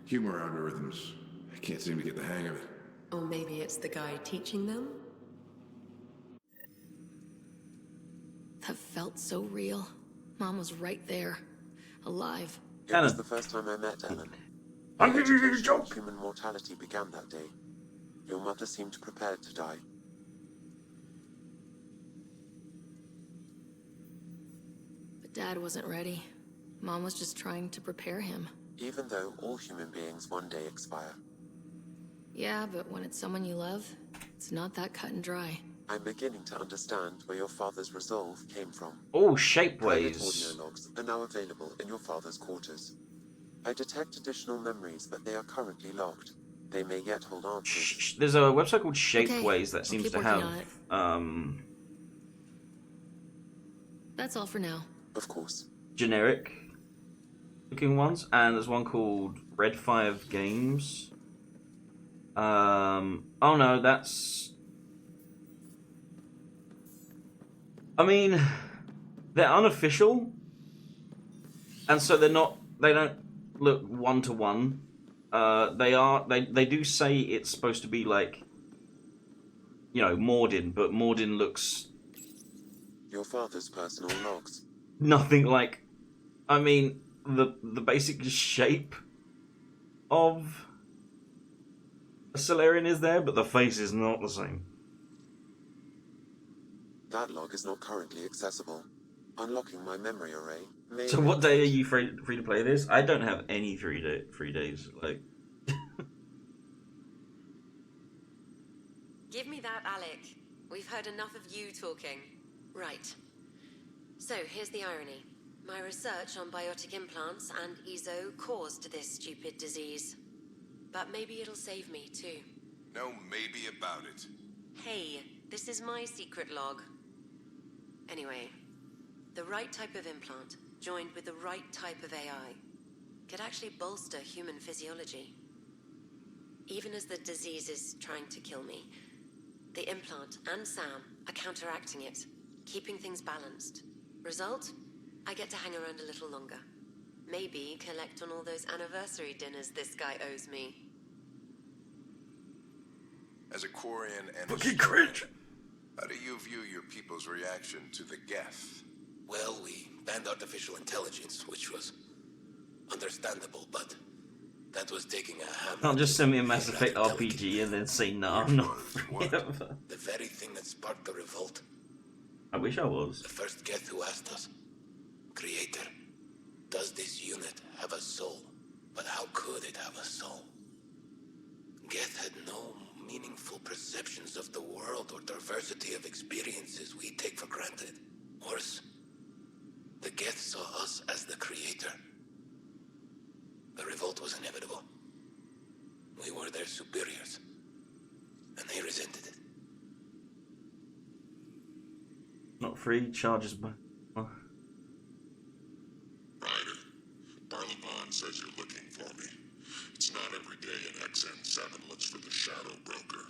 Humor algorithms. I can't seem to get the hang of it.
Or maybe it's the guy teaching them?
That felt so real. Mom was right there. Alive.
It was the first time I met Ellen.
I'm
The
giving you a
education
joke.
of human mortality began that day. Your mother seemed prepared to die.
But Dad wasn't ready. Mom was just trying to prepare him.
Even though all human beings one day expire.
Yeah, but when it's someone you love, it's not that cut and dry.
I'm beginning to understand where your father's resolve came from.
Oh,
Private
shapeways.
audio logs are now available in your father's quarters. I detect additional memories, but they are currently locked. They may yet hold answers.
There's a website called
Okay,
Shapeways that
I'll
seems
keep
to
working
have
on it. That's all for now.
Of course.
generic looking ones, and there's one called Red 5 Games. Oh no, that's... I mean, they're unofficial, and so they don't look one-to-one. They do say it's supposed to be like, you know, Mordin, but Mordin looks
Your father's personal logs.
nothing like, I mean, the basic shape of a Solarian is there, but the face is not the same.
That log is not currently accessible. Unlocking my memory array may...
So what day are you free to play this? I don't have any free days. Like,
Give me that, Alec. We've heard enough of you talking. Right. So, here's the irony. My research on biotic implants and EZO caused this stupid disease. But maybe it'll save me, too.
No maybe about it.
Hey, this is my secret log. Anyway, the right type of implant, joined with the right type of AI, could actually bolster human physiology. Even as the disease is trying to kill me, the implant and Sam are counteracting it, keeping things balanced. Result? I get to hang around a little longer. Maybe collect on all those anniversary dinners this guy owes me.
As a Quarian and
fucking cringe.
How do you view your people's reaction to the Geth?
Well, we banned artificial intelligence, which was understandable, but that was taking a hammer.
Can't just send me a Mass Effect RPG and then say no, I'm not.
The very thing that sparked the revolt.
I wish I was.
The first Geth who asked us, Creator, does this unit have a soul? But how could it have a soul? Geth had no meaningful perceptions of the world or diversity of experiences we take for granted. Worse, the Geth saw us as the Creator. The revolt was inevitable. We were their superiors, and they resented it.
Not free, charges by...
Ryder, Barlabon says you're looking for me. It's not every day an XN7 looks for the Shadow Broker.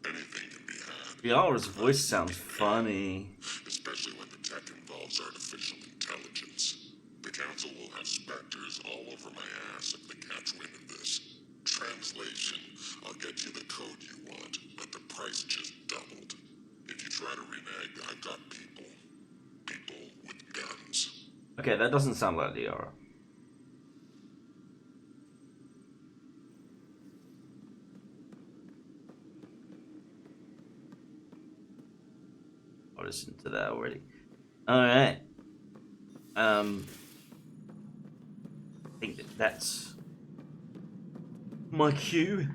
Anything can be had.
Yara's voice sounds funny.
Especially when the tech involves artificial intelligence. The Council will have specters all over my ass if they catch wind of this. Translation, I'll get you the code you want, but the price just doubled. If you try to renege, I've got people. People with guns.
Okay, that doesn't sound like Liara. I listened to that already. Alright. I think that's my cue.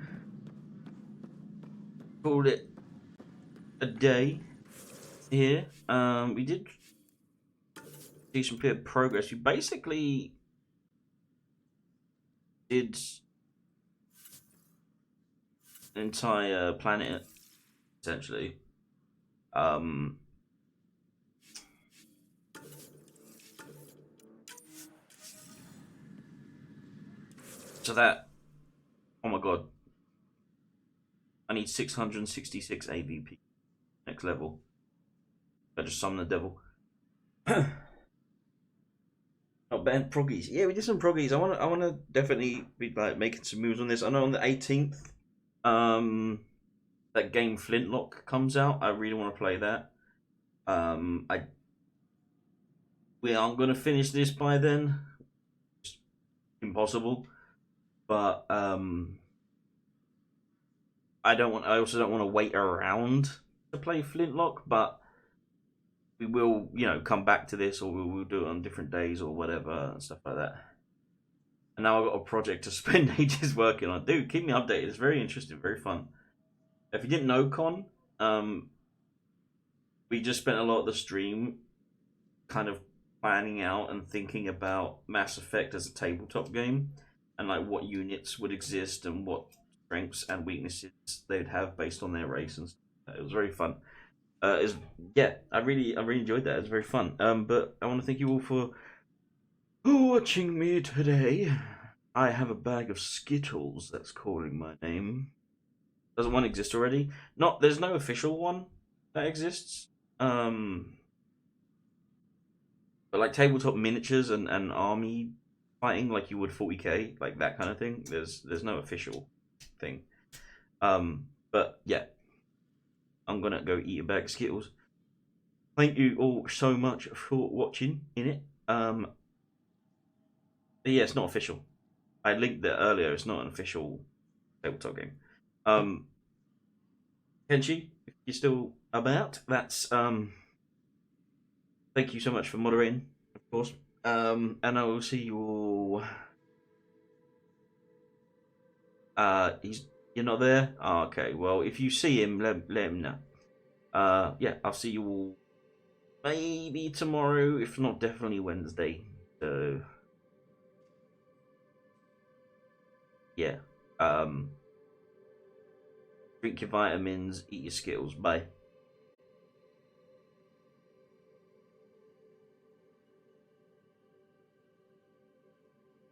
Called it a day here. We did see some bit of progress. We basically did an entire planet, essentially. So that, oh my god, I need 666 AVP next level. I just summon the devil. Not bad, proggies. Yeah, we did some proggies. I wanna definitely be like making some moves on this. I know on the 18th, that game Flintlock comes out. I really want to play that. We aren't gonna finish this by then. It's impossible. But I also don't want to wait around to play Flintlock. But we will, come back to this, or we'll do it on different days or whatever and stuff like that. And now I've got a project to spend ages working on. Dude, keep me updated. It's very interesting, very fun. If you didn't know, Con, we just spent a lot of the stream kind of planning out and thinking about Mass Effect as a tabletop game. And like what units would exist and what strengths and weaknesses they'd have based on their race and stuff. It was very fun. I really enjoyed that. It was very fun. But I want to thank you all for watching me today. I have a bag of Skittles that's calling my name. Doesn't one exist already? There's no official one that exists. But like tabletop miniatures and army fighting like you would 40k, like that kind of thing. There's no official thing. But yeah, I'm gonna go eat a bag of Skittles. Thank you all so much for watching in it. But yeah, it's not official. I linked that earlier. It's not an official tabletop game. Kenshi, if you're still about, that's thank you so much for moderating, of course. And I will see you all. You're not there? Oh, okay. Well, if you see him, let him know. Yeah, I'll see you all maybe tomorrow, if not definitely Wednesday. So yeah. Drink your vitamins, eat your Skittles. Bye.